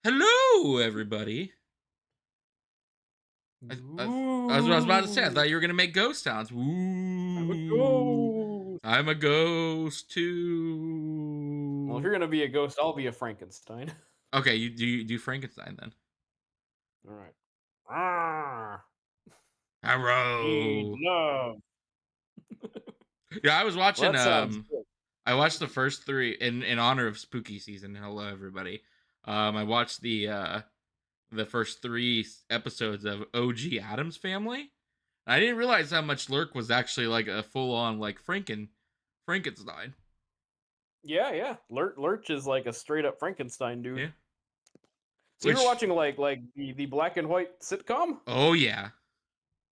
Hello, everybody. I was about to say, I Ooh, thought you were going to make ghost sounds. I'm a Ooh. ghost. I'm a ghost Well, if too. you're gonna be a ghost, I'll be a Frankenstein. Okay, you do Frankenstein then. All right. Ah, need Arrow. love. Yeah, I was Well, watching that sounds good. I watched the first three in honor of spooky season. Hello everybody. I watched the first three episodes of OG Adams Family. I didn't realize how much Lurk was actually like a full on like Frankenstein. Yeah, yeah. Lurch is like a straight up Frankenstein dude. Yeah. So you were Which watching like the black and white sitcom? oh yeah.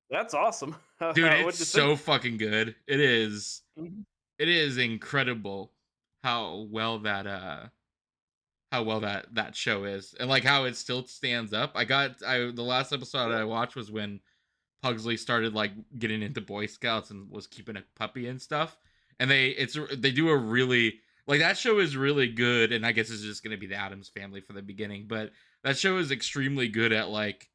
That's awesome. Dude, it's What'd you think? so fucking good. It is Mhm. it is incredible how well that show is and like how it still stands up. I the last episode Yeah, I watched was when Pugsley started like getting into Boy Scouts and was keeping a puppy and stuff. And they do a really like that show is really good, and I guess it's just gonna be the Adams Family for the beginning, but that show is extremely good at like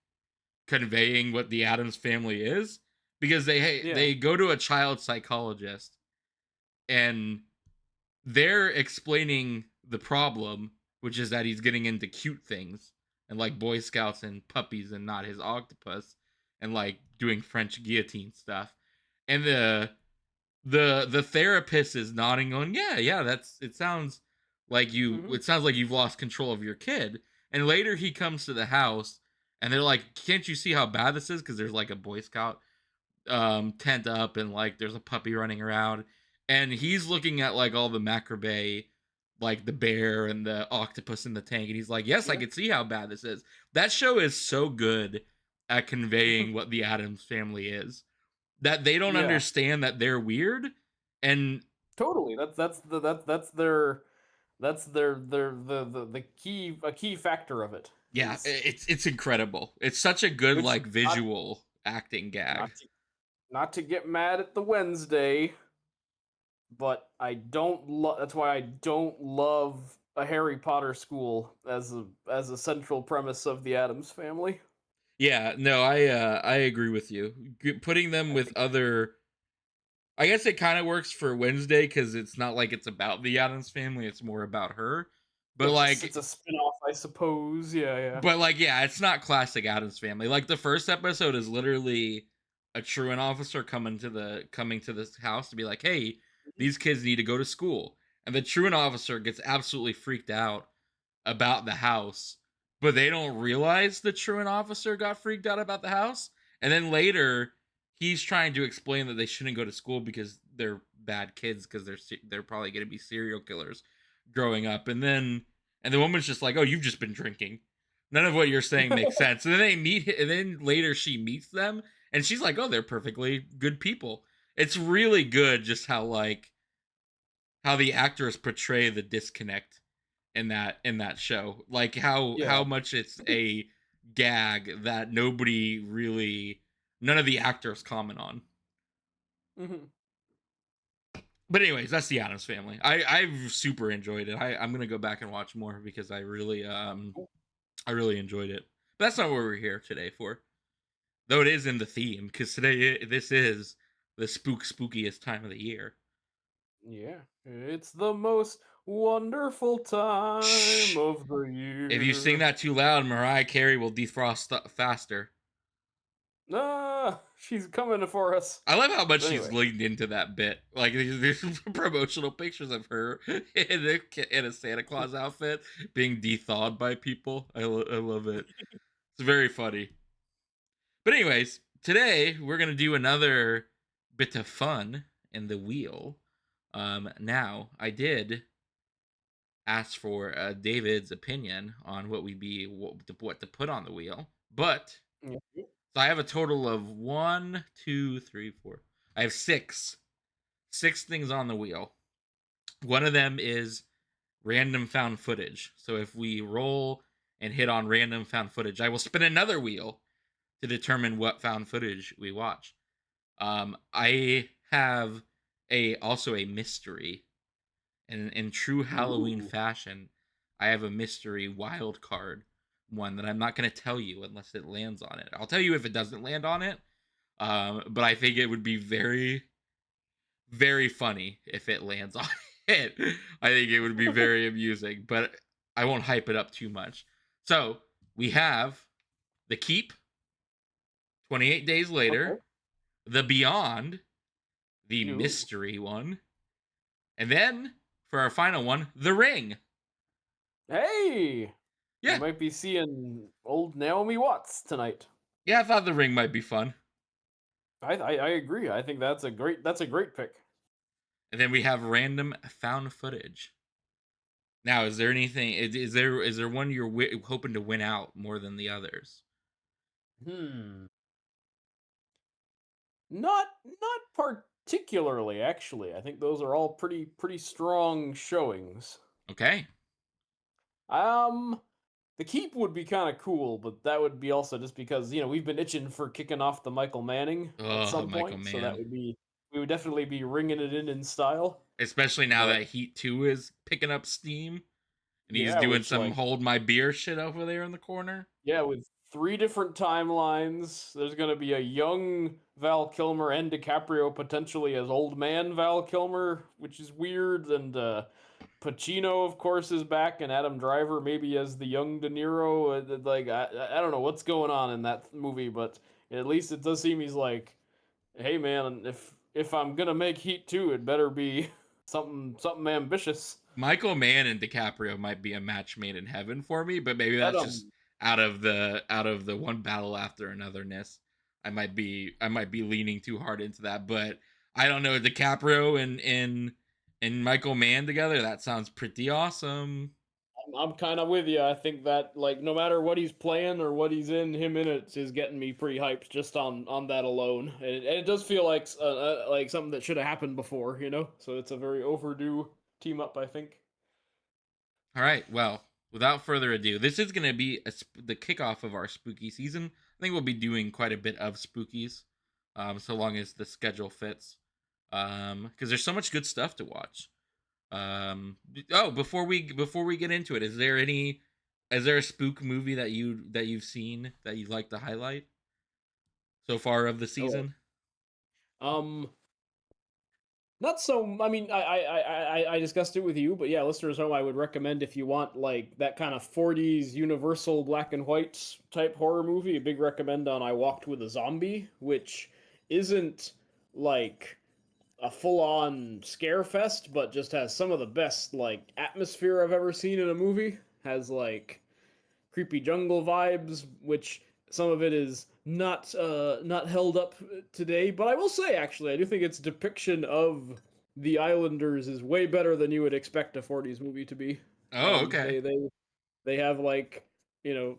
conveying what the Adams Family is because yeah. they go to a child psychologist and they're explaining the problem, which is that he's getting into cute things and like Boy Scouts and puppies and not his octopus and like doing French guillotine stuff. And the therapist is nodding on, yeah, that's Hmm. it sounds like you've lost control of your kid. And later he comes to the house and they're like, can't you see how bad this is? Because there's like a Boy Scout tent up and like there's a puppy running around and he's looking at like all the macrame, like the bear and the octopus in the tank, and he's like, yes, I Yeah. can see how bad this is. That show is so good at conveying what the Adams Family is, that they don't Yeah. understand that they're weird. And Totally. That's the key a key factor of it yeah, is it's incredible. It's such a good which like not visual acting gag. not to not to get mad at the Wednesday, but I don't love. That's why I don't love a Harry Potter school as a central premise of the Adams Family. Yeah, no, I agree with you. Putting them I with think other, I guess it kind of works for Wednesday because it's not like it's about the Adams Family; it's more about her. But it's a spin-off, I suppose. Yeah, yeah. yeah, it's not classic Adams Family. Like the first episode is literally a truant officer coming to this house to be like, "Hey, these kids need to go to school," and the truant officer gets absolutely freaked out about the house, but they don't realize the truant officer got freaked out about the house. And then later, he's trying to explain that they shouldn't go to school because they're bad kids because they're probably going to be serial killers growing up. And the woman's just like, "Oh, you've just been drinking. None of what you're saying makes sense." And then they meet, and then later she meets them, and she's like, "Oh, they're perfectly good people." It's really good, just how the actors portray the disconnect in that show, like Yeah. how much it's a gag that none of the actors comment on. Hmm. But anyways, that's the Adams Family. I've super enjoyed it. I'm gonna go back and watch more because I really enjoyed it. But that's not what we're here today for, though it is in the theme because this is the spookiest time of the year. Yeah. It's the most wonderful time Shh. of the If you sing year. that too loud, Mariah Carey will defrost faster. Ah, she's coming for us. I love how much she's Anyway. leaned into that bit. Like there's promotional pictures of her in a Santa Claus outfit being thawed by people. I love it. It's very funny. But anyways, today we're gonna do another bit of fun in the wheel. Now I did ask for David's opinion on what to put on the wheel, but Mhm. so I have a total of one, two, three, four. I have six things on the wheel. One of them is random found footage. So if we roll and hit on random found footage, I will spin another wheel to determine what found footage we watch. I have a also a mystery, and in true Halloween Ooh. fashion, I have a mystery wild card. one that I'm not going to tell you unless it lands on it. I'll tell you if it doesn't land on it. But I think it would be very, very funny if it lands on it. I think it would be very amusing, but I won't hype it up too much. So we have The Keep, 28 Days Okay. Later, The Beyond, the You. mystery one, and then for our final one, The Ring. Hey, we Yeah, might be seeing old Naomi Watts tonight. yeah, I thought The Ring might be fun. I agree. I think that's a great pick. And then we have random found footage. Now, is there anything? Is there one you're hoping to win out more than the others? Hmm. Not particularly, actually. I think those are all pretty strong showings. Okay. Um, the keep would be kind of cool, but that would be also just because we've been itching for kicking off the Michael Manning at Oh, some Michael point, so that Mann. would be we would definitely be ringing it in style. Especially now But that Heat 2 is picking up steam and he's yeah, doing which some like hold my beer shit over there in the corner. yeah, with three different timelines, there's gonna be a young Val Kilmer and DiCaprio potentially as old man Val Kilmer, which is weird, and Pacino, of course, is back, and Adam Driver maybe as the young De Niro. Like I don't know what's going on in that movie, but at least it does seem he's like, hey man, if I'm gonna make Heat 2, it better be something ambitious. Michael Mann and DiCaprio might be a match made in heaven for me, but maybe That that's just out of the one battle after anotherness. I might be leaning too hard into that, but I don't know. DiCaprio and Michael Mann together, that sounds pretty awesome. I'm kind of with you. I think that like no matter what he's playing or what he's in, him in it is getting me pretty hyped just on that alone. And it does feel like something that should have happened before. So it's a very overdue team up, I think. All right. Well, without further ado, this is going to be the kickoff of our spooky season. I think we'll be doing quite a bit of spookies, so long as the schedule fits. Because there's so much good stuff to watch. Oh, before we get into it, is there a spook movie that you've seen that you'd like to highlight so far of the Oh. season? Um, Not so. I mean, I discussed it with you, but yeah, listeners home, I would recommend if you want like that kind of '40s Universal black and white type horror movie. A big recommend on I Walked with a Zombie, which isn't like a full-on scare fest, but just has some of the best like atmosphere I've ever seen in a movie. Has like creepy jungle vibes, which some of it is not held up today. But I will say, actually, I do think its depiction of the Islanders is way better than you would expect a '40s movie to be. Oh, Um, okay. they they they have like you know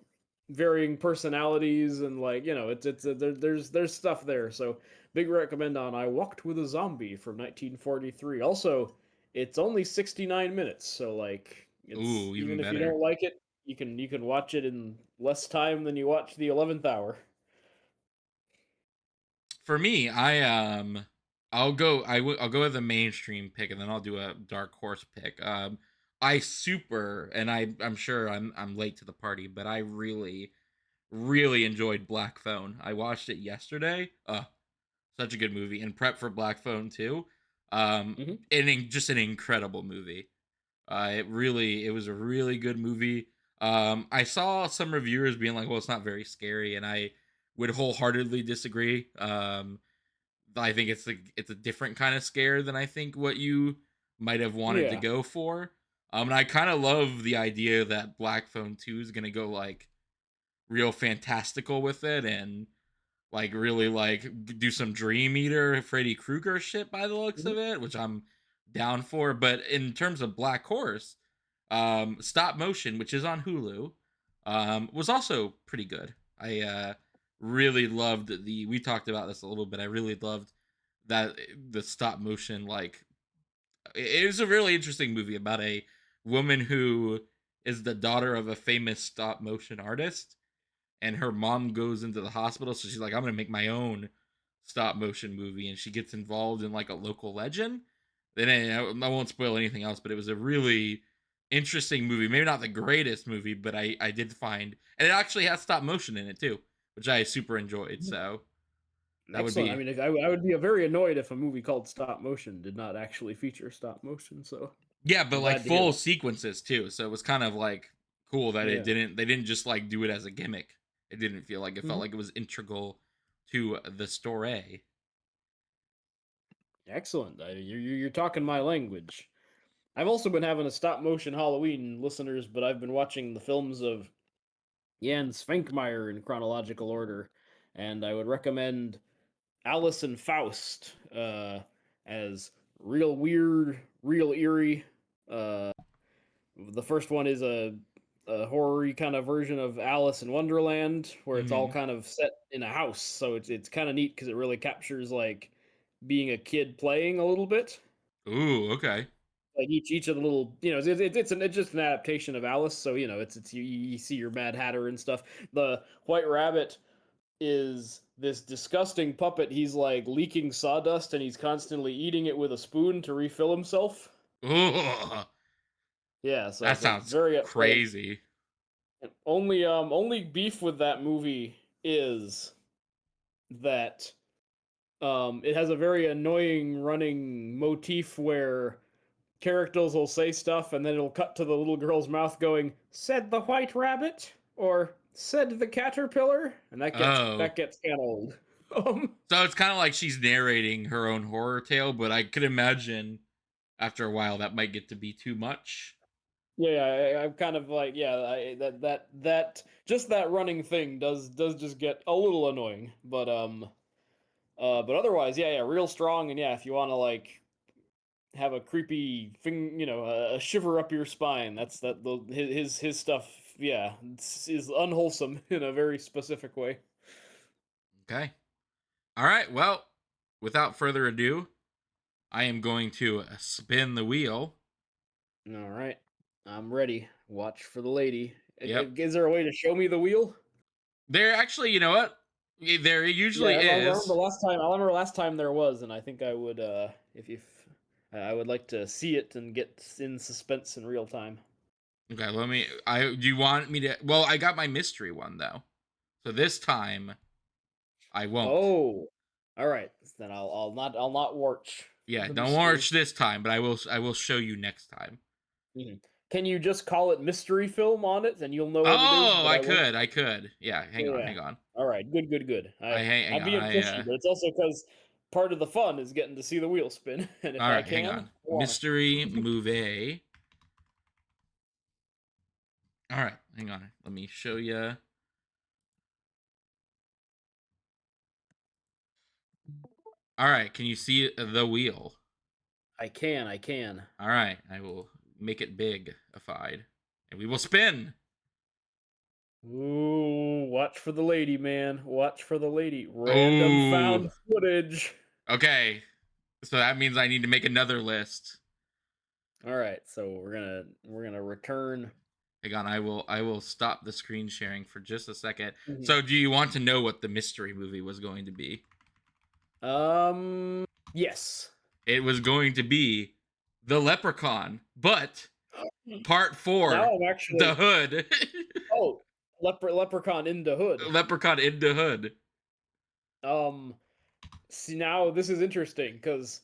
varying personalities and like there's stuff there. So big recommend on I Walked with a Zombie from 1943. Also, it's only 69 minutes, so like it's Ooh, even even if you better. don't like it, you can watch it in less time than you watch the 11th hour. For me, I'll go with a mainstream pick, and then I'll do a dark horse pick. I'm sure I'm late to the party, but I really really enjoyed Black Phone. I watched it yesterday. Such a good movie, and prep for Black Phone too. Hmm. Just an incredible movie. It was a really good movie. I saw some reviewers being like, "Well, it's not very scary," and I would wholeheartedly disagree. I think it's a different kind of scare than I think what you might have wanted to Yeah. go for. And I kind of love the idea that Black Phone 2 is gonna go like real fantastical with it and like really like do some Dream Eater Freddy Krueger shit by the looks Mhm. of it, which I'm down for. But in terms of Black Horse, stop motion, which is on Hulu, was also pretty good. I really loved the. We talked about this a little bit. I really loved that the stop motion. Like it was a really interesting movie about a woman who is the daughter of a famous stop motion artist, and her mom goes into the hospital, so she's like, I'm gonna make my own stop motion movie, and she gets involved in like a local legend. Then I won't spoil anything else, but it was a really interesting movie. Maybe not the greatest movie, but I did find, and it actually has stop motion in it too, which I super enjoyed. Mhm. So that would Excellent. I be mean, if I would be very annoyed if a movie called Stop Motion did not actually feature stop motion. So yeah, I'm but like glad to hear full that. sequences too. So it was kind of like cool that it Yeah. didn't they didn't just like do it as a gimmick. It didn't feel like it felt Mhm. like it was integral to the story. Excellent. You're talking my language. I've also been having a stop motion Halloween, listeners, but I've been watching the films of Jan Svankmajer in chronological order, and I would recommend Alice and Faust as real weird, real eerie. Uh, the first one is a horror kind of version of Alice in Wonderland, where it's all Hmm. kind of set in a house. So it's kind of neat because it really captures like being a kid playing a little bit. Ooh, okay. Like each of the little, it's just an adaptation of Alice. So it's you see your Mad Hatter and stuff. The White Rabbit is this disgusting puppet. He's like leaking sawdust and he's constantly eating it with a spoon to refill himself. Ooh, Yeah, so that it's sounds very upsetting. crazy. Only beef with that movie is that it has a very annoying running motif where characters will say stuff and then it'll cut to the little girl's mouth going, "Said the white rabbit," or "Said the caterpillar," and Oh, that gets kind of old. um so it's kind of like she's narrating her own horror tale, but I could imagine after a while that might get to be too much. Yeah, I'm kind of like, yeah, that just that running thing does just get a little annoying, but otherwise, yeah, real strong, and yeah, if you want to like have a creepy thing, a shiver up your spine, that's his stuff, yeah, is unwholesome in a very specific way. Okay. All right. Well, without further ado, I am going to spin the wheel. All right, I'm ready. Watch for the lady. Yep. Is there a way to show me the wheel? There actually, you know what? There Yeah, usually I remember is. last time. I remember last time there was, and I think I would, if I would like to see it and get in suspense in real time. Okay, let me. Do you want me to? Well, I got my mystery one though, so this time I won't. Oh, all right. Then I'll not watch Yeah, the don't mystery. watch this time, but I will show you next time. Mhm. Can you just call it mystery film on it, and you'll know what it is, Oh, but I I won't. could, I could. Yeah, hang on, Yeah. hang on. All right. Good. Hang I'm on. being pushy, but it's also because part of the fun is getting to see the wheel spin, and if All I right, hang can, on. I want Mystery to. movie. All right, hang on. Let me show you. All right, can you see the wheel? I can. I can. All right, I will make it bigified, and we will spin. Ooh, watch for the lady, man. Watch for the lady. Random Oh, found footage. okay. So that means I need to make another list. All right, so we're gonna return. Hang on, I will stop the screen sharing for just a second. Mhm. So, do you want to know what the mystery movie was going to be? Um, yes. It was going to be The Leprechaun, but part Now 4, I'm The actually. Hood. Oh, leprechaun in the hood. Leprechaun in the Hood. Um, See, now this is interesting because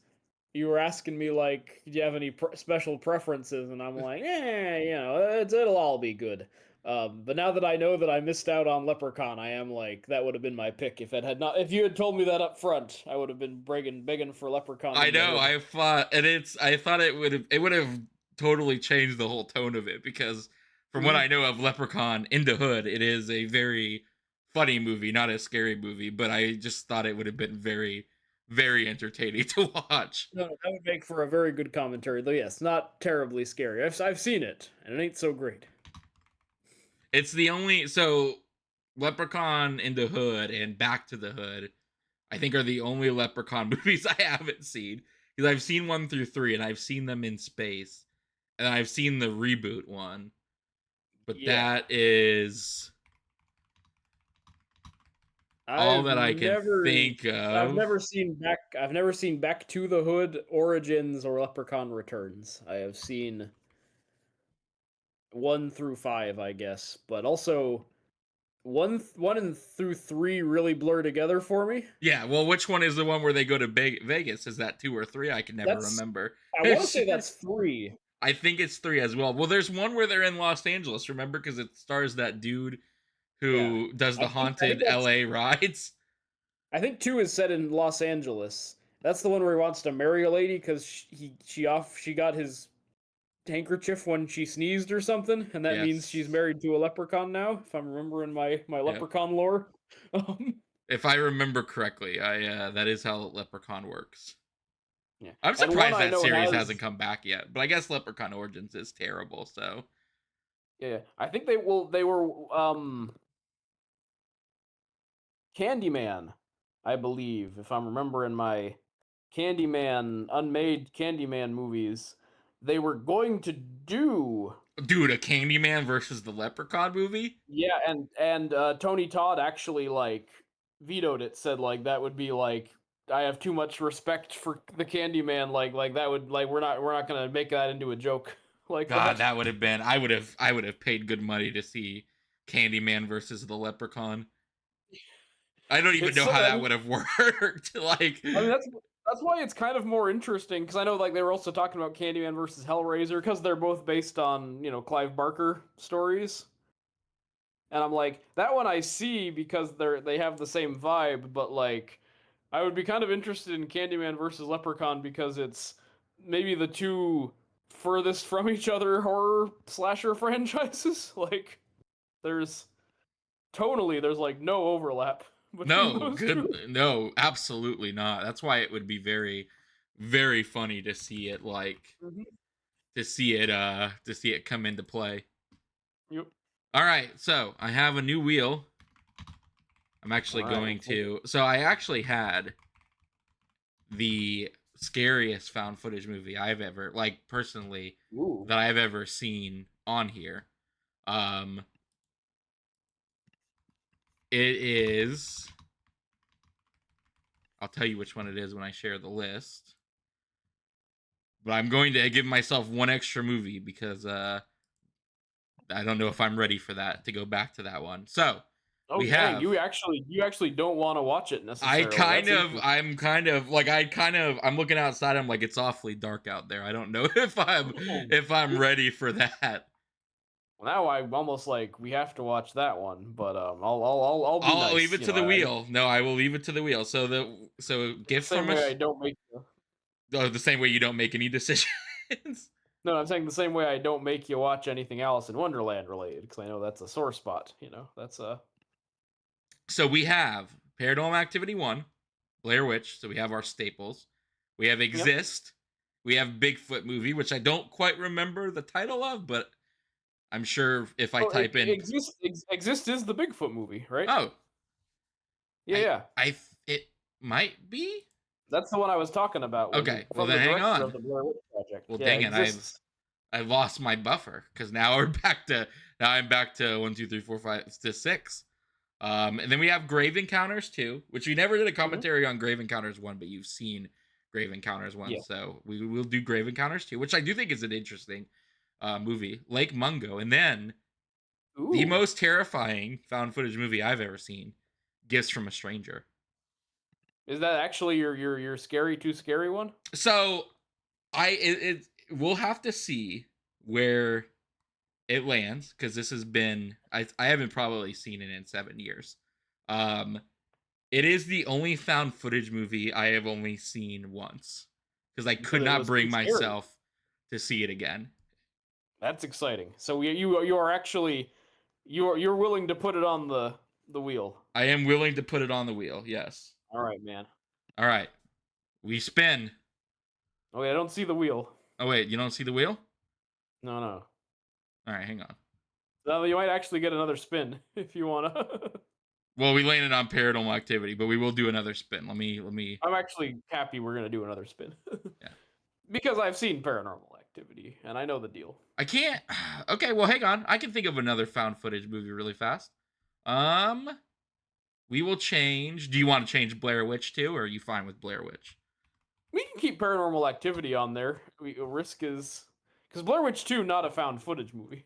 you were asking me like, do you have any special preferences? And I'm like, it'll all be good. But now that I know that I missed out on Leprechaun, I am like, that would have been my pick if it had not. If you had told me that up front, I would have been begging for Leprechaun I in the know. Hood. I thought it would have totally changed the whole tone of it because from what Mhm. I know of Leprechaun in the Hood, it is a very funny movie, not a scary movie. But I just thought it would have been very, very entertaining to watch. No, that would make for a very good commentary. Though, yes, not terribly scary. I've seen it, and it ain't so great. It's the only Leprechaun in the Hood and Back to the Hood, I think, are the only Leprechaun movies I haven't seen because I've seen 1 through 3 and I've seen them in space and I've seen the reboot one, but Yeah, that is all I've that I can never think of. I've never seen Back to the Hood, Origins, or Leprechaun Returns. I have seen 1 through 5, I guess, but also 1 and through 3 really blur together for me. Yeah, well, which one is the one where they go to Vegas? Is that 2 or 3? I can never That's remember. I wanna say that's 3. I think it's 3 as well. Well, there's one where they're in Los Angeles, remember? Because it stars that dude Yeah. who does the I think haunted that's LA rides. I think 2 is set in Los Angeles. That's the one where he wants to marry a lady 'cause she got his handkerchief when she sneezed or something, and that means she's Yes. married to a leprechaun now, if I'm remembering my Yep. leprechaun lore. Um, If I remember correctly, that is how Leprechaun works. yeah, I'm and 1 surprised I that know series hasn't has come back yet, but I guess Leprechaun Origins is terrible, so yeah, I think they were, Candyman, I believe, if I'm remembering my Candyman unmade Candyman movies, they were going to do dude, a Candyman versus the Leprechaun movie? yeah, and Tony Todd actually, like, vetoed it, said, like, that would be, like, I have too much respect for the Candyman, like, that would like, we're not gonna make that into a joke like God, that. that would have been I would have paid good money to see Candyman versus the Leprechaun. I don't even It's know so how I that mean would have worked. Like, I mean, that's why it's kind of more interesting because I know, like, they were also talking about Candyman versus Hellraiser because 'cause they're both based on, Clive Barker stories, and I'm like, that one I see because they have the same vibe, but, like, I would be kind of interested in Candyman versus Leprechaun because it's maybe the 2 furthest from each other horror slasher franchises, like, there's there's, like, no overlap between no, those 2. good no, absolutely not. That's why it would be very, very funny to see it Mhm. to see it come into play. Yep. All right, so I have a new wheel. I'm actually Alright, going let's take it. to. So I actually had the scariest found footage movie I've ever, like, personally, Ooh. that I've ever seen on here. Um, it is. I'll tell you which one it is when I share the list. But I'm going to give myself one extra movie because I don't know if I'm ready for that to go back to that one. So Oh, we dang, have you actually don't wanna watch it necessarily, that's interesting. I'm kind of like I'm looking outside. I'm like, it's awfully dark out there. I don't know Oh. if I'm ready for that. Now I'm almost like, we have to watch that one, but, I'll be I'll leave nice, it to the I wheel. No, I will leave it to the wheel. So it's the gifts same from way I us. don't make Oh, the same way you don't make any decisions. no, I'm saying the same way I don't make you watch anything Alice in Wonderland related, because I know that's a sore spot, that's, So we have Paranormal Activity 1, Blair Witch. So we have our staples. We have yep. Exist. We have Bigfoot movie, which I don't quite remember the title of, but I'm sure if I Oh, type in, Exist is the Bigfoot movie, right? oh, Yeah, yeah. it might be. That's the one I was talking about when Okay, well from the then hang director of on. the Blair Witch Project. Well, Yeah, dang it, Exists. I lost my buffer because now we're back to now I'm back to 1, 2, 3, 4, 5 to 6. And then we have Grave Encounters 2, which we never did a Mhm. commentary on Grave Encounters 1, but you've seen Grave Encounters 1, Yeah. so we will do Grave Encounters 2, which I do think is an interesting movie. Lake Mungo, and then the Ooh. most terrifying found footage movie I've ever seen, Gifts from a Stranger. Is that actually your scary too scary one? So we'll have to see where it lands because this has been I haven't probably seen it in 7 years. Um, it is the only found footage movie I have only seen once because I could Because it not was too bring scary. myself to see it again. That's exciting. So you are actually you're willing to put it on the wheel. I am willing to put it on the wheel. Yes. All right, man. All right. We spin. Okay, I don't see the wheel. Oh wait, you don't see the wheel? No, no. All right, hang on. So you might actually get another spin if you wanna. Well, we landed on Paranormal Activity, but we will do another spin. Let me. I'm actually happy we're gonna do another spin Yeah. because I've seen Paranormal Activity and I know the deal. I can't. Okay, well, hang on. I can think of another found footage movie really fast. Um, we will change. Do you want to change Blair Witch too, or are you fine with Blair Witch? We can keep Paranormal Activity on there. Risk is because Blair Witch 2 not a found footage movie.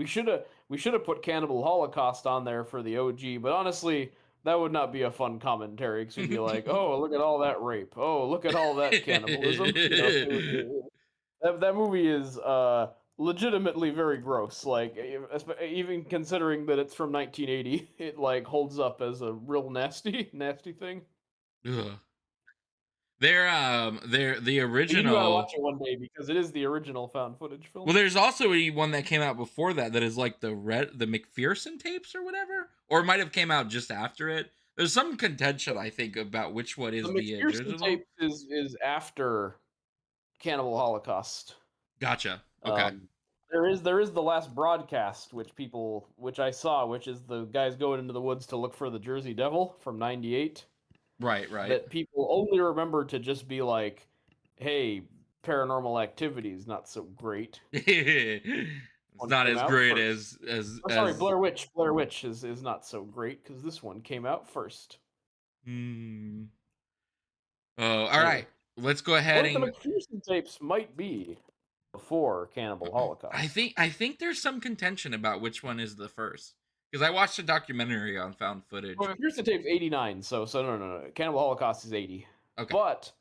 we should have put Cannibal Holocaust on there for the OG, but honestly, that would not be a fun commentary because we'd be like, oh, look at all that rape. Oh, look at all that cannibalism. That movie is legitimately very gross. Like even considering that it's from 1980, it like holds up as a real nasty nasty thing. Ugh. They're the You do gotta watch original. it one day because it is the original found footage Well, film. there's also one that came out before that that is like the McPherson tapes or whatever, or it might have came out just after it. There's some contention I think about which one The is the McPherson original. tape is after Cannibal Holocaust. Gotcha. Okay. Um, there is the last broadcast, which I saw, which is the guys going into the woods to look for the Jersey Devil from '98. Right. Right. That people only remember to just be like, "Hey, Paranormal Activity is not so great." It's One not came as out great first. Oh, sorry, as. Blair Witch. Blair Witch is not so great because this one came out first. Hmm. Oh, all Anyway, right. Let's go I ahead think the and. McPherson tapes might be before Cannibal I Holocaust. think I think there's some contention about which one is the first because I watched a documentary on found Well, footage. McPherson tape's '89, so no. Cannibal Holocaust is '80. Okay. But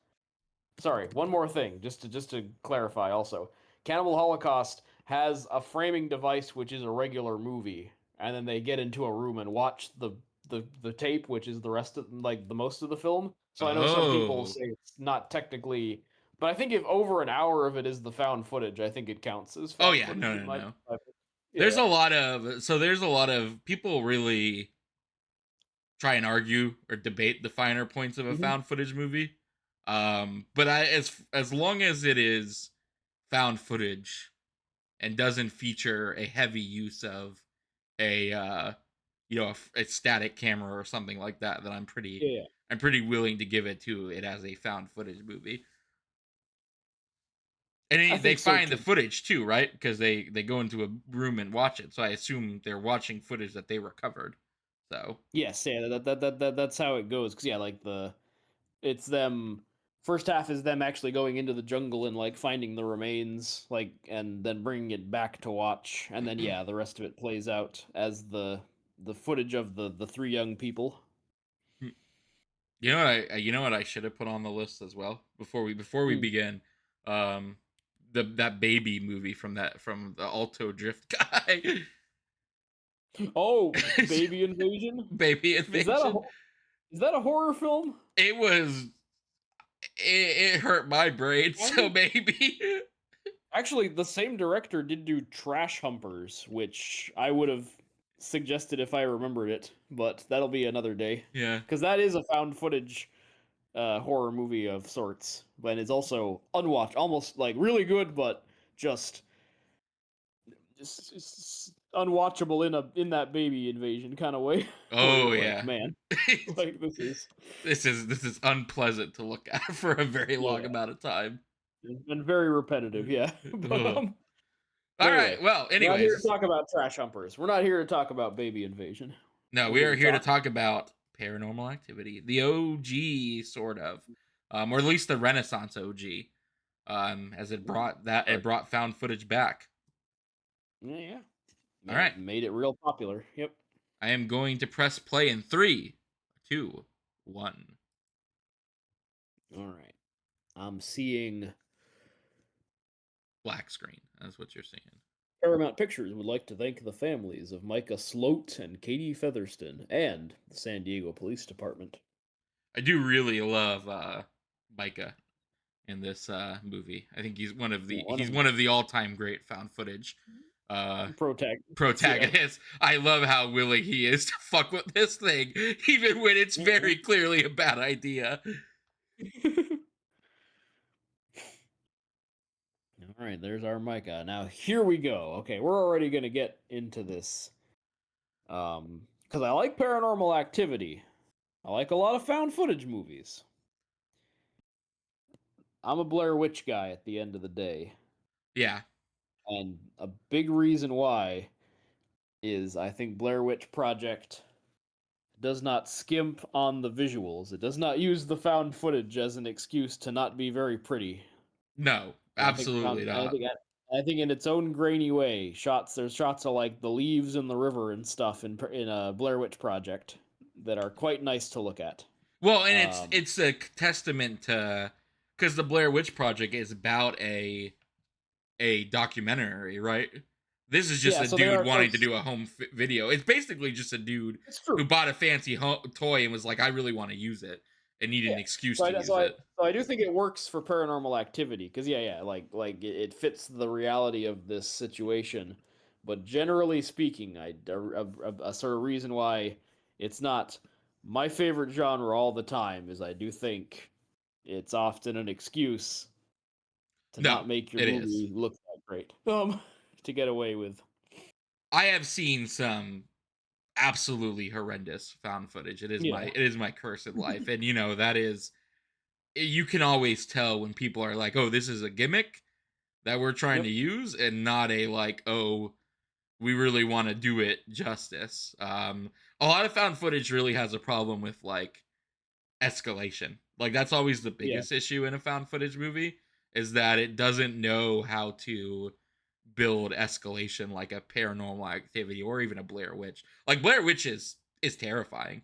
sorry, one more thing, just to clarify. Also, Cannibal Holocaust has a framing device which is a regular movie, and then they get into a room and watch the tape, which is the rest of like the most of the film. So I know some people Oh. say it's not technically, but I think if over an hour of it is the found footage, I think it counts as Oh found yeah. footage No. in No. No. my There's yeah. a lot of there's a lot of people really try and argue or debate the finer points of a Mhm. found footage movie. But as long as it is found footage and doesn't feature a heavy use of a a static camera or something like that, then Yeah, I'm pretty willing to give it as a found footage movie. And I they think so find the too. footage too, right? Because they go into a room and watch it. So I assume they're watching footage that they recovered. So Yes, yeah, that's how it goes. Cause yeah, like it's them. First half is them actually going into the jungle and like finding the remains, like, and then bringing it back to watch, and then yeah, the rest of it plays out as the footage of the three young people. you know what I should have put on the list as well before we Hmm. begin. Um, that baby movie from the Alto Drift guy. Oh, Baby Invasion. Baby Is that a Invasion. is that a horror film? It was it hurt my brain so Kind maybe. Actually, the same director did do Trash Humpers, which I would have suggested if I remembered it, but that'll be another day. Yeah. Because that is a found footage horror movie of sorts, but it's also unwatched, almost like really good, but just just unwatchable in that baby invasion kind of way, where Oh you're like, yeah. man, like this is This is unpleasant to look at for a very long yeah, amount of time. and very repetitive, yeah. but Ugh. but All right. anyway, Well, we're not here to anyways, talk about Trash Humpers. We're not here to talk about baby invasion. no, We're we here are to here to talk. talk about Paranormal Activity, the OG sort of, or at least the Renaissance OG, as it Sorry. brought found footage back. Yeah, All right, made it real popular. Yep. I am going to press play in three, two, one. All right. I'm seeing Black screen. That's what you're seeing. Paramount Pictures would like to thank the families of Micah Sloat and Katie Featherston and the San Diego Police Department. I do really love Micah in this movie. I think Yeah, one he's of one of the all time great found footage uh, the protagonists. Yeah. protagonists. I love how willing he is to fuck with this thing, even when it's Yeah. very clearly a bad idea. All right, there's our Micah. Now here we go. Okay, we're already gonna get into this. Because I like Paranormal Activity. I like a lot of found footage movies. I'm a Blair Witch guy at the end of the day. Yeah, And a big reason why is I think Blair Witch Project does not skimp on the visuals. It does not use the found footage as an excuse to not be very pretty. no, And I think absolutely found and not. I think in its own grainy way, there's shots of like the leaves in the river and stuff in a Blair Witch Project that are quite nice to look at. Well, and it's Um, it's a testament to, because the Blair Witch Project is about a documentary, right? This is just yeah, a so there dude are so wanting to do a home video. It's basically just a dude it's true. who bought a fancy toy and was like, I really want to use it, and needed Yeah. an excuse So to I so use I it. so I do think it works for Paranormal Activity because yeah, it fits the reality of this situation. But generally speaking, a sort of reason why it's not my favorite genre all the time is I do think it's often an excuse to No, not make your it is. movie look that great. To get away with. I have seen some absolutely horrendous found footage. Yeah. It is my curse in life, and that is, you can always tell when people are like, "Oh, this is a gimmick that we're trying to Yep. use," and not a like, "Oh, we really want to do it justice." A lot of found footage really has a problem with like escalation. Like that's always the Yeah. biggest issue in a found footage movie, is that it doesn't know how to build escalation like a Paranormal Activity or even a Blair Witch. Like Blair Witch is terrifying,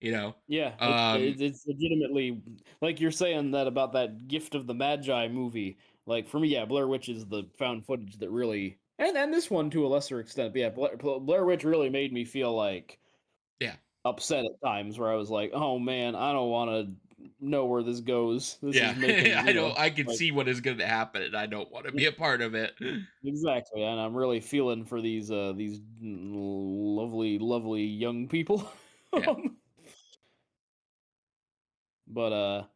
you know. Yeah, Um it's legitimately like you're saying that about that Gift of the Magi movie. Like for me, yeah, Blair Witch is the found footage that really, and this one to a lesser extent. But yeah, Blair Witch really made me feel like yeah. upset at times where I was like, oh man, I don't want to know where this goes. This is Yeah. making I can like see what is going to happen and I don't want to yeah, be a part of it. exactly, and I'm really feeling for these lovely lovely young people. Yeah. But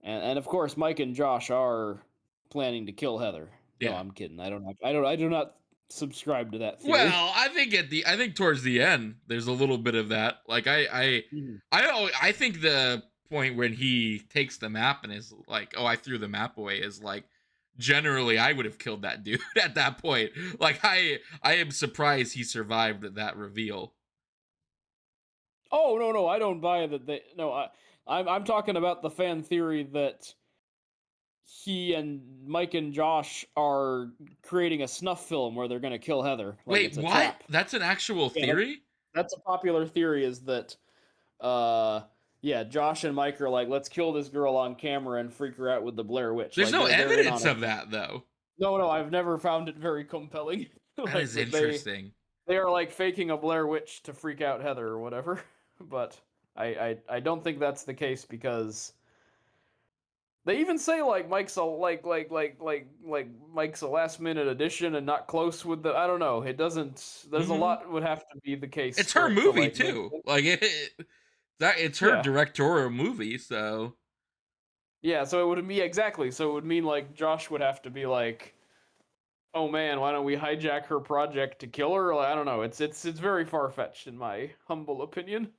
and of course, Mike and Josh are planning to kill Heather. No, Yeah. I'm kidding. I do not subscribe to that theory. Well, I think towards the end there's a little bit of that. Like Mhm. I think the point when he takes the map and is like, "Oh, I threw the map away," is like, generally I would have killed that dude at that point. Like I am surprised he survived that reveal. Oh no, I don't buy that. They no, I'm talking about the fan theory that he and Mike and Josh are creating a snuff film where they're going to kill Heather, like Wait, it's a what? trap. That's an actual Yeah, theory? that's a popular theory. Is that uh yeah, Josh and Mike are like, let's kill this girl on camera and freak her out with the Blair Witch. There's Like no they're in evidence on it. of that though. No, I've never found it very compelling. That Like is that interesting. they are like faking a Blair Witch to freak out Heather or whatever. But I don't think that's the case because they even say like Mike's a Mike's a last minute addition and not close with the I don't know. It doesn't there's a Mhm. lot would have to be the case It's for her it to movie like make too. sense. Like that it's her Yeah. directorial movie, so Yeah, so it would be exactly. So it would mean like Josh would have to be like, "Oh man, why don't we hijack her project to kill her?" Like, I don't know. It's very far fetched in my humble opinion.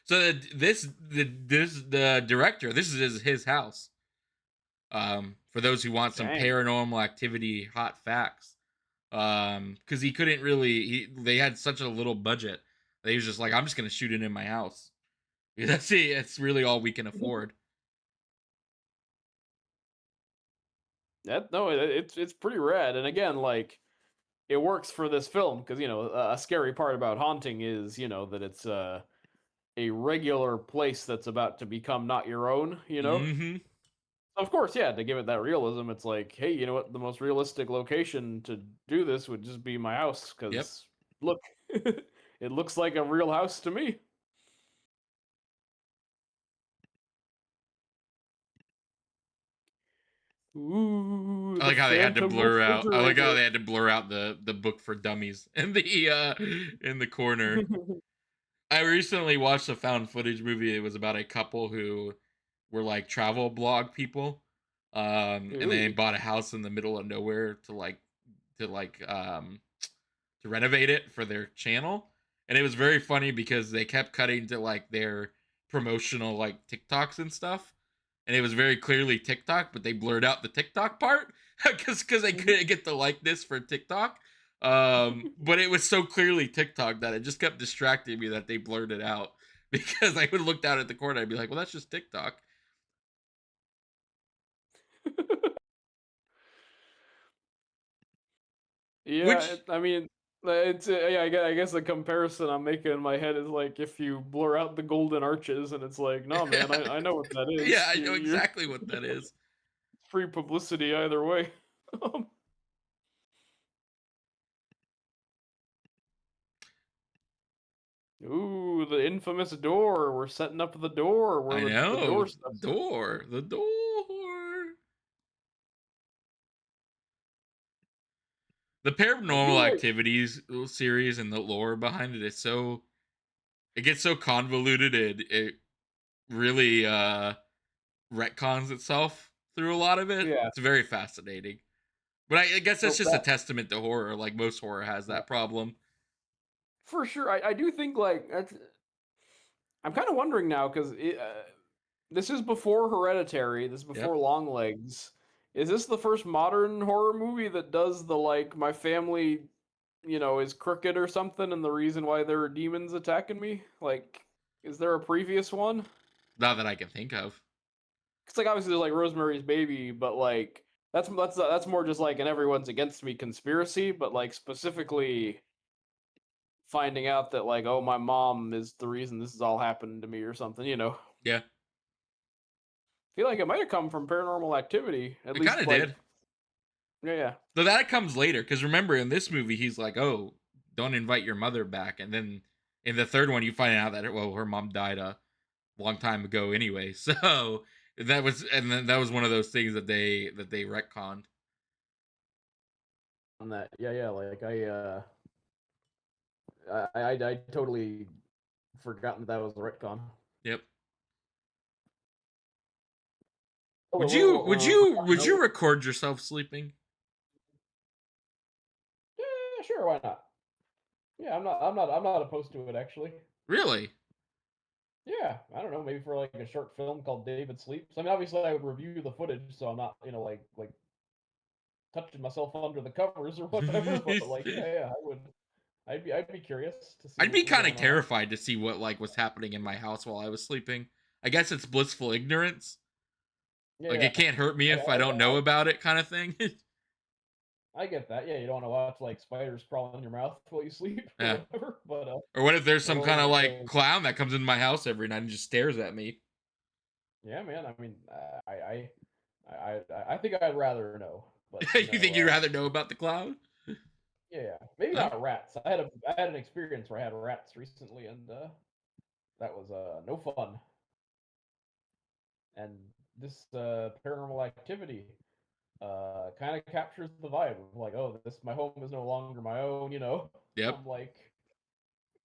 the director, this is his house. For those who want some Dang. Paranormal Activity hot facts, because he couldn't really, they had such a little budget. They was just like, I'm just gonna shoot it in my house. That's it. That's really all we can afford. That no, it's pretty rad. And again, like it works for this film because a scary part about haunting is that it's a regular place that's about to become not your own. Mm-hmm. Of course, yeah. To give it that realism, it's like, hey, you know what? The most realistic location to do this would just be my house Yep. because look, it looks like a real house to me. Ooh, I the like how they had to phantom blur out. I like how refrigerator. they had to blur out the book for dummies in the corner. I recently watched a found footage movie. It was about a couple who were like travel blog people. And they Ooh. bought a house in the middle of nowhere to like to renovate it for their channel. And it was very funny because they kept cutting to like their promotional like TikToks and stuff. And it was very clearly TikTok, but they blurred out the TikTok part because they Mhm. couldn't get the likeness for TikTok. But it was so clearly TikTok that it just kept distracting me that they blurred it out because I would look down at the corner, I'd be like, well, that's just TikTok. Yeah, Which I mean, it's yeah. I guess the comparison I'm making in my head is like if you blur out the golden arches, and it's like, no, man, I know what that yeah, is. I know You're exactly what that is. free publicity either way. Um, Ooh, the infamous door. We're setting up the door where I the know. door steps in. The door. The I feel Paranormal like Activities series and the lore behind it is so it gets so convoluted. It really retcons itself through a lot of it. yeah, It's very fascinating. But I guess that's no, just a that testament to horror. Like most horror has yeah, that problem. for sure. I do think like I'm kind of wondering now because this is before Hereditary. This is Yep. before Longlegs. Is this the first modern horror movie that does the like my family, is crooked or something, and the reason why there are demons attacking me? Like, is there a previous one? Not that I can think of. It's like obviously there's like Rosemary's Baby, but like that's more just like an everyone's against me conspiracy, but like specifically finding out that like oh my mom is the reason this is all happening to me or something. Yeah. Feel like it might have come from Paranormal Activity, at It kind least of like did. yeah, yeah. Though that comes later, because remember in this movie he's like, "Oh, don't invite your mother back," and then in the third one you find out that well, her mom died a long time ago anyway. So that was one of those things that they retconned. On that, yeah, yeah. Like I totally forgotten that was a retcon. Yep. Oh, a little Would you record yourself sleeping? yeah, sure, why not? Yeah, I'm not opposed to it actually. Really? Yeah, I don't know, maybe for like a short film called David Sleeps. I mean, obviously I would review the footage, so I'm not, like touching myself under the covers or whatever. But like, yeah, yeah, I would. I'd be curious to see I'd what be was kind of going on. terrified to see what like was happening in my house while I was sleeping. I guess it's blissful ignorance. Yeah, Like yeah. it can't hurt me I, if I don't know about it, kind of thing. I get that. Yeah, you don't want to watch like spiders crawl in your mouth while you sleep or Yeah. whatever. But Or what if there's some kind of or like clown that comes into my house every night and just stares at me? yeah, man. I mean, I think I'd rather know. But You think you'd rather know about the clown? yeah, yeah. Maybe Huh? not rats. I had an experience where I had rats recently, and that was no fun. And this Paranormal Activity kind of captures the vibe of like, oh, this my home is no longer my own. Yep. I'm like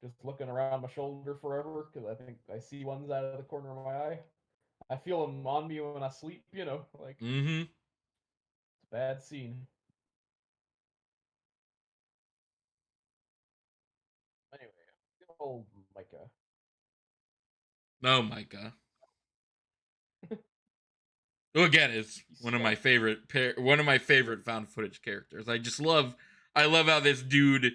just looking around my shoulder forever because I think I see ones out of the corner of my eye. I feel them on me when I sleep. Like Mm-hmm. it's a bad scene. Anyway, good old Micah. Oh my god. Well, again, it's He's scary. one of my favorite found footage characters. I love how this dude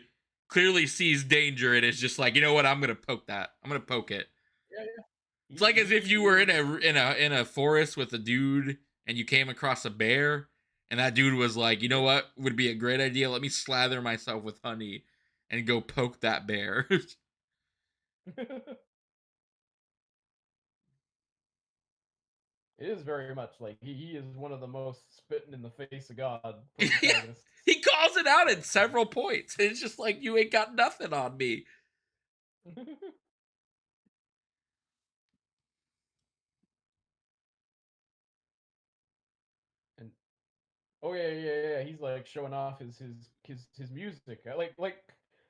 clearly sees danger and is just like, you know what, I'm gonna poke that. I'm gonna poke it. Yeah, yeah. It's like as if you He were is. in a forest with a dude and you came across a bear, and that dude was like, you know what would be a great idea? Let me slather myself with honey and go poke that bear. It is very much like he is one of the most spitting in the face of God Yeah, protagonists. he calls it out at several points. It's just like you ain't got nothing on me. And oh yeah, yeah, yeah. He's like showing off his music.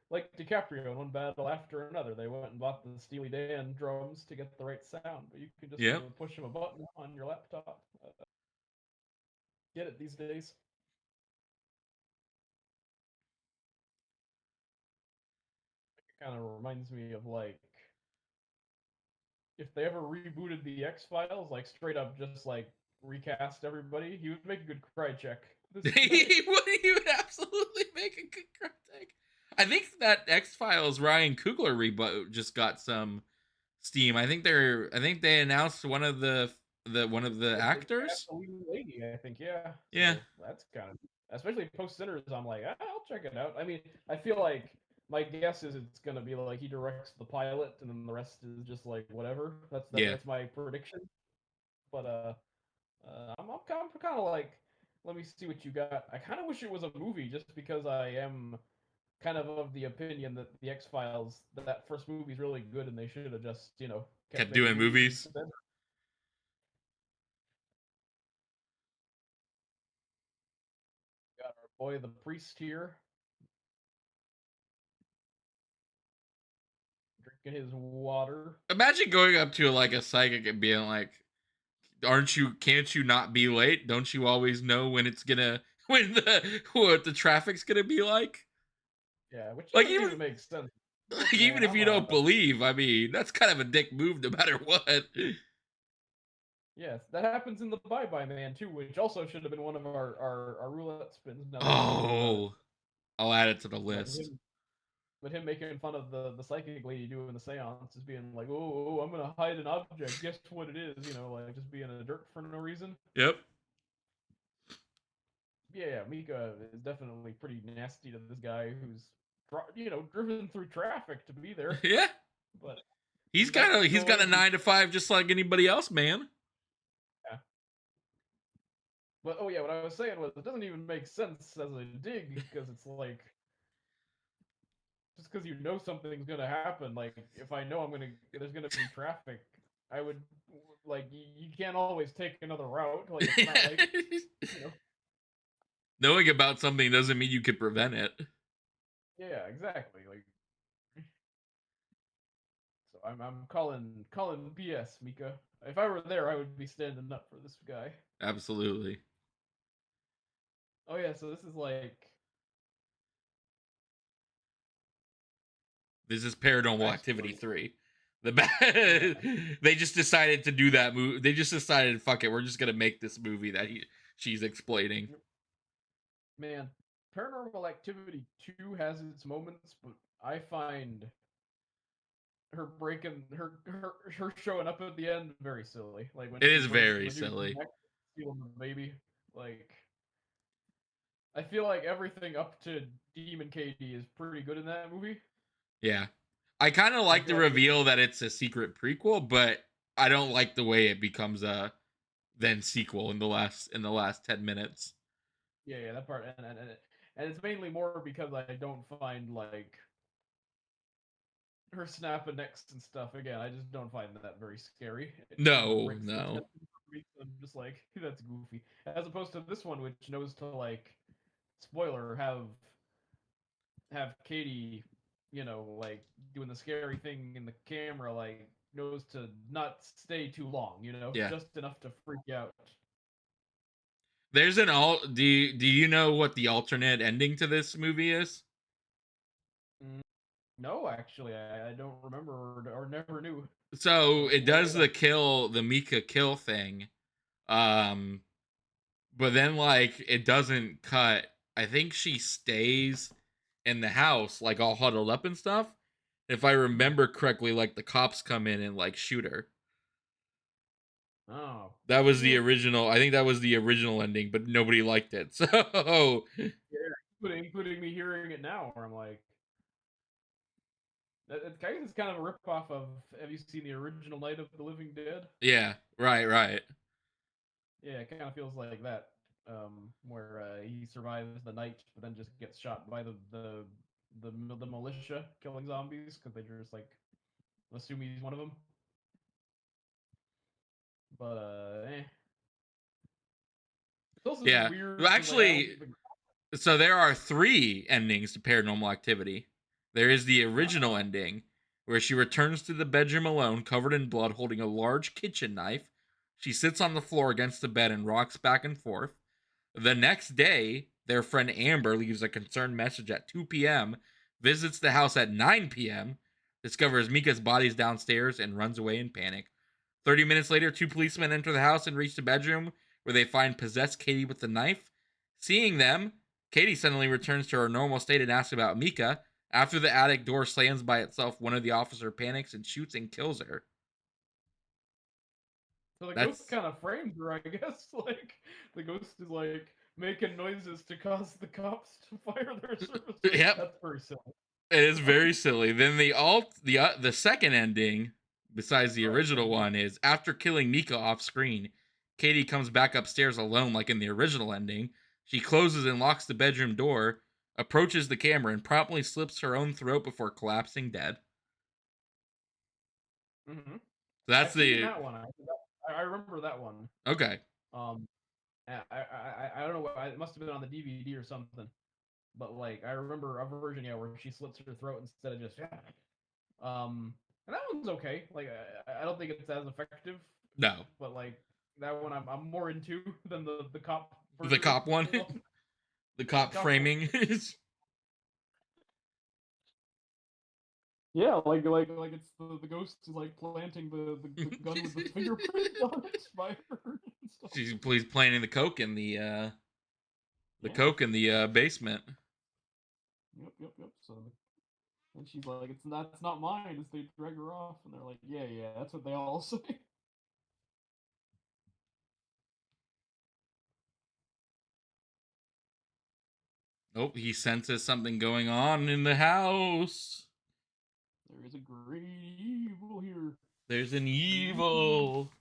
Like DiCaprio in one battle after another. They went and bought the Steely Dan drums to get the right sound, but you can just Yep. push him a button on your laptop. Get it these days. It kind of reminds me of like if they ever rebooted the X Files, like straight up just like recast everybody, he would make a good cry check. This guy. He would absolutely make a good critic. I think that X Files Ryan Coogler reboot just got some steam. I think they announced one of the They cast actors. the leading lady, I think, yeah. Yeah. So that's kind of. especially post Sinners, I'm like, I'll check it out. I mean, I feel like my guess is it's gonna be like he directs the pilot, and then the rest is just like whatever. Yeah. That's my prediction. But I'm kind of like, let me see what you got. I kind of wish it was a movie, just because I am kind of the opinion that the X Files, that first movie is really good, and they should have just kept Kept making doing movies movies. instead. Got our boy the priest here, drinking his water. Imagine going up to like a psychic and being like, "Aren't you? Can't you not be late? Don't you always know when it's gonna when the what the traffic's gonna be like?" Yeah, which Like doesn't even even make sense. like, Look, even man, if you don't believe, I mean, that's kind of a dick move no matter what. yes, that happens in the Bye Bye Man too, which also should have been one of our roulette spins. Now that I'm thinking about it, Oh, I'll add it to the but list. him making fun of the psychic lady doing the seance, is being like, oh, I'm gonna hide an object. Guess what it is? Like just being a jerk for no reason. Yep. Yeah, Mika is definitely pretty nasty to this guy who's driven through traffic to be there, Yeah. but He's not he's got a going. 9 to 5 just like anybody else, man. Yeah. But oh yeah, what I was saying was it doesn't even make sense as a dig, because it's like, just because you know something's gonna happen. Like if I know there's gonna be traffic, I would, like, you can't always take another route. Like it's not like you know. Knowing about something doesn't mean you can prevent it. Yeah, exactly. Like, so I'm calling BS, Mika. If I were there, I would be standing up for this guy. Absolutely. Oh yeah, so this is like, This is Paranormal Activity backstory. 3. Yeah, They just decided to do that movie. They just decided, fuck it, we're just gonna make this movie that she's explaining. man. Paranormal Activity 2 has its moments, but I find her showing up at the end very silly. Like when It she is breaks very the dude's silly. neck, stealing the baby. Like I feel like everything up to Demon Katie is pretty good in that movie. Yeah. I kind of I like feel the like reveal that it's a secret prequel, but I don't like the way it becomes a then sequel in the last 10 minutes. yeah, that part, and it's mainly more because I don't find like her snapping necks and stuff. Again, I just don't find that very scary. It kind of No, breaks the no. tension for me. So I'm just like, that's goofy. As opposed to this one, which knows to, like, spoiler, have Katie, like doing the scary thing in the camera, like knows to not stay too long, Yeah. just enough to freak out. There's an all do you know what the alternate ending to this movie is? Mm, no, actually, I don't remember, or never knew. So it Lay does it on. the Mika kill thing. Um but then like it doesn't cut. I think she stays in the house like all huddled up and stuff. If I Hmm. remember correctly, like the cops come in and like shoot her. Oh, That was the yeah, original. I think that was the original ending, but nobody liked it. So including me hearing it now, where I'm like, it's kind of a ripoff of. Have you seen the original Night of the Living Dead? yeah, right, right. Yeah, it kind of feels like that, where he survives the night, but then just gets shot by the militia killing zombies, because they just like assume he's one of them. But it's also just Yeah. Well, weird because, like, I don't actually, even. so there are 3 endings to Paranormal Activity. There is the original Oh, ending where she returns to the bedroom alone, covered in blood, holding a large kitchen knife. She sits on the floor against the bed and rocks back and forth. The next day, their friend Amber leaves a concerned message at 2 p.m., visits the house at 9 p.m., discovers Mika's bodies downstairs, and runs away in panic. 30 minutes later, 2 policemen enter the house and reach the bedroom where they find possessed Katie with the knife. Seeing them, Katie suddenly returns to her normal state and asks about Mika. After the attic door slams by itself, one of the officers panics and shoots and kills her. so the ghost That's kind of frames her, I guess. Like the ghost is like, making noises to cause the cops to fire their service. Yep, That's very silly. it is very silly. Then the second ending, besides the Right. original one, is after killing Mika off screen, Katie comes back upstairs alone, like in the original ending. She closes and locks the bedroom door, approaches the camera, and promptly slits her own throat before collapsing dead. Mm-hmm. That's I've seen the that one. I remember that one. okay. Um, I don't know what it must have been on the DVD or something. But like I remember a version, yeah, where she slits her throat instead of just and that one's okay. Like I don't think it's as effective, No, but like that one I'm more into than the cop the version. cop one, the Yeah, the cop cop one. framing is. Yeah, like it's the ghost is like planting the gun with the fingerprint on it by her and stuff. She's planting the Yeah. coke in the basement. Yep. And she's like, it's not mine. As they drag her off, and they're like, yeah, that's what they all say. Oh, he senses something going on in the house. There is a great evil here. There's an Ooh. evil.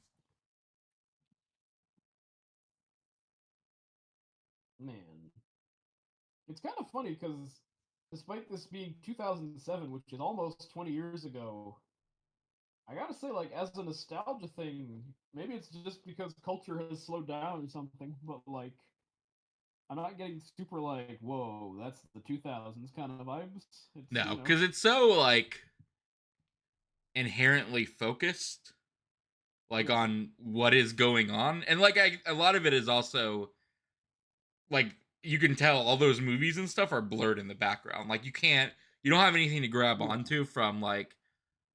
Man, it's kind of funny because despite this being 2007, which is almost 20 years ago, I gotta say, like, as a nostalgia thing, maybe it's just because culture has slowed down or something, but like, I'm not getting super like, whoa, that's the 2000s kind of vibes. It's, No, because it's so like inherently focused, like yeah, on what is going on, and like a lot of it is also like you can tell all those movies and stuff are blurred in the background. Like you don't have anything to grab yeah, onto from like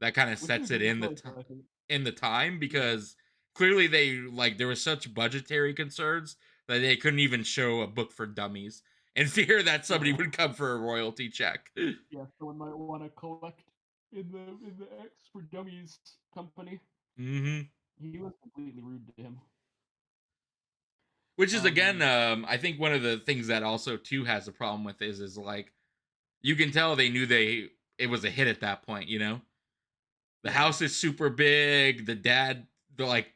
that kind of which is sets a it good choice, I think. in the time Yeah, because clearly they like there was such budgetary concerns that they couldn't even show a book for dummies in fear that somebody yeah, would come for a royalty check. yeah. Someone might want to collect in the X for Dummies company. Hmm. He was completely rude to him. Which is again, Um, I think one of the things that also too has a problem with is like you can tell they knew it was a hit at that point. You know, the yeah. house is super big. Like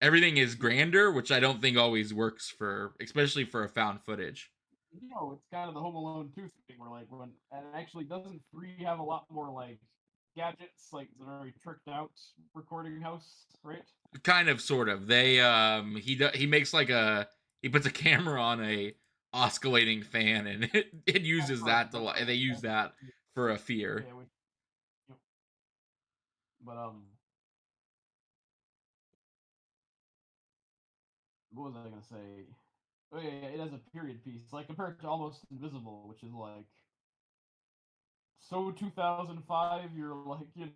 everything is grander, which I don't think always works for, especially for a found footage. It's kind of the Home Alone 2 thing where like when and actually doesn't 3 have a lot more like gadgets, like it's a very tricked out recording house, right? Kind of, sort of. He makes like he puts a camera on a oscillating fan, and it uses that That's right. they use that for a fear. Yeah, you know, but what was I gonna say? Oh yeah, it has a period piece, like compared to Almost Invisible, which is like so 2005. You're like, it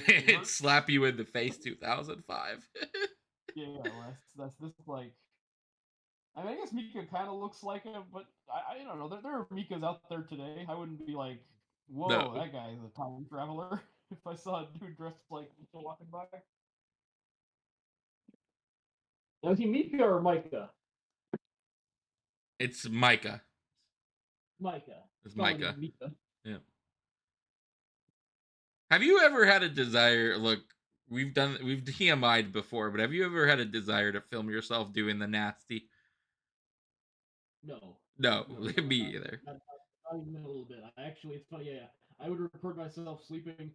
It hurts. slap you in the face 2005. Yeah, that's this like I mean, I guess Mika kind of looks like him, but I don't know. There are Mikas out there today. I wouldn't be like, whoa, No, that guy's a time traveler if I saw a dude dressed like Mika walking by. Now, is he Mika or Micah? it's Micah. Micah. It's Calling him Micah. Mika. Yeah. Have you ever had a desire? Look, we've TMI'd before, but have you ever had a desire to film yourself doing the nasty? No, No, no, me either. not even a little bit. I actually, it's funny. Yeah, I would record myself sleeping.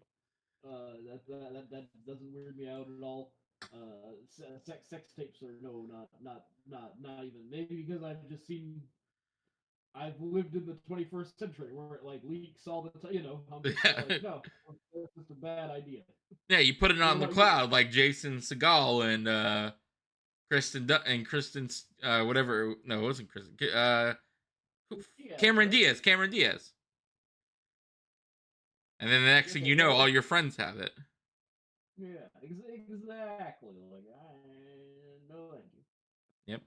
That doesn't weird me out at all. Sex tapes are no, not even. Maybe because I've lived in the 21st century where it like leaks all the time. I'm just like, no, that's just a bad idea. Yeah, you put it What on the about you? cloud like Jason Segal and Kristen whatever. No, it wasn't Kristen. Yes, Cameron right? Diaz. Cameron Diaz. And then the next thing Okay, you know, well, all your friends have it. yeah, exactly. Like, no, thank you. Yep.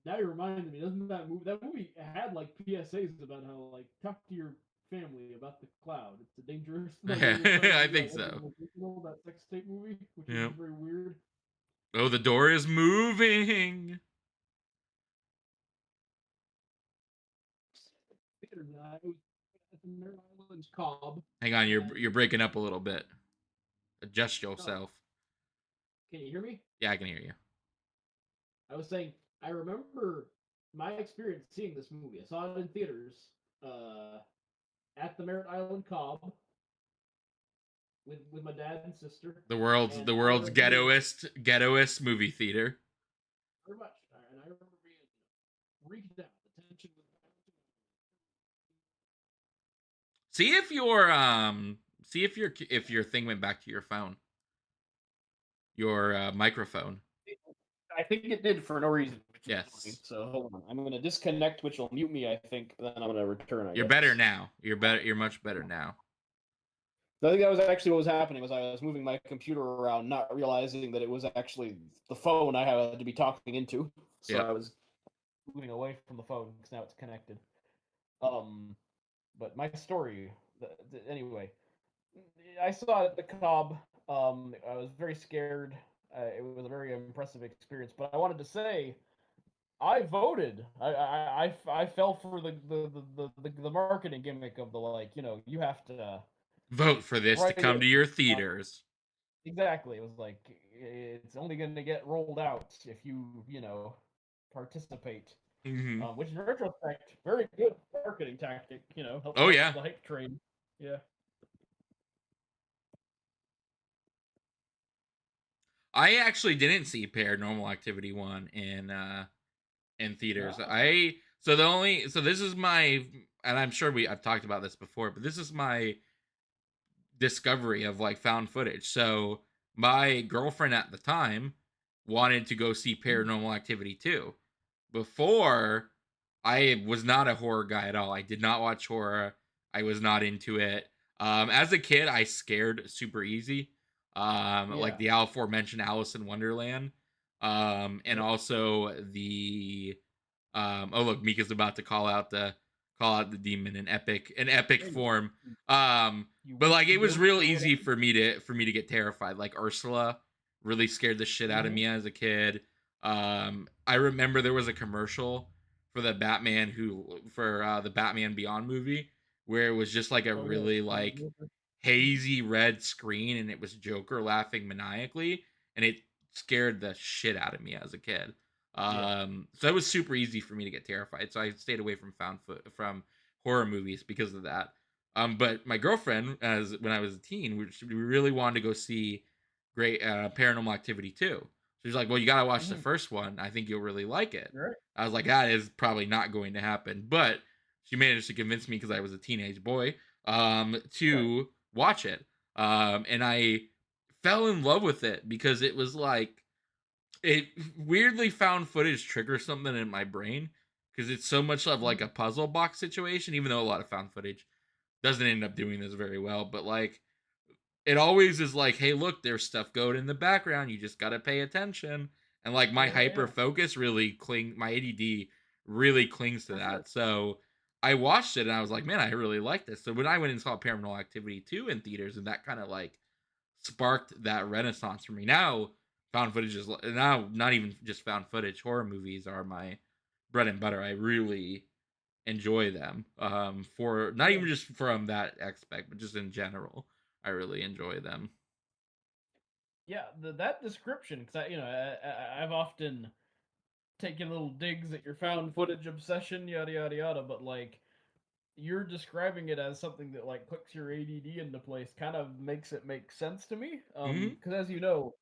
Now you reminded me. Doesn't that movie? That movie had like PSAs about how like talk to your family about the cloud. It's a dangerous. Like Yeah, it was trying to I be think like so. educational. That sex tape movie, which is Yep. very weird. Oh, the door is moving. Merritt Island's Cobb, Hang on, and you're breaking up a little bit. Adjust oh, yourself. can you hear me? Yeah, I can hear you. I was saying I remember my experience seeing this movie. I saw it in theaters uh, at the Merritt Island Cobb with my dad and sister, and The I world's remember ghettoest movie theater. very much, and I remember being freaked out. The tension was See if your thing went back to your phone, your microphone. I think it did for no reason, which is annoying. Yes, So hold on, I'm gonna disconnect, which will mute me. I think. Then I'm gonna return. I you're better guess. now. You're better. You're much better now. So I think that was actually what was happening. Was I was moving my computer around, not realizing that it was actually the phone I had to be talking into. So Yep. I was moving away from the phone because now it's connected. Um, but my story, anyway, I saw it at the Cobb. I was very scared. It was a very impressive experience. But I wanted to say I voted. I fell for the marketing gimmick of the like, you have to Vote for this to write come it. to your Uh, theaters. exactly. It was like it's only going to get rolled out if participate. Hmm. Which in retrospect, very good marketing tactic. Helps Oh out yeah. the hype train. Yeah. I actually didn't see Paranormal Activity 1 in theaters. Ah. I so the only so this is my and I'm sure I've talked about this before, but this is my discovery of like found footage. So my girlfriend at the time wanted to go see Paranormal Activity 2. Before, I was not a horror guy at all. I did not watch horror. I was not into it. As a kid, I scared super easy. Like Yeah. the aforementioned Alice in Wonderland. And Yep. also the oh look, Mika's about to call out the demon in epic Hey, form. you, Um, you but like it was wimp real or easy whatever. for me to get terrified. Like Ursula really scared the shit out of Mm-hmm. me as a kid. I remember there was a commercial for the Batman Beyond movie where it was just like a Oh yeah. really like hazy red screen and it was Joker laughing maniacally and it scared the shit out of me as a kid. Yeah. So it was super easy for me to get terrified. So I stayed away from horror movies because of that. But my girlfriend, as when I was a teen, we really wanted to go see Great Paranormal Activity 2. She's like, "Well, you gotta watch the Mm-hmm. first one. I think you'll really like it." Right. I was like, "That is probably not going to happen," but she managed to convince me because I was a teenage boy Right. to watch it, and I fell in love with it because it was like it weirdly found footage triggers something in my brain because it's so much of like Mm-hmm. a puzzle box situation, even though a lot of found footage doesn't end up doing this very well. But like it always is like, hey, look, there's stuff going in the background. You just gotta pay attention. And like my Yeah. hyper Yeah. focus my ADD really clings to For sure. that. So I watched it and I was like, man, I really like this. So when I went and saw Paranormal Activity 2 in theaters, and that kind of like sparked that renaissance for me. Now, found footage is now not even just found footage. Horror movies are my bread and butter. I really enjoy them. For not Yeah. even just from that aspect, but just in general, I really enjoy them. Yeah. That description, because I've often taken little digs at your found footage obsession, yada yada yada. But like, you're describing it as something that like clicks your ADD into place, kind of makes it make sense to me. Hmm. Because as you know,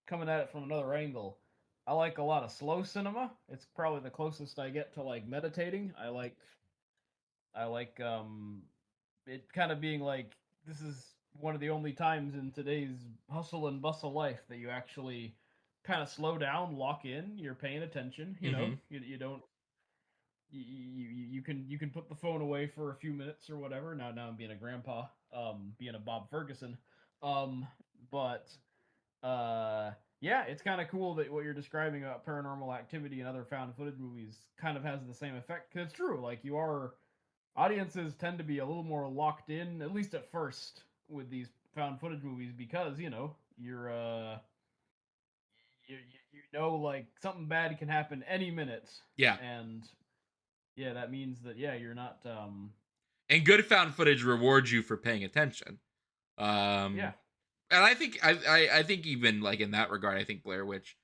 coming at it from another angle, I like a lot of slow cinema. It's probably the closest I get to like meditating. I like it kind of being like this is one of the only times in today's hustle and bustle life that you actually kind of slow down, lock in, you're paying attention, Hmm. you don't you can put the phone away for a few minutes or whatever. Now I'm being a grandpa, being a Bob Ferguson. Um but yeah, it's kind of cool that what you're describing about paranormal activity and other found footage movies kind of has the same effect, cuz it's true, like you are audiences tend to be a little more locked in, at least at first, with these found footage movies because you know like something bad can happen any minute, Yeah, and yeah, that means that yeah you're not And good found footage rewards you for paying attention. Yeah. Um, and I think I think even like in that regard, I think Blair Witch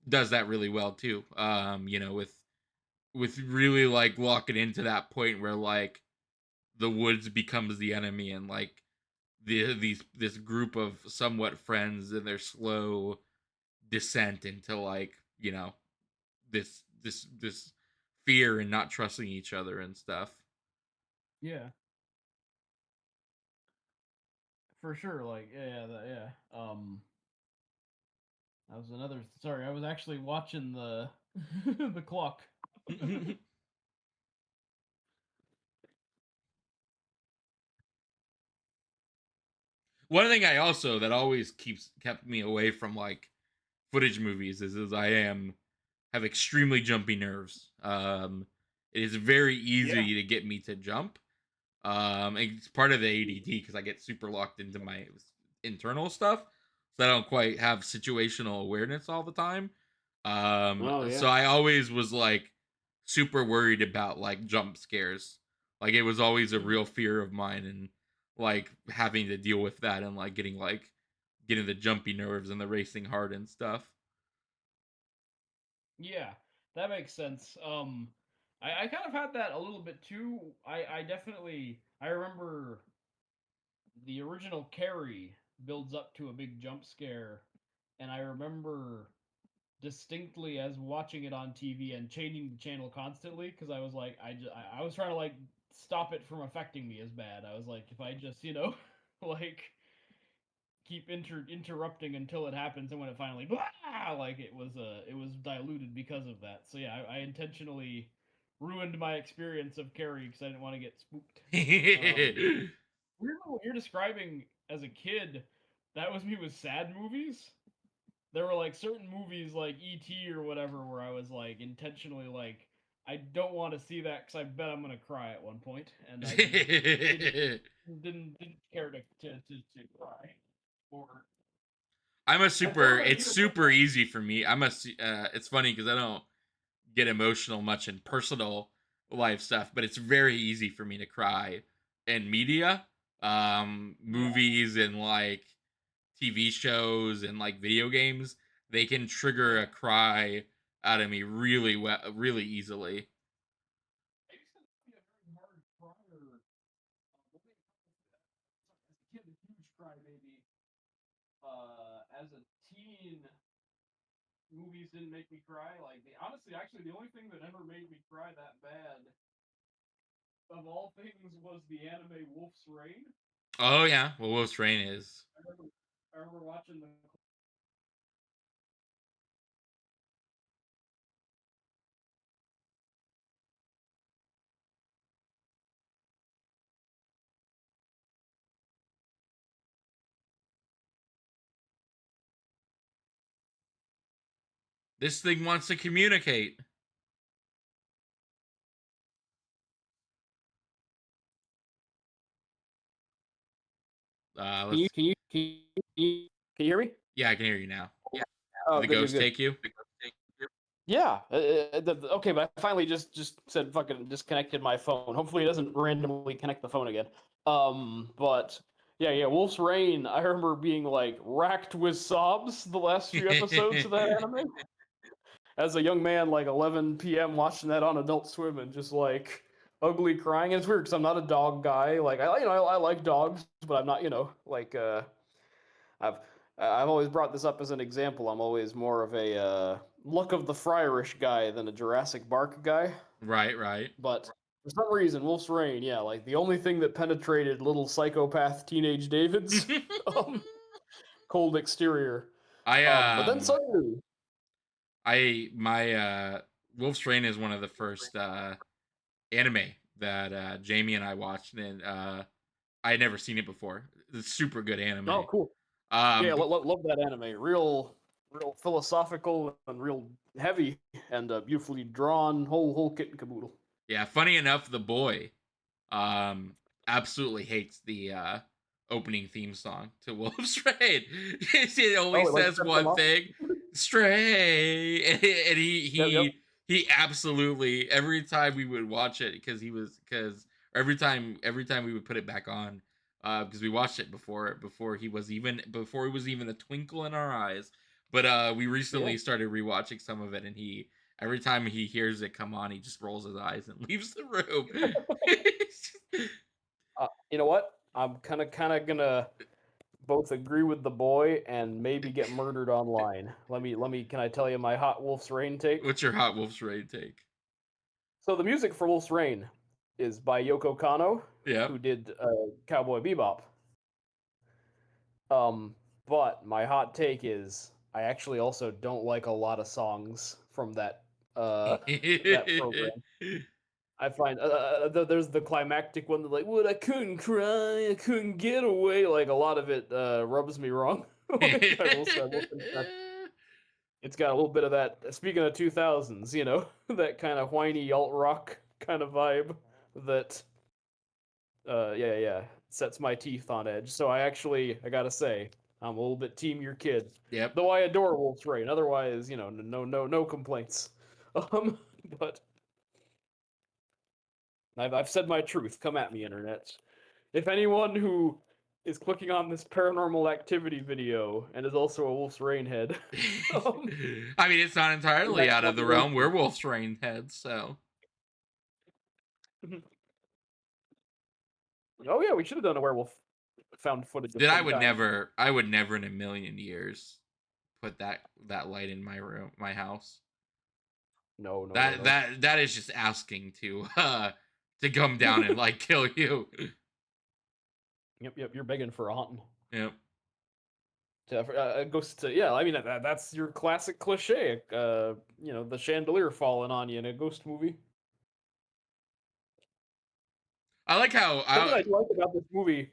does that really well too. With really like locking into that point where like the woods becomes the enemy and like this group of somewhat friends and their slow descent into like this fear and not trusting each other and stuff. Yeah. For sure. Like, yeah. That was another. Sorry, I was actually watching the the clock. One thing I also that always kept me away from like footage movies is I am have extremely jumpy nerves. It is very Yeah. easy to get me to jump. It's part of the ADD because I get super locked into my internal stuff, so I don't quite have situational awareness all the time. Oh So yeah. I always was like super worried about like jump scares. Like it was always a Mhm. real fear of mine, and like having to deal with that and like getting the jumpy nerves and the racing heart and stuff. Yeah, that makes sense. I kind of had that a little bit too. I definitely I remember the original Carrie builds up to a big jump scare, and I remember distinctly as watching it on TV and changing the channel constantly because I was like I was trying to like stop it from affecting me as bad. I was like if I just like keep interrupting until it happens, and when it finally blah, like it was diluted because of that. So yeah, I intentionally ruined my experience of Carrie because I didn't want to get spooked. Remember what you're describing as a kid, that was me with sad movies. There were like certain movies like E.T. or whatever where I was like intentionally like I don't want to see that because I bet I'm gonna cry at one point, and I just didn't didn't care to cry. Or I'm a I thought super. about It's you. super easy for me. It's funny because I don't get emotional much in personal life stuff, but it's very easy for me to cry in media, Yeah. movies, and like TV shows and like video games. They can trigger a cry out of me really well, really easily. I used to be a very hard crier. When it comes to that, as a kid, a huge crybaby. As a teen, movies didn't make me cry. Like, honestly, actually, the only thing that ever made me cry that bad, of all things, was the anime Wolf's Rain. Oh yeah, well, Wolf's Rain is. I remember, I remember watching the. This thing wants to communicate. Let's. Can you hear me? Yeah, I can hear you now. Yeah. Did Oh, the good, good, ghost good. take you? Yeah. Okay, but I finally just said fucking disconnected my phone. Hopefully, it doesn't randomly connect the phone again. But yeah. Wolf's Rain. I remember being like racked with sobs the last few episodes of that anime. As a young man, like 11 p.m. watching that on Adult Swim and just like ugly crying. And it's weird because I'm not a dog guy. Like I like dogs, but I'm not like I've I've always brought this up as an example. I'm always more of a Luck of the Friarish guy than a Jurassic Bark guy. Right, right. But for some reason, Wolf's Rain, yeah, like the only thing that penetrated little psychopath teenage David's um, cold exterior. I But then suddenly, I my Wolf's Rain is one of the first anime that Jamie and I watched, and I had never seen it before. It's super good oh, anime. cool. Yeah, But love that anime. Real philosophical and real heavy and beautifully drawn. Whole kit and caboodle. yeah, funny enough, the boy um absolutely hates the opening theme song to Wolf's Rain. It only Oh, it like says set them one off. thing, stray, and Yep, yep. he absolutely every time we would watch it because every time we would put it back on, because we watched it before he was even a twinkle in our eyes. But we Yeah. recently started rewatching some of it, and he every time he hears it come on, he just rolls his eyes and leaves the room. You know what? I'm kind of gonna both agree with the boy and maybe get murdered online. Let me. Can I tell you my Hot Wolf's Rain take? What's your Hot Wolf's raid take? So the music for Wolf's Rain is by Yoko Kanno, Yep. who did Cowboy Bebop. Um, but my hot take is I actually also don't like a lot of songs from uh that program. I find there's the climactic one that like, "What I couldn't cry, I couldn't get away." Like a lot of it rubs me wrong. Like I will confess, it's got a little bit of that. Speaking of 2000s, that kind of whiny alt rock kind of vibe that yeah, sets my teeth on edge. So I gotta say, I'm a little bit team your kid. Yep. Though I adore Wolf's Rain. Otherwise, no complaints. Um, but I've said my truth. Come at me, internet. If anyone who is clicking on this paranormal activity video and is also a Wolf's Rain head, um, I mean, it's not entirely next out of the realm. nomination. We're Wolf's Rain heads, so Oh yeah, we should have done a werewolf found footage of then some kind. I would never in a million years put that light in my room, my house. No, no, no, That no. that that is just asking to come down and like kill you. Yep. You're begging for a hunting. Yep. Ghost. Yeah, I mean that's your classic cliche. The chandelier falling on you in a ghost movie. I like how Something I I like about this movie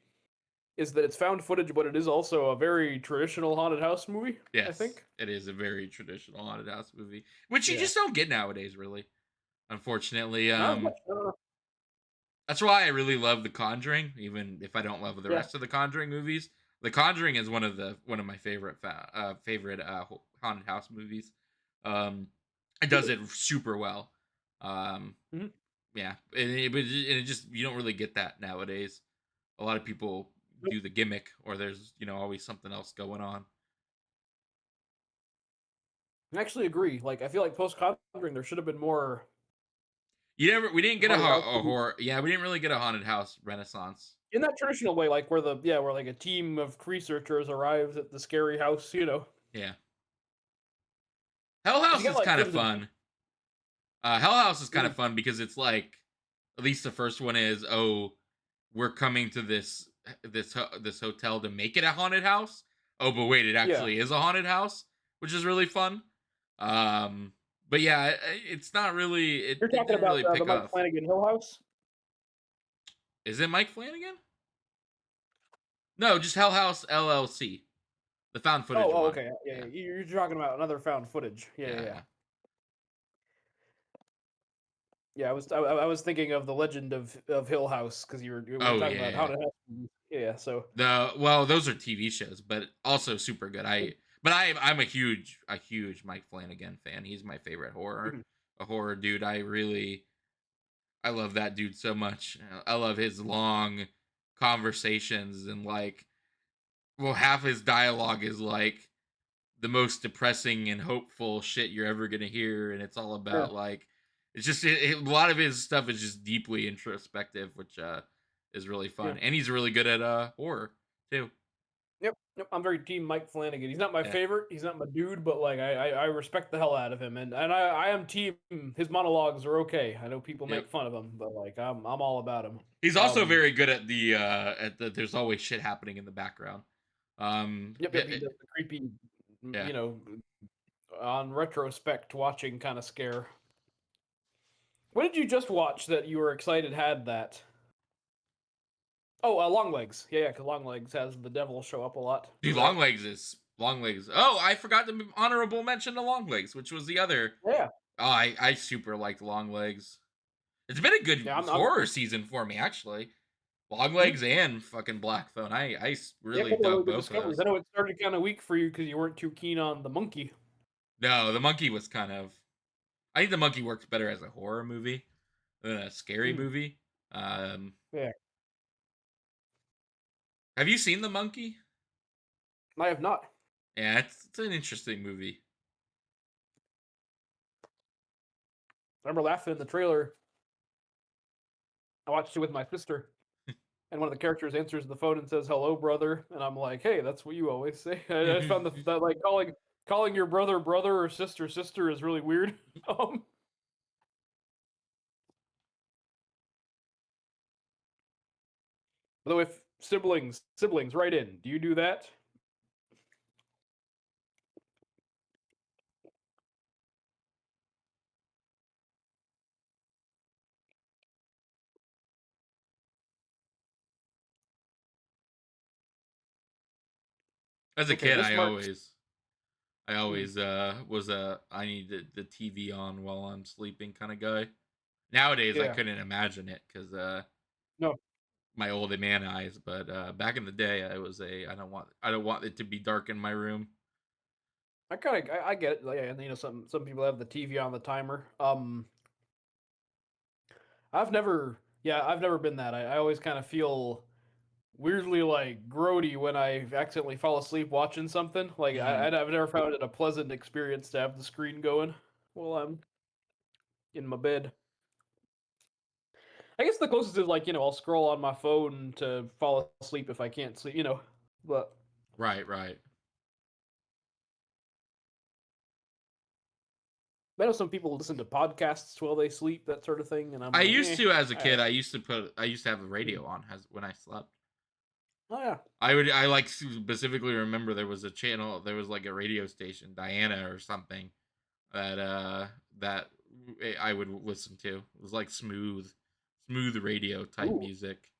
is that it's found footage, but it is also a very traditional haunted house movie. I yes, think. it is a very traditional haunted house movie, which you Yeah. just don't get nowadays, really. Unfortunately, Not as much. that's why I really love The Conjuring, even if I don't love the Yeah. rest of the Conjuring movies. The Conjuring is one of my favorite haunted house movies. Um, it does it super well. Um, Mhm. yeah, it just you don't really get that nowadays. A lot of people Nope. do the gimmick, or there's always something else going on. I actually agree. Like I feel like post Conjuring there should have been more We didn't get haunted house a movies horror. Yeah, we didn't really get a haunted house renaissance. in that traditional way, like where like a team of researchers arrives at the scary house. Yeah, Hell Because you House got is like kind of Crimson. fun. Hell House is kind of Mhm. fun because it's like at least the first one is, oh, we're coming to this hotel to make it a haunted house. Oh, but wait, it Yeah, actually is a haunted house, which is really fun. Um, but yeah, it's not really you're it talking didn't about really the pick Mike off. Flanagan Hill House. Is it Mike Flanagan? No, just Hell House LLC, the found footage one. Okay. Yeah. Yeah, You're talking about another found footage. Yeah. yeah. Yeah, I was thinking of the Legend of Hill House because we were Oh talking about yeah. haunted house movies. Yeah. So. Those are TV shows, but also super good. I'm a huge Mike Flanagan fan. He's my favorite Mhm. a horror dude. I love that dude so much. I love his long conversations and like, well, half his dialogue is like the most depressing and hopeful shit you're ever gonna hear, and it's all Yeah. about like, it's just a lot of his stuff is just deeply introspective, which is really Yeah. fun, and he's really good at horror too. Yep. I'm very team Mike Flanagan. He's not my Yeah. favorite. He's not my dude, but like I respect the hell out of him, and I am team. His monologues are okay. I know people Yep. make fun of him, but like I'm all about him. He's also Um. very good at the there's always shit happening in the background. Yep. He does the creepy, Yeah. on retrospect watching kind of scare. What did you just watch that you were excited had that? Oh, Longlegs. Yeah, because Longlegs has the devil show up a lot Dude, throughout. Long Legs. Oh, I forgot to honorable mention to Long Legs, which was the other. Yeah, Oh, I super liked Long Legs. It's been a good yeah. I'm horror season for me actually. Long mhm. Legs and fucking Black Phone. Yeah, a Really couple of really dug good both of discoveries. I those. know it started kind of weak for you because you weren't too keen on the monkey. No, the monkey was kind of. I think the monkey works better as a horror movie than a scary Mhm. movie. Um, Yeah, have you seen The Monkey? I have not. Yeah, it's an interesting movie. I remember laughing in the trailer. I watched it with my sister, and one of the characters answers the phone and says, "Hello, brother," and I'm like, "Hey, that's what you always say." I found that like calling your brother brother or sister sister is really weird. Um, Although if siblings, right in. Do you do that? As a Okay, kid, this marks. I Hmm, always was a I need the TV on while I'm sleeping kind of guy. Nowadays, I yeah, couldn't imagine it because no, my old man eyes. But back in the day, I don't want it to be dark in my room. I get it. Like, and some people have the TV on the timer. I've never been that. I always kind of feel weirdly like grody when I accidentally fall asleep watching something. Like Mhm. I've never found it a pleasant experience to have the screen going while I'm in my bed. I guess the closest is like I'll scroll on my phone to fall asleep if I can't sleep. But Right, right. I know some people listen to podcasts while they sleep, that sort of thing, and I'm I like, used to as a all right. kid. I used to have the radio on as when I slept. Oh yeah. I like specifically remember there was a channel, there was like a radio station, Diana or something that that I would listen to. It was like smooth radio type Ooh, music.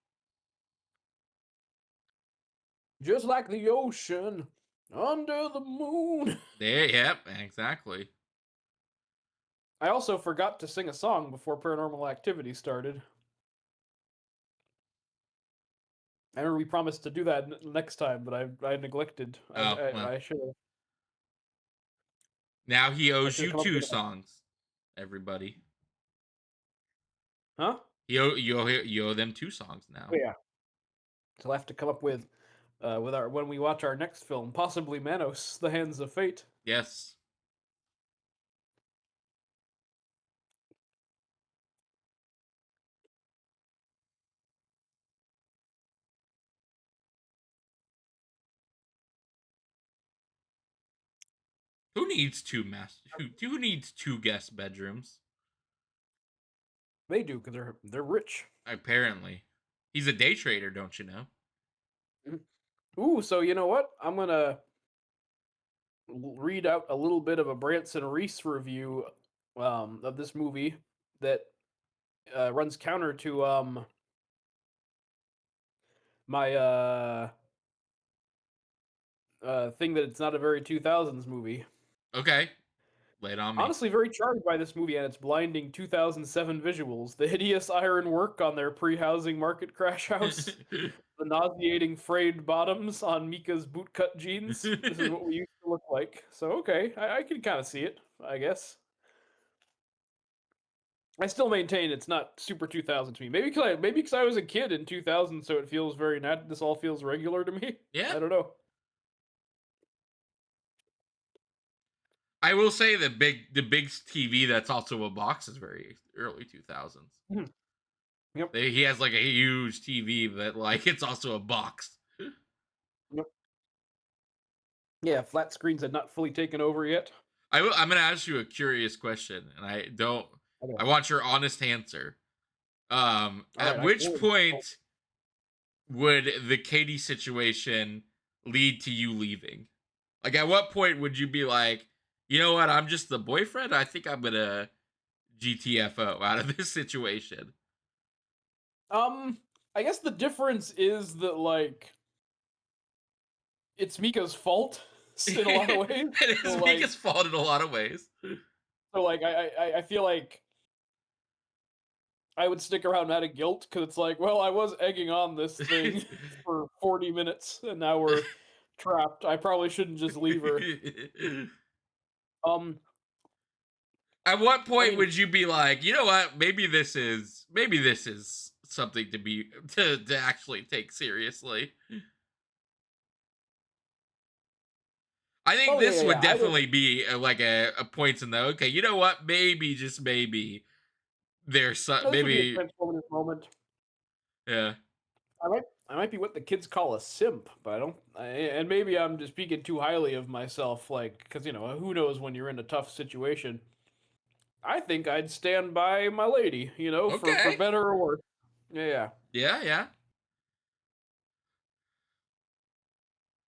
just like the ocean under the moon. There, yep, exactly. I also forgot to sing a song before Paranormal Activity started. I remember we promised to do that next time, but I neglected. Oh well, I should have now he I owes should have you come up two with a songs. Everybody, huh? you owe them two songs Oh now. yeah. So I'll have to come up with our when we watch our next film, possibly Manos: The Hands of Fate. Yes. Who needs two guest bedrooms? They do because they're rich. Apparently, he's a day trader. Don't you know? Mhm. Ooh, so you know what? I'm gonna read out a little bit of a Branson Reese review of this movie that runs counter to my thing that it's not a very 2000s movie. Okay, lay it on me. Honestly, very charmed by this movie and its blinding 2007 visuals. The hideous iron work on their pre-housing market crash house, the nauseating frayed bottoms on Mika's bootcut jeans. This is what we used to look like. So okay, I can kind of see it, I guess. I still maintain it's not super 2000 to me. Maybe because I was a kid in 2000, so it feels very nat. This all feels regular to me. Yeah, I don't know. I will say the big TV that's also a box is very early 2000s. Mhm. Yep. He has like a huge TV, but like it's also a box. Yep. Yeah, flat screens had not fully taken over yet. I'm gonna ask you a curious question, and Okay. I want your honest answer. All right. At I can which only. point would the Katie situation lead to you leaving? Like, at what point would you be like, you know what? I'm just the boyfriend. I think I'm gonna GTFO out of this situation. Um, I guess the difference is that like it's Mika's fault in a lot of ways. It So is like, Mika's fault in a lot of ways. I feel like I would stick around out of guilt because it's like, well, I was egging on this thing for 40 minutes and now we're trapped. I probably shouldn't just leave her. Um, At what I point mean, would you be like, you know what? Maybe this is something to actually take seriously. I think Oh yeah, this yeah, would yeah. I didn't. definitely be like a points in the okay. You know what? Maybe just maybe there's some This would be a maybe transformative moment. yeah. I might be what the kids call a simp, but I don't. And maybe I'm just speaking too highly of myself, like because who knows when you're in a tough situation. I think I'd stand by my lady, for Okay. better or worse. Yeah, yeah. Yeah, yeah.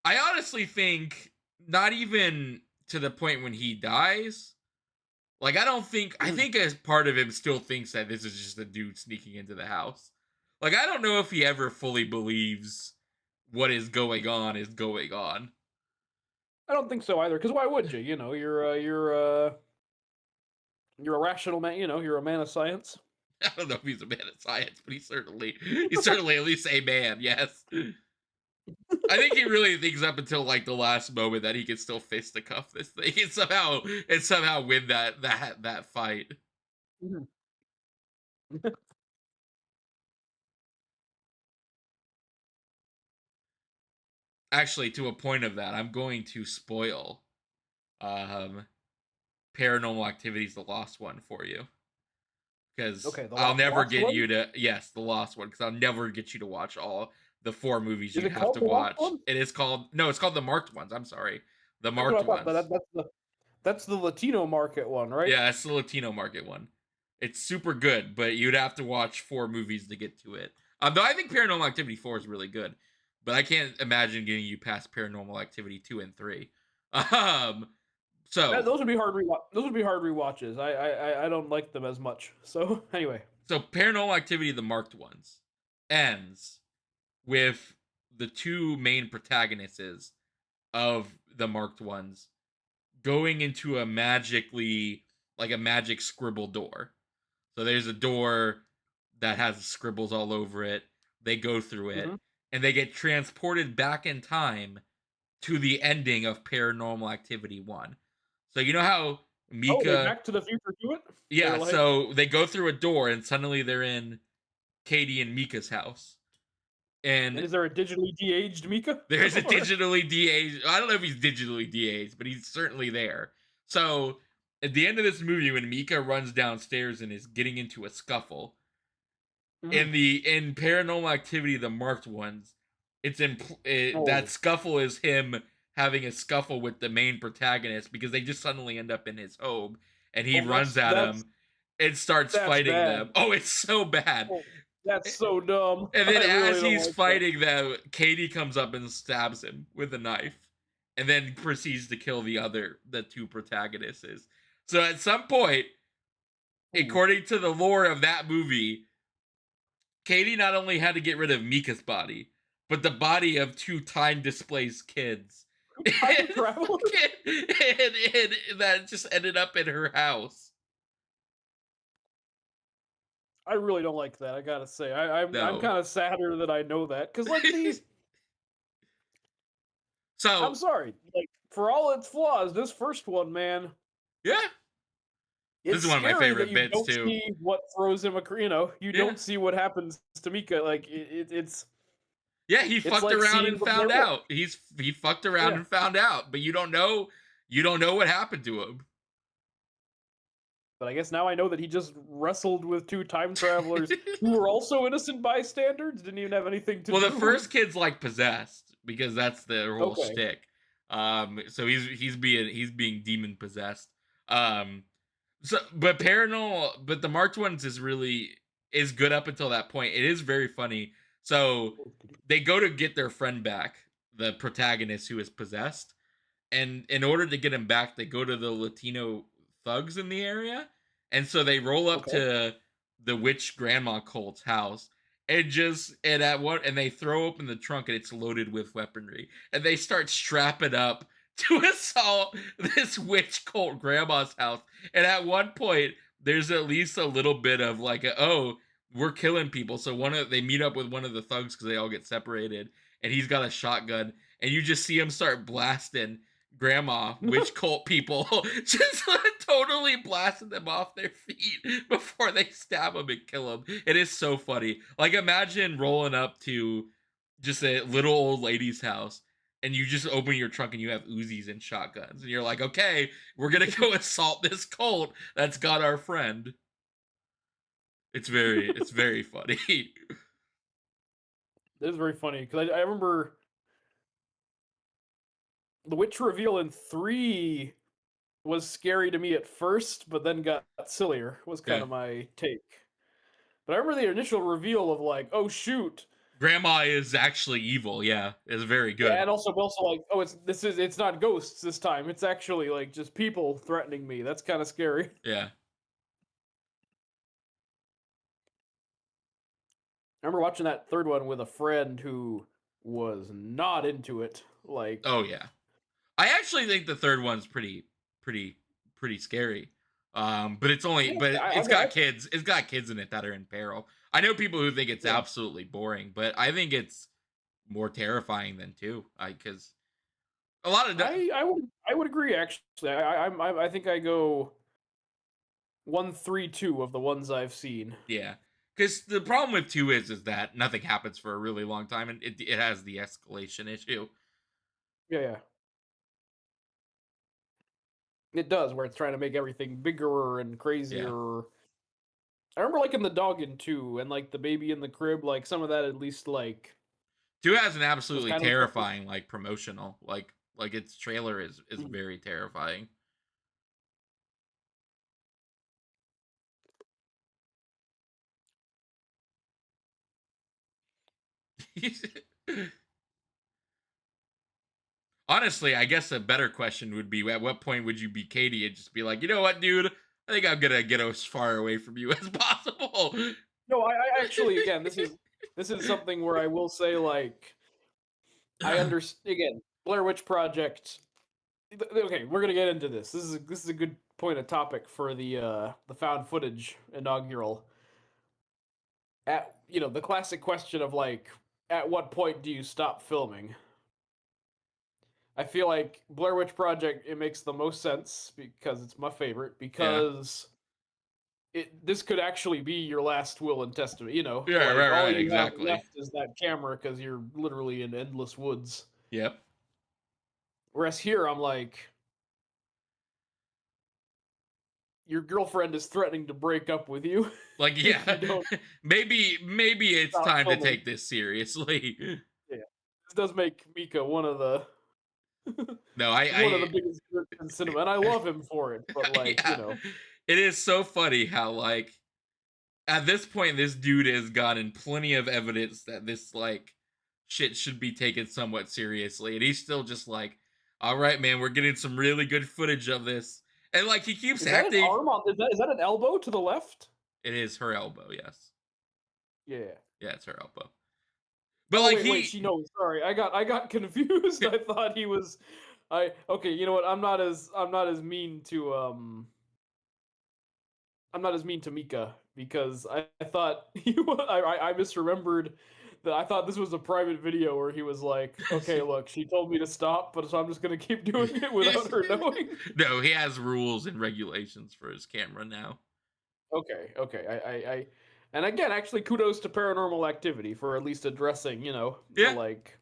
I honestly think not even to the point when he dies. Like I Mhm. think as part of him still thinks that this is just a dude sneaking into the house. Like I don't know if he ever fully believes what is going on is going on. I don't think so either. Because why would you? You're a rational man. You're a man of science. I don't know if he's a man of science, but he's certainly at least a man, yes. I think he really thinks up until like the last moment that he can still fisticuff this thing and somehow win that fight. Mhm. Actually, to a point of that, I'm going to spoil um Paranormal Activities the Lost One for you. Because Okay, the I'll never lost get one. you to yes, the Lost One, because I'll never get you to watch all the four movies Is you'd it have called to the lost watch. one? It is called no, it's called the Marked Ones. I'm sorry. The That's what Marked I thought. Ones. That's the Latino market one, right? Yeah, it's the Latino market one. It's super good, but you'd have to watch four movies to get to it. Though I think Paranormal Activity 4 is really good, but I can't imagine getting you past Paranormal Activity 2 and 3. Um, so Those would be hard rewatch. Those would be hard rewatches. I don't like them as much. So anyway. Paranormal Activity, the Marked Ones, ends with the two main protagonists of the Marked Ones going into a magic scribble door. So there's a door that has scribbles all over it. They go through it Hmm. and they get transported back in time to the ending of Paranormal Activity 1. So you know how Oh, they Mika Back to the Future do it. They're yeah, like, so they go through a door and suddenly they're in Katie and Mika's house. and And is there a digitally de-aged Mika? there's a Or- digitally de-aged. I don't know if he's digitally de-aged, but he's certainly there. So at the end of this movie, when Mika runs downstairs and is getting into a scuffle, Mhm. in Paranormal Activity, the Marked Ones, that Oh, scuffle is him having a scuffle with the main protagonist because they just suddenly end up in his home and he oh, runs that's at that's him and starts that's fighting bad. them. Oh, it's so bad. Oh, that's so dumb. And I then really as don't he's like that. fighting them, Katie comes up and stabs him with a knife, and then proceeds to kill the two protagonists. So at some point, Ooh. according to the lore of that movie, Katie not only had to get rid of Mika's body, but the body of two time displaced kids. Time And, traveler? and that just ended up in her house. I really don't like that. I gotta say, I'm No. kind of sadder that I know that because like the I'm So, sorry, like for all its flaws, this first one, man, yeah. This it's is one of my scary that favorite you bits, don't too. see what throws him. You Yeah. don't see what happens to Mika. Like Yeah, he it's fucked like around seeing and the Blair found Witch. out. He fucked around Yeah, and found out, but you don't know what happened to him. but I guess now I know that he just wrestled with two time travelers who were also innocent bystanders. Didn't even have anything to Well, the do. first kid's like possessed because that's the whole Okay. shtick. So he's being demon possessed. Um, but the Marked Ones is good up until that point. It is very funny. So they go to get their friend back, the protagonist who is possessed, and in order to get him back, they go to the Latino thugs in the area, and so they roll up Okay. to the witch grandma cult's house, and they throw open the trunk and it's loaded with weaponry, and they start strapping up to assault this witch cult grandma's house, and at one point there's at least a little bit of like we're killing people, so they meet up with one of the thugs because they all get separated, and he's got a shotgun, and you just see him start blasting grandma, witch cult people, just totally blasting them off their feet before they stab them and kill them. It is so funny. Like, imagine rolling up to just a little old lady's house and you just open your trunk and you have Uzis and shotguns. And you're like, okay, we're going to go assault this cult that's got our friend. It's very funny. It is very funny because I remember the witch reveal in 3 was scary to me at first, but then got sillier, was kind Yeah. of my take. But I remember the initial reveal of like, oh shoot, Grandma is actually evil. Yeah. It's very yeah, good. and also like, oh, it's not ghosts this time. It's actually like just people threatening me. That's kind of scary. Yeah. I remember watching that third one with a friend who was not into it. Like, Oh, yeah. I actually think the third one's pretty, pretty scary. But it's only, yeah, but I, it's I've got, got kids. It's got kids in it that are in peril. I know people who think it's yeah, absolutely boring, but I think it's more terrifying than two. Because a lot of I would agree actually. I think I go 1, 3, 2 of the ones I've seen. yeah. Because the problem with two is that nothing happens for a really long time, and it has the escalation issue. Yeah, yeah. It does, where it's trying to make everything bigger and Yeah. crazier. I remember liking the dog in 2 and like the baby in the crib, like some of that at least like Two has an was absolutely kind of effective. terrifying like promotional like its trailer is Mhm. very terrifying. Honestly, I guess a better question would be at what point would you be Katie and just be like, you know what, dude? I think I'm gonna get as far away from you as possible. No, I actually again this is something where I will say like I understand again Blair Witch Project. Okay, we're gonna get into this. This is a good point of topic for the found footage inaugural. At the classic question of like, at what point do you stop filming? I feel like Blair Witch Project it makes the most sense because it's my favorite Yeah. because this could actually be your last will and testament. Yeah, Like right, all right, you have exactly. left is that camera because you're literally in endless woods. Yep. Whereas here, I'm like, your girlfriend is threatening to break up with you Like, if yeah. you don't maybe it's stop time to filming. take this seriously. Yeah, this does make Mika one of the No, one of the biggest jerks in cinema, and I love him for it. But like, yeah. It is so funny how like at this point this dude has gotten plenty of evidence that this like shit should be taken somewhat seriously, and he's still just like, all right, man, we're getting some really good footage of this. And like he keeps is that an acting. arm on? Is that an elbow to the left? It is her elbow, yes. Yeah. Yeah, it's her elbow. But Oh like wait, he she knows. Sorry, I got confused. I thought he was. I okay. You know what? I'm not as mean to I'm not as mean to Mika because I thought I misremembered that I thought this was a private video where he was like, okay, look, she told me to stop, but so I'm just gonna keep doing it without her knowing. no, he has rules and regulations for his camera now. Okay, okay, and again, actually, kudos to Paranormal Activity for at least addressing, the Yeah. like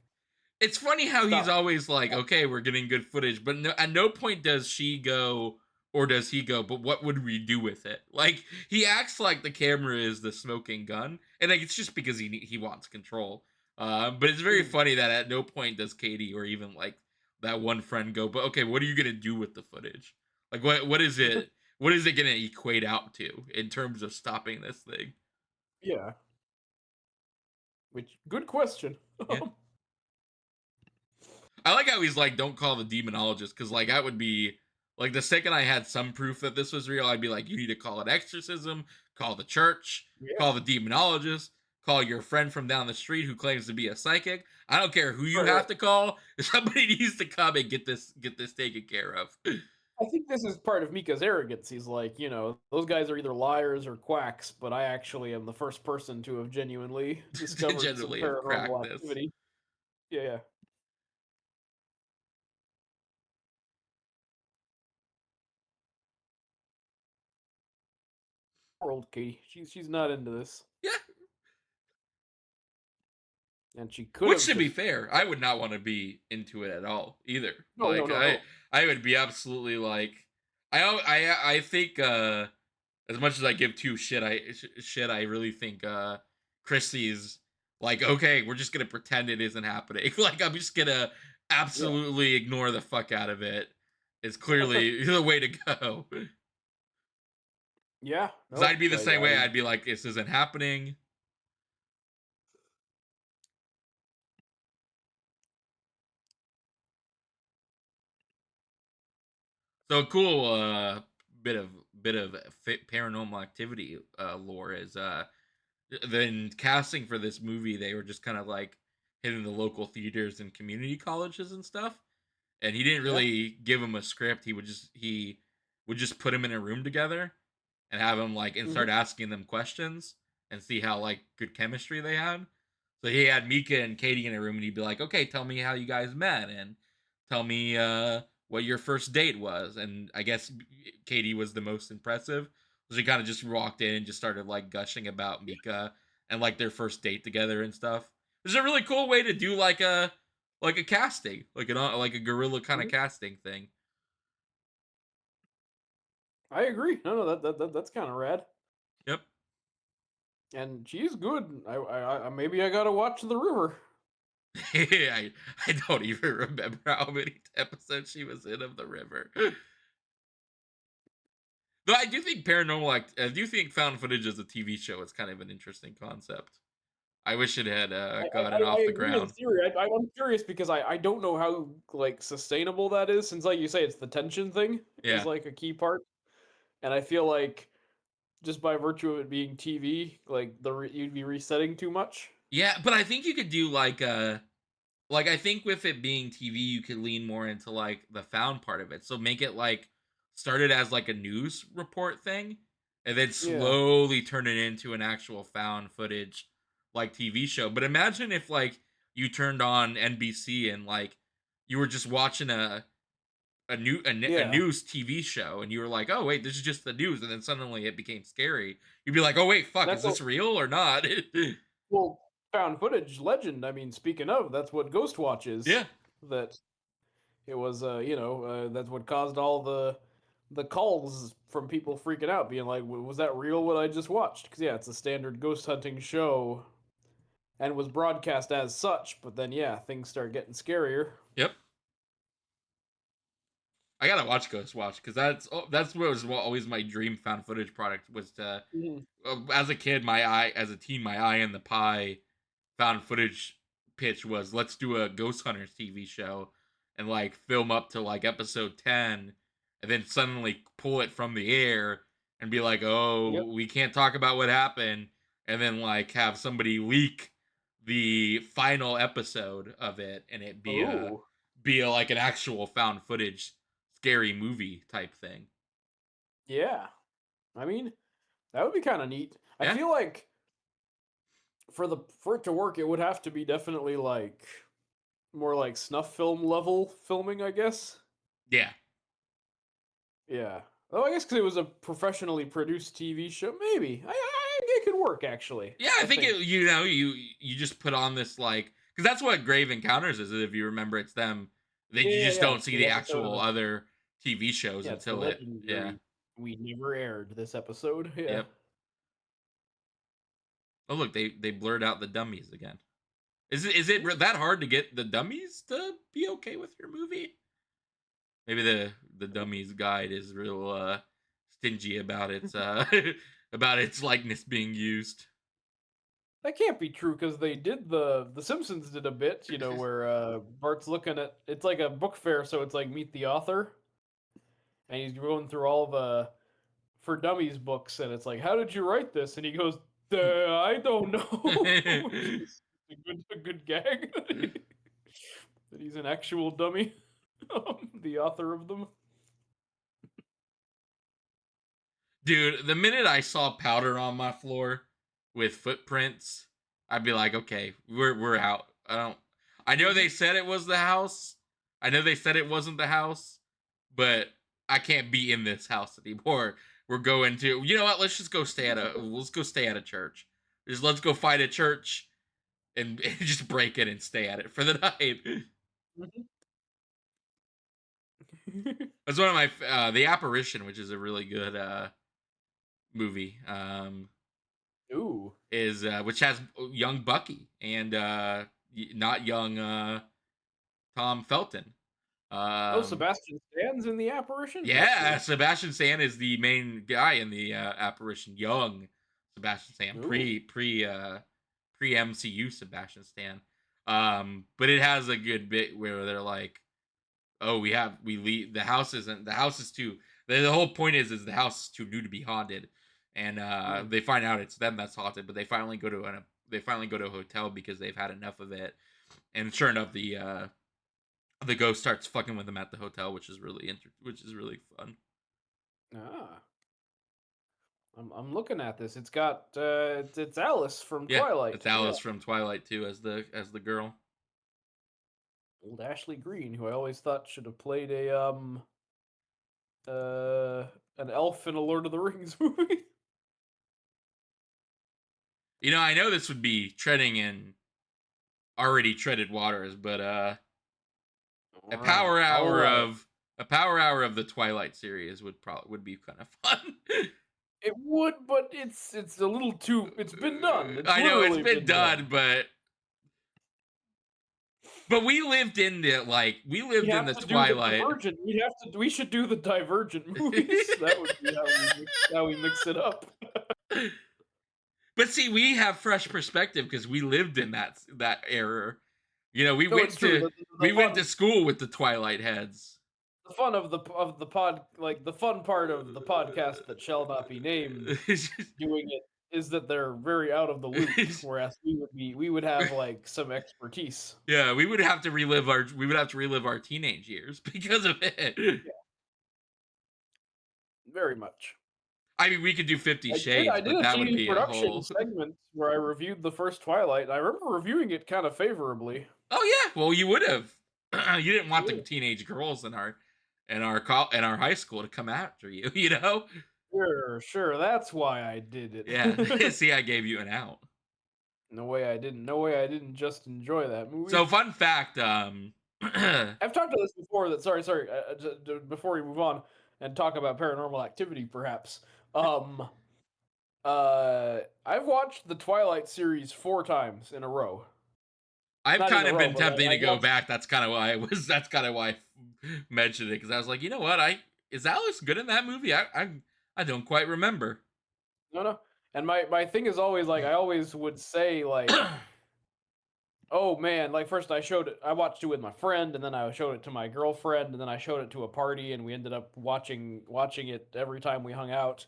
It's funny how he's stop. always like, okay, we're getting good footage, but no, at no point does she go or does he go, but what would we do with it? Like he acts like the camera is the smoking gun, and like it's just because he wants control. But it's very Mhm. funny that at no point does Katie or even like that one friend go, but okay, what are you gonna do with the footage? Like what is it gonna equate out to in terms of stopping this thing? Yeah, which good question. Yeah. I like how he's like, don't call the demonologist because like that would be like the second I had some proof that this was real, I'd be like, you need to call an exorcism, call the church, Yeah, call the demonologist, call your friend from down the street who claims to be a psychic. I don't care who you right, right. have to call. Somebody needs to come and get this taken care of. I think this is part of Mika's arrogance. He's like, those guys are either liars or quacks, but I actually am the first person to have genuinely To discovered some generally have cracked paranormal this. activity. Yeah, yeah. Poor old Katie. She's not into this, Yeah, and she could which have to be just fair, I would not want to be into it at all either. no, no, Like no, no. I would be absolutely like, I think as much as I give two shit, I really think Chrissy's like, okay, we're just gonna pretend it isn't happening. Like I'm just gonna Yeah, absolutely ignore the fuck out of it. It's clearly the way to go. yeah. Because I'd No, be the same way. I I'd be like, this isn't happening. So a cool bit of paranormal activity lore is then casting for this movie. They were just kind of like hitting the local theaters and community colleges and stuff. And he didn't yeah. really give him a script. He would just put him in a room together and have him like and Hmm. start asking them questions and see how like good chemistry they had. So he had Mika and Katie in a room and he'd be like, "Okay, tell me how you guys met and tell me what your first date was." And I guess Katie was the most impressive. So she kind of just walked in and just started like gushing about Mika and like their first date together and stuff. It's a really cool way to do like a casting, like a guerrilla kind of Hmm. casting thing. I agree. No, no, that's kind of rad. Yep. And she's good. Maybe I gotta watch The River. I don't even remember how many episodes she was in of the river. Though I do think I do think found footage as a TV show is kind of an interesting concept. I wish it had gotten I off the agree in ground. theory. I'm curious because I don't know how like sustainable that is since like you say it's the tension thing is Yeah. like a key part, and I feel like just by virtue of it being TV, like you'd be resetting too much. Yeah, but I think you could do like I think with it being TV, you could lean more into like the found part of it. So make it like started as like a news report thing, and then Yeah, slowly turn it into an actual found footage like TV show. But imagine if like you turned on NBC and like you were just watching a yeah. news TV show, and you were like, oh wait, this is just the news, and then suddenly it became scary. You'd be like, oh wait, fuck, is That's a this real or not? well found footage legend. I mean, speaking of, that's what Ghost Watch is. Yeah. That it was, that's what caused all the calls from people freaking out, being like, "Was that real? What I just watched?" Because yeah, it's a standard ghost hunting show and was broadcast as such. But then yeah, things start getting scarier. Yep. I gotta watch Ghost Watch because that's what was always my dream found footage product was to Mhm. as a kid my eye as a teen my eye in the pie found footage pitch was let's do a Ghost Hunters TV show and like film up to like episode 10 and then suddenly pull it from the air and be like Yep. oh we can't talk about what happened and then like have somebody leak the final episode of it and it Oh, be a, like an actual found footage scary movie type thing. yeah. I mean, that would be kind of neat. I Yeah. feel like for it to work, it would have to be definitely like more like snuff film level filming, I guess. Yeah. Yeah. Oh, I guess because it was a professionally produced TV show, maybe. It could work actually. Yeah, I I think think. you just put on this like because that's what Grave Encounters is. If you remember, it's them. That Yeah, you yeah, just yeah. don't It's see the the episode actual of other TV shows yeah. It's the until it. Yeah. legendary. We never aired this episode. Yeah. Yep. Oh look, they blurred out the dummies again. Is it that hard to get the dummies to be okay with your movie? Maybe the dummies guide is real stingy about its about its likeness being used. That can't be true because they did the Simpsons did a bit, where Bart's looking at it's like a book fair, so it's like meet the author, and he's going through all the for dummies books, and it's like, how did you write this? And he goes, I don't know, which is a good gag that he's an actual dummy, the author of them. Dude, the minute I saw powder on my floor with footprints, I'd be like, okay, we're out. I know Hmm. they said it was the house. I know they said it wasn't the house, but I can't be in this house anymore. we're going to, you know what? Let's go stay at a church. Just let's go find a church and just break it and stay at it for the night. Mhm. That's one of my The Apparition, which is a really good movie. Ooh. Is Which has young Bucky and not young Tom Felton. Oh, Um, Sebastian Stan's in the apparition? That's yeah, weird. Sebastian Stan is the main guy in the Apparition. Young Sebastian Stan, Ooh. pre MCU Sebastian Stan. But it has a good bit where they're like, "Oh, we leave the house is too." The whole point is the house is too new to be haunted, and Mm. they find out it's them that's haunted. But they finally go to a hotel because they've had enough of it. And sure enough, the ghost starts fucking with them at the hotel, which is really fun. Ah. I'm looking at this. It's got it's Alice from Yeah, Twilight. it's Yeah. Alice from Twilight too as the girl. Old Ashley Green, who I always thought should have played a uh an elf in a Lord of the Rings movie. You know, I know this would be treading in already treaded waters, but All a right. power All hour right. of a power hour of the Twilight series would be kind of fun. It would, but it's a little too it's been done. It's I know it's literally been been done, done. but we We lived in have the to do the Twilight. Divergent. We should do the Divergent movies. That would be how we mix it up. But see, we have fresh perspective because we lived in that era. You know, No, it's true. we went to school with the Twilight heads. The fun of the pod like the fun part of the podcast that shall not be named doing it is that they're very out of the loop, whereas we would have like some expertise. Yeah, we would have to relive our teenage years because of it. Yeah, very much. I mean, we could do 50 I Shades, did but a that would TV be a production whole. segment where I reviewed the first Twilight, and I remember reviewing it kind of favorably. Oh yeah, well you would have. You didn't want the Yeah. teenage girls in our high school to come after you, you know? Sure, sure, that's why I did Yeah. it. See, I gave you an out. No way I didn't just enjoy that movie. So fun fact, I've talked to this before. That sorry. Before we move on and talk about Paranormal Activity, perhaps. Um, I've watched the Twilight series 4 times in a row. I've Not in kind a of row, been but tempting I to go watched. back. That's kind of why I mentioned it because I was like, you know what? I Is Alice good in that movie? I don't quite remember. No, no. And my thing is always like I always would say like, oh man, like first I watched it with my friend, and then I showed it to my girlfriend, and then I showed it to a party, and we ended up watching it every time we hung out.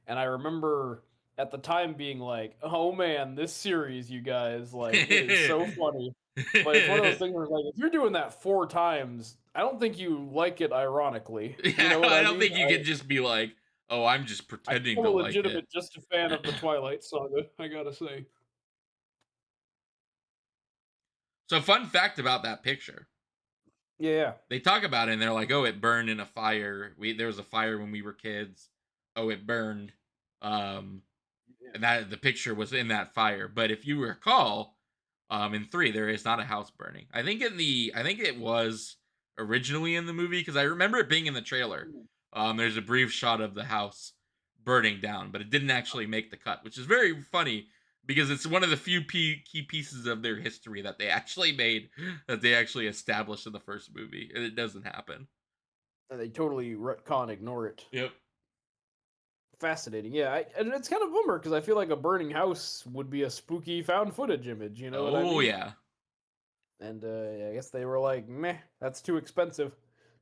And I remember at the time being like, oh man, this series, you guys, like it is so funny. But it's one of those things where like if you're doing that 4 times, I don't think you like it ironically. You Yeah, know what I I don't mean? think you can just be like, oh, I'm just I pretending am to a like it. legitimate just a fan of the Twilight Saga, I gotta say. So, fun fact about that picture. Yeah. They talk about it and they're like, "Oh, it burned in a fire. There was a fire when we were kids. Oh, it burned." Um, Yeah. and that the picture was in that fire. But if you recall, in 3 there is not a house burning. I think it was originally in the movie because I remember it being in the trailer. Mm. There's a brief shot of the house burning down, but it didn't actually make the cut, which is very funny because it's one of the few key pieces of their history that they actually made, that they actually established in the first movie, and it doesn't happen. And they totally retcon ignore it. Yep. Fascinating, yeah, and it's kind of a bummer because I feel like a burning house would be a spooky found footage image. You know what I Oh mean? yeah. And I guess they were like, "Meh, that's too expensive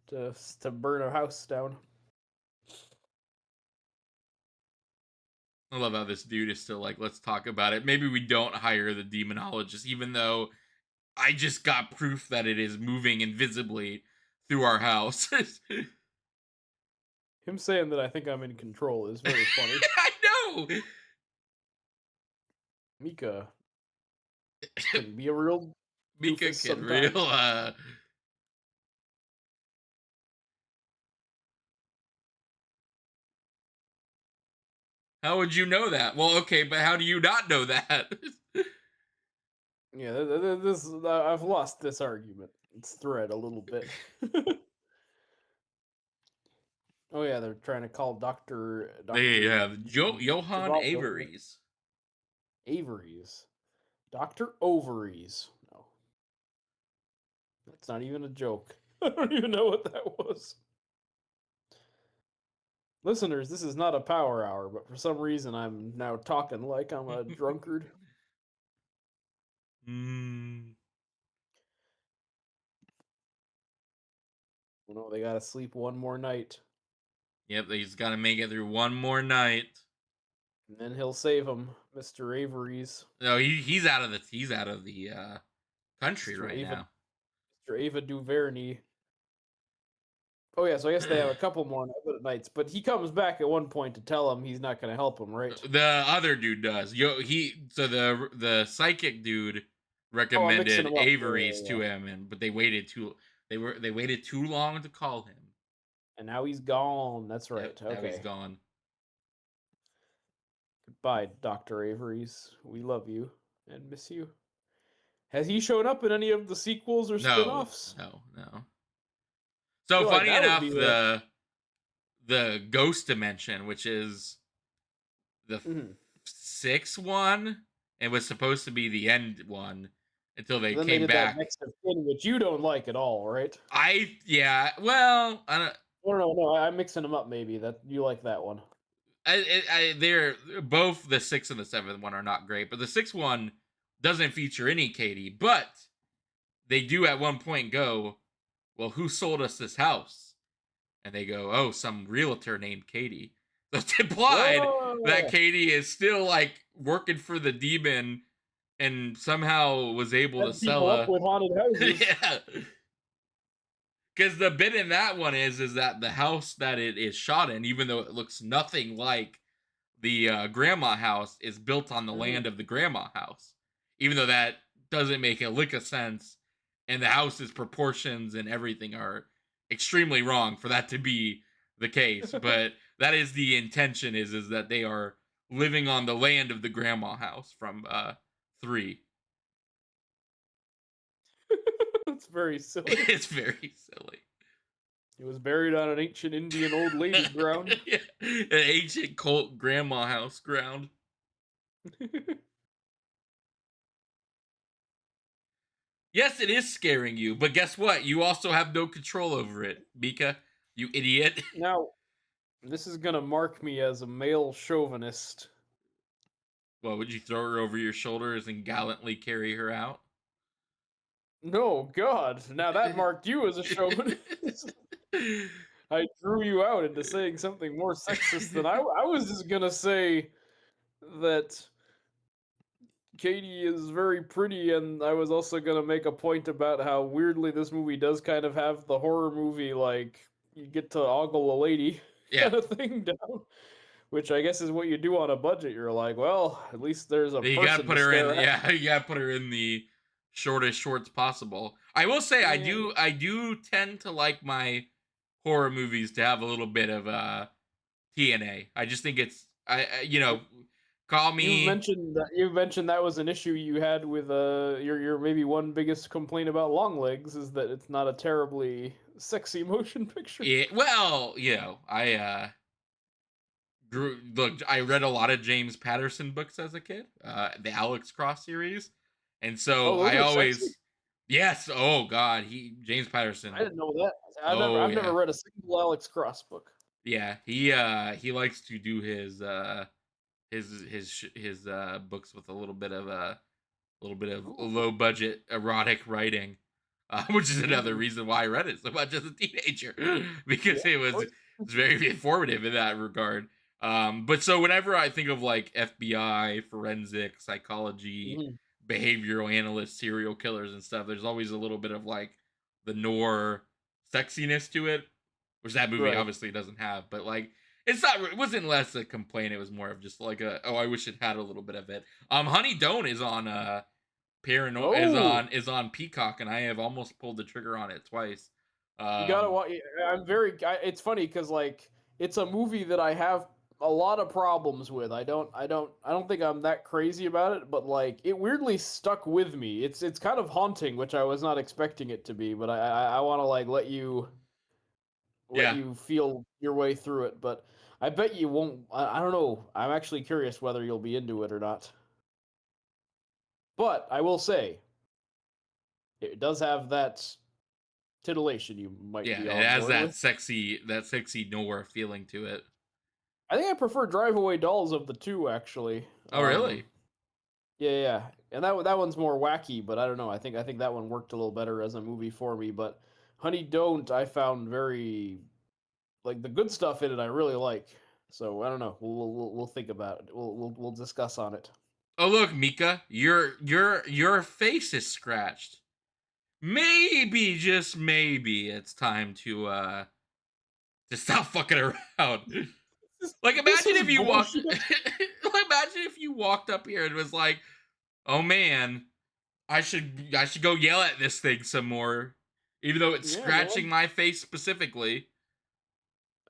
to burn a house down." I love how this dude is still like, let's talk about it. Maybe we don't hire the demonologist, even though I just got proof that it is moving invisibly through our house. Him saying that I think I'm in control is very funny. I know. Mika can be a real Mika doofus can real sometimes. How would you know that? Well, okay, but how do you not know that? Yeah, this I've lost this argument. Its thread a little bit. Oh yeah, they're trying to call They Doctor have Johann Avery's. Avery's. Doctor Ovaries. No, that's not even a joke. I don't even know what that was. Listeners, this is not a power hour, but for some reason I'm now talking like I'm a drunkard. Mm. You know, they gotta sleep one more night, Yep, he's got to make it through one more night. and then he'll save him, Mr. Avery's. No, he's out of the country Mr. right Ava now. Mr. Ava DuVernay. Oh yeah, so I guess they have a couple more nights, but he comes back at one point to tell him he's not gonna help him, right? The other dude does. So the psychic dude Oh, I'm mixing recommended them up. Yeah, Avery's yeah, to yeah. him, and but they waited too long to call him. And now he's gone. That's Yep, right. now he's Okay. gone. Goodbye, Dr. Avery's. We love you and miss you. Has he shown up in any of the sequels or No, spin-offs? no. I So feel like funny that would enough, be the the ghost dimension, which is the mhm. sixth one, and was supposed to be the end one until they Then they came did that back. next of kin, which you don't like at all, right? Yeah, well, I don't. Oh, no, no, I'm mixing them up. Maybe that you like that one. They're both the sixth and the seventh one are not great, but the sixth one doesn't feature any Katie, but they do at one point go, well, who sold us this house? And they go, oh, some realtor named Katie. So it's implied that Oh, Katie is still like working for the demon and somehow was able to setting sell people up a with haunted houses. yeah. Because the bit in that one is that the house that it is shot in, even though it looks nothing like the grandma house, is built on the Mhm. land of the grandma house, even though that doesn't make a lick of sense, and the house's proportions and everything are extremely wrong for that to be the case. But that is the intention is that they are living on the land of the grandma house from three. That's very silly. It's very silly. It was buried on an ancient Indian old lady ground. Yeah. An ancient cult grandma house ground. Yes, it is scaring you, but guess what? You also have no control over it, Mika. You idiot. Now, this is gonna mark me as a male chauvinist. What, would you throw her over your shoulders and gallantly carry her out? No, God. Now that marked you as a chauvinist. I drew you out into saying something more sexist than I was just gonna say that Katie is very pretty, and I was also gonna make a point about how weirdly this movie does kind of have the horror movie like you get to ogle a lady Yeah, kind of thing down, which I guess is what you do on a budget. You're like, well, at least there's a you gotta person to put her in. stare at. Yeah, you gotta put her in the shortest shorts possible. I will say, Yeah, I do tend to like my horror movies to have a little bit of TNA. I just think it's, call me. you've mentioned that was an issue you had with your maybe one biggest complaint about Long Legs is that it's not a terribly sexy motion picture. Well, I look, I read a lot of James Patterson books as a kid, the Alex Cross series, and so Oh, those I are sexy. always, yes, oh God, James I Patterson, didn't know that. oh I've never yeah, read a single Alex Cross book. yeah, he likes to do his books with a little bit of Ooh, low budget erotic writing, which is another mm, reason why I read it so much as a teenager yeah, because it of was course. it's very informative in that regard. But so whenever I think of like FBI, forensic, psychology, Mhm. behavioral analysts, serial killers, and stuff, there's always a little bit of like the noir sexiness to it, which that movie Right. obviously doesn't have. But like, it wasn't less a complaint. It was more of just like a, oh, I wish it had a little bit of it. Honey Don't is on Paranormal Oh, is on Peacock, and I have almost pulled the trigger on it twice. you gotta Um, watch. I'm very. It's funny because like it's a movie that I have. a lot of problems with. I don't think I'm that crazy about it, but like it weirdly stuck with me. It's kind of haunting, which I was not expecting it to be, but I want to like let Yeah, you feel your way through it, but I bet you won't. I don't know. I'm actually curious whether you'll be into it or not. But I will say it does have that titillation you might yeah, be it on has board with. that sexy noir feeling to it. I think I prefer Drive Away Dolls of the two, actually. Oh, really? Yeah, yeah, and that one's more wacky, but I don't know. I think that one worked a little better as a movie for me. But Honey Don't, I found very like the good stuff in it. I really like. So I don't know. We'll think about it. We'll discuss on it. Oh, look, Mika, your face is scratched. Maybe, just maybe, it's time to stop fucking around. Like, This imagine is if you walked. bullshit. Like, imagine if you walked up here and was like, "Oh man, I should go yell at this thing some more," even though it's Yeah, scratching man. my face specifically.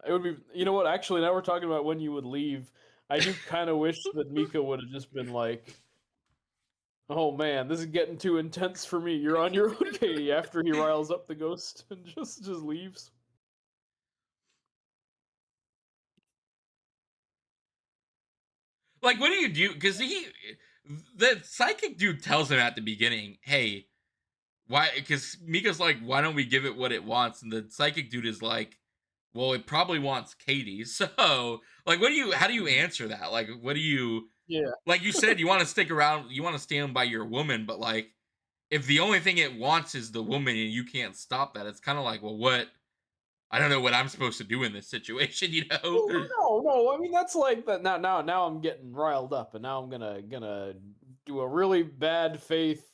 It would be. You know what? Actually, now we're talking about when you would leave. I do kind of wish that Mika would have just been like, "Oh man, this is getting too intense for me. You're on your own, Katie." After he riles up the ghost and just leaves. Like, what do you do? Because the psychic dude tells him at the beginning, "Hey, why?" Because Mika's like, "Why don't we give it what it wants?" And the psychic dude is like, "Well, it probably wants Katie." So, like, what do you? How do you Mhm. answer that? Like, what do you? Yeah. Like you said, you want to stick around, you want to stand by your woman, but like, if the only thing it wants is the woman and you can't stop that, it's kind of like, well, what? I don't know what I'm supposed to do in this situation, you know? Well, no, no. I mean, that's like that. Now, I'm getting riled up, and now I'm gonna do a really bad faith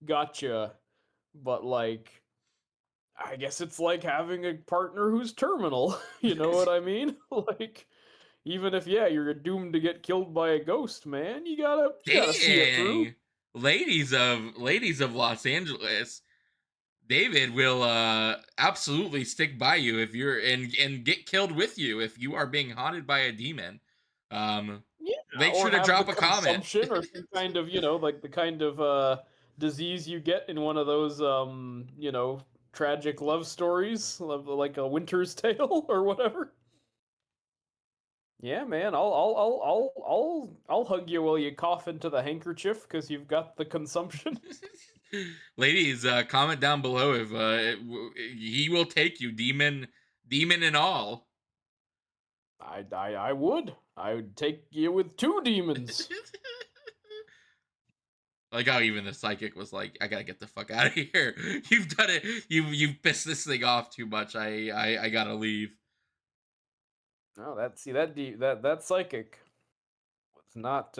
gotcha. But like, I guess it's like having a partner who's terminal. You know what I mean? Like, even if yeah, you're doomed to get killed by a ghost, man, you gotta see it through. Dang, ladies of Los Angeles, David will absolutely stick by you if you're and get killed with you if you are being haunted by a demon. Um, Yeah, make or sure to have the drop a comment. consumption or some kind of, like the kind of disease you get in one of those tragic love stories, like a Winter's Tale or whatever. Yeah, man, I'll hug you while you cough into the handkerchief because you've got the consumption. Ladies, comment down below if he will take you, demon and all. I would take you with two demons. Like how even the psychic was like, "I gotta get the fuck out of here. You've done it. You've pissed this thing off too much. I gotta leave." No, that psychic was not.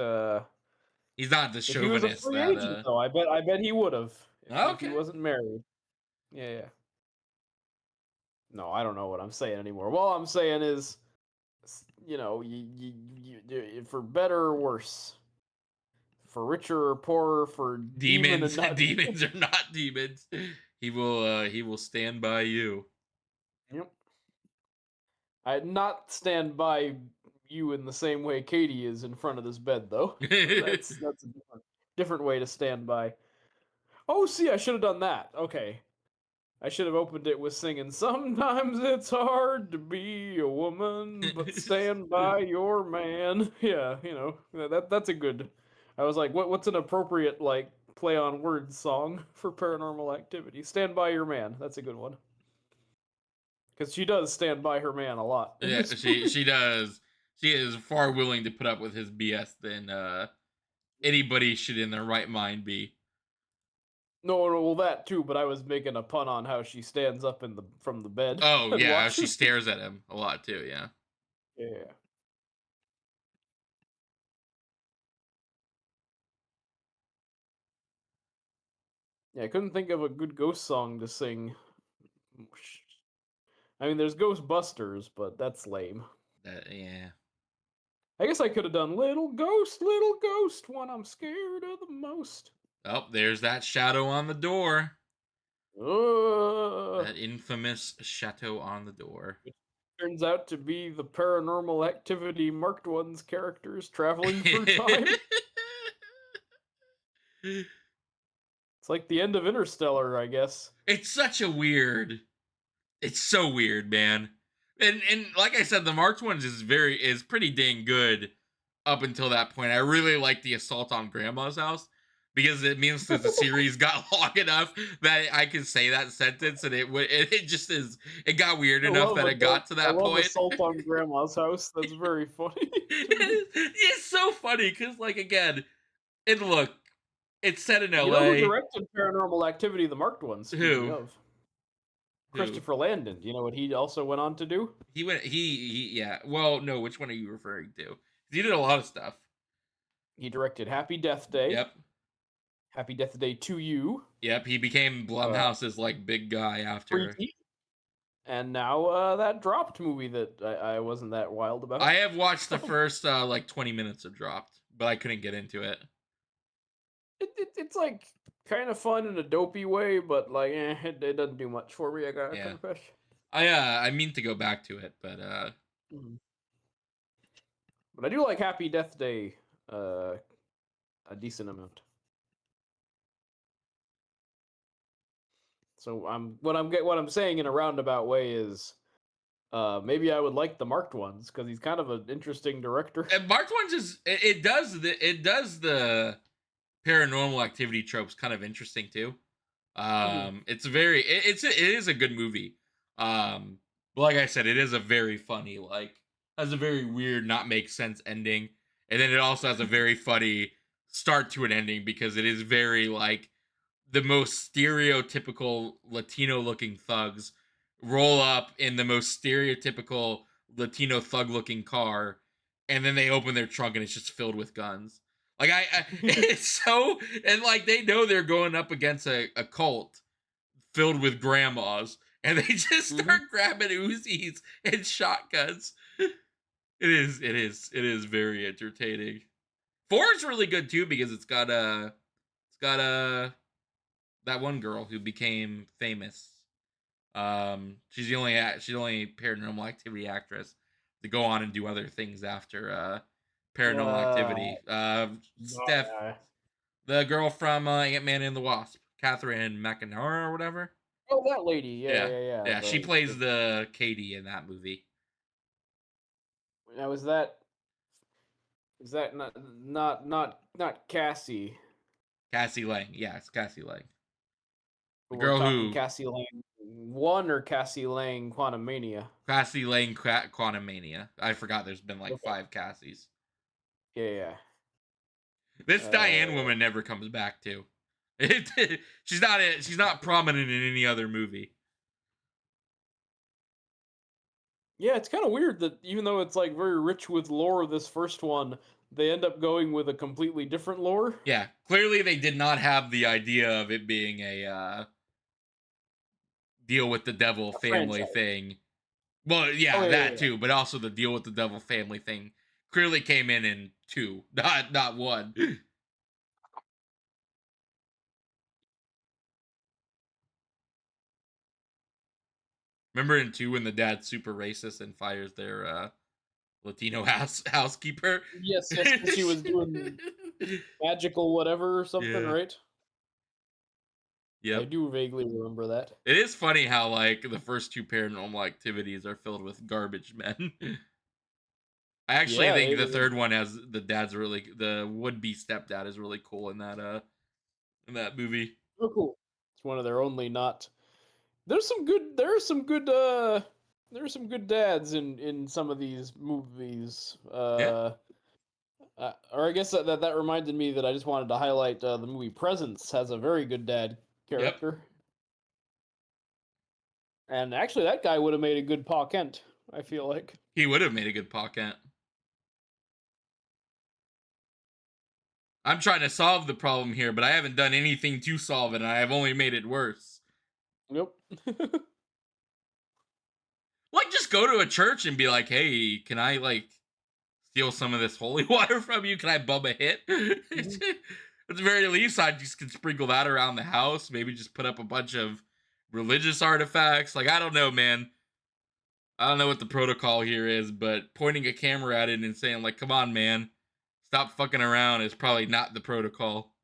He's not the If he was a chauvinist free that agent, though, I bet he would have if he Okay. wasn't married. Yeah, yeah. No, I don't know what I'm saying anymore. Well, I'm saying is, for better or worse, for richer or poorer, for demon and Demons not demon. demons are not demons. He will stand by you. Yep. I'd not stand by you in the same way Katie is in front of this bed, though. That's a different way to stand by. Oh, see, I should have done that. Okay. I should have opened it with singing, "Sometimes it's hard to be a woman, but stand by your man." Yeah, that's a good. I was like, what's an appropriate like play on words song for Paranormal Activity? Stand by your man. That's a good one. Because she does stand by her man a lot in Yeah, this she movie. she does. She is far willing to put up with his BS than anybody should in their right mind be. No, no, well that too, but I was making a pun on how she stands up in the from the bed Oh and yeah, she watches. stares at him a lot too. Yeah. Yeah. Yeah, I couldn't think of a good ghost song to sing. I mean, there's Ghostbusters, but that's lame. Yeah. I guess I could have done little ghost, one I'm scared of the most. Oh, there's that shadow on the door. Uh, That infamous chateau on the door. Turns out to be the Paranormal Activity Marked Ones characters traveling through time. It's like the end of Interstellar, I guess. It's such a weird. It's so weird, man. And like I said, the Marked Ones is pretty dang good up until that point. I really like the assault on Grandma's house because it means that the series got long enough that I can say that sentence and it just is it got weird enough that it got to I that love point. Assault on Grandma's House. That's very funny to me. It's so funny because like again, and look, it's set in You know who LA. directed Paranormal Activity, the marked ones, speaking Who? of? Who? Christopher Landon. Do you know what he also went on to do? He yeah. Well, no, which one are you referring to? He did a lot of stuff. He directed Happy Death Day, Yep. Happy Death Day to You, Yep, he became uh, Blumhouse's like big guy after. Freaky, and now that Dropped movie that I wasn't that wild I about. have watched the first like 20 minutes of Dropped, but I couldn't get into it. It's like kind of fun in a dopey way, but like it doesn't do much for me. I gotta Yeah. confess. I mean to go back to it, but Mhm. But I do like Happy Death Day uh, a decent amount. So what I'm saying in a roundabout way is maybe I would like the marked ones because he's kind of an interesting director. and Marked Ones is it does the paranormal activity tropes kind of interesting too. Mhm. It's very it is a good movie. But like I said, it is a very funny like has a very weird not make sense ending, and then it also has a very funny start to an ending because it is very like the most stereotypical Latino looking thugs roll up in the most stereotypical Latino thug looking car, and then they open their trunk and it's just filled with guns. Like it's so and like they know they're going up against a cult filled with grandmas, and they just Mhm. start grabbing Uzis and shotguns. It is very entertaining. Four is really good too because it's got that one girl who became famous. She's the only Paranormal Activity actress to go on and do other things after Paranormal Uh, Activity. no, Steph, the girl from Ant Man and the Wasp, Catherine McNamara or whatever. oh, that lady. Yeah, Yeah, yeah, yeah. yeah, she plays the Katie in that movie. Now is that not Cassie? Cassie Lang, yeah, it's Cassie Lang, the We're girl talking who Cassie Lang one or Cassie Lang Quantum Mania. Cassie Lang Quantum Mania. I forgot there's been like Okay. five Cassies. Yeah, yeah. This Diane woman never comes back too. She's not prominent in any other movie. Yeah, it's kind of weird that even though it's like very rich with lore, this first one, they end up going with a completely different lore. Yeah, clearly they did not have the idea of it being a deal with the devil A family franchise. thing. Well, Oh yeah, yeah, yeah, that yeah. too, but also the deal with the devil family thing clearly came in two, not one. Remember in two when the dad's super racist and fires their Latino housekeeper? Yes, yes, because she was doing magical whatever or something, Yeah. right? I Yep. do vaguely remember that. It is funny how like the first two paranormal activities are filled with garbage men. I actually Yeah, think the third one has the would be stepdad is really cool in that movie. oh cool. It's one of their only not. There's some good dads in some of these movies. Yeah. Or I guess that reminded me that I just wanted to highlight the movie Presence has a very good dad Yep. character, and actually that guy would have made a good Pa Kent. I feel like. He would have made a good pocket. I'm trying to solve the problem here, but I haven't done anything to solve it, and I have only made it worse. Yep. Like, just go to a church and be like, "Hey, can I like steal some of this holy water from you? Can I bum a hit?" Mhm. At the very least, I just can sprinkle that around the house. Maybe just put up a bunch of religious artifacts. Like, I don't know, man. I don't know what the protocol here is, but pointing a camera at it and saying like, "Come on, man, stop fucking around," is probably not the protocol.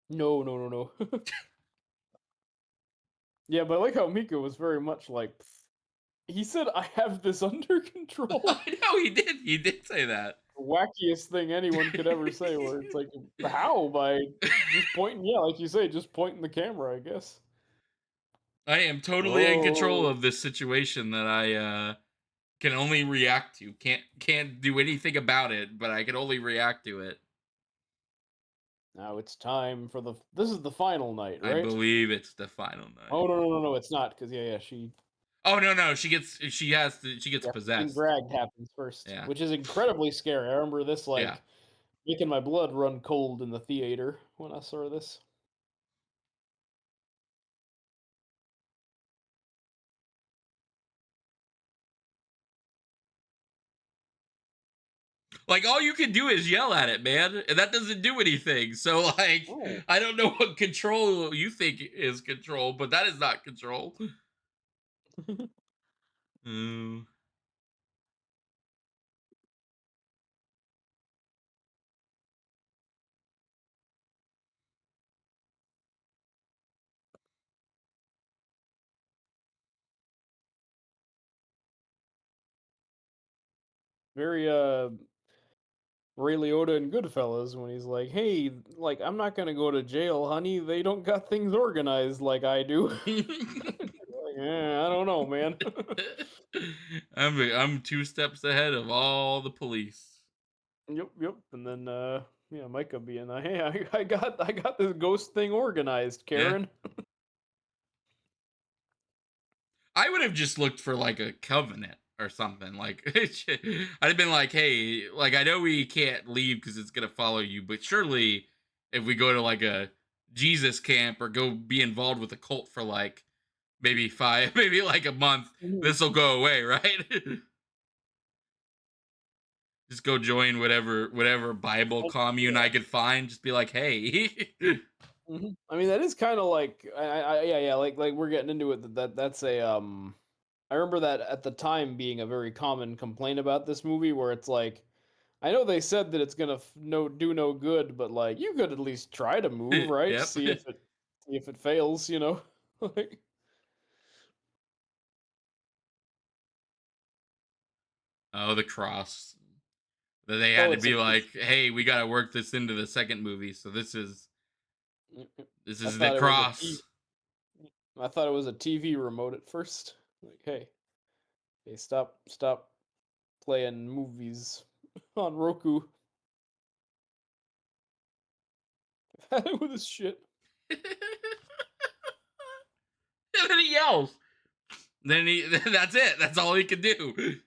No, no, no, no. Yeah, but I like how Mika was very much like, he said, "I have this under control." I know he did. He did say that. Wackiest thing anyone could ever say, where it's like, how? By just pointing, yeah, like you say, just pointing the camera, I guess. I am totally in control Oh, of this situation that I can only react to. Can't do anything about it, but I can only react to it. now it's time for the. This is the final night, I right? believe it's the final Oh night. no, no, no, no, it's not, because yeah, yeah, Oh no, no, she gets yeah, being possessed. dragged happens first, Yeah. which is incredibly scary. I remember this Yeah. like making my blood run cold in the theater when I saw this. Like all you can do is yell at it, man, and that doesn't do anything. So like Oh. I don't know what control you think is control, but that is not control. Mm. Very Ray Liotta and Goodfellas when he's like, "Hey, like I'm not gonna go to jail, honey. They don't got things organized like I do." Like, I don't know, man. I'm 2 steps ahead of all the police. Yep, yep. And then yeah, Micah being like, "Hey, I got this ghost thing organized, Yeah. Karen." I would have just looked for like a covenant or something. Like I'd have been like, "Hey, like I know we can't leave because it's gonna follow you, but surely if we go to like a Jesus camp or go be involved with a cult for like maybe five, maybe like a month, Mhm. this will go away, right?" Just go join whatever Bible And, commune yeah. I could find. Just be like, "Hey." I mean, that is kind of like, yeah, yeah, like we're getting into it. That's a I remember that at the time being a very common complaint about this movie, where it's like, I know they said that it's gonna do no good, but like you could at least try to move, right? Yep. See if it fails, you know? Like, Oh, the cross. That they had oh, to it's a be like, "Hey, we got to work this into the second movie." So this I is the thought it was a T cross. I thought it was a TV remote at first. Like, hey, stop playing movies on Roku. With this shit. And then he yells. Then he that's it. That's all he can do.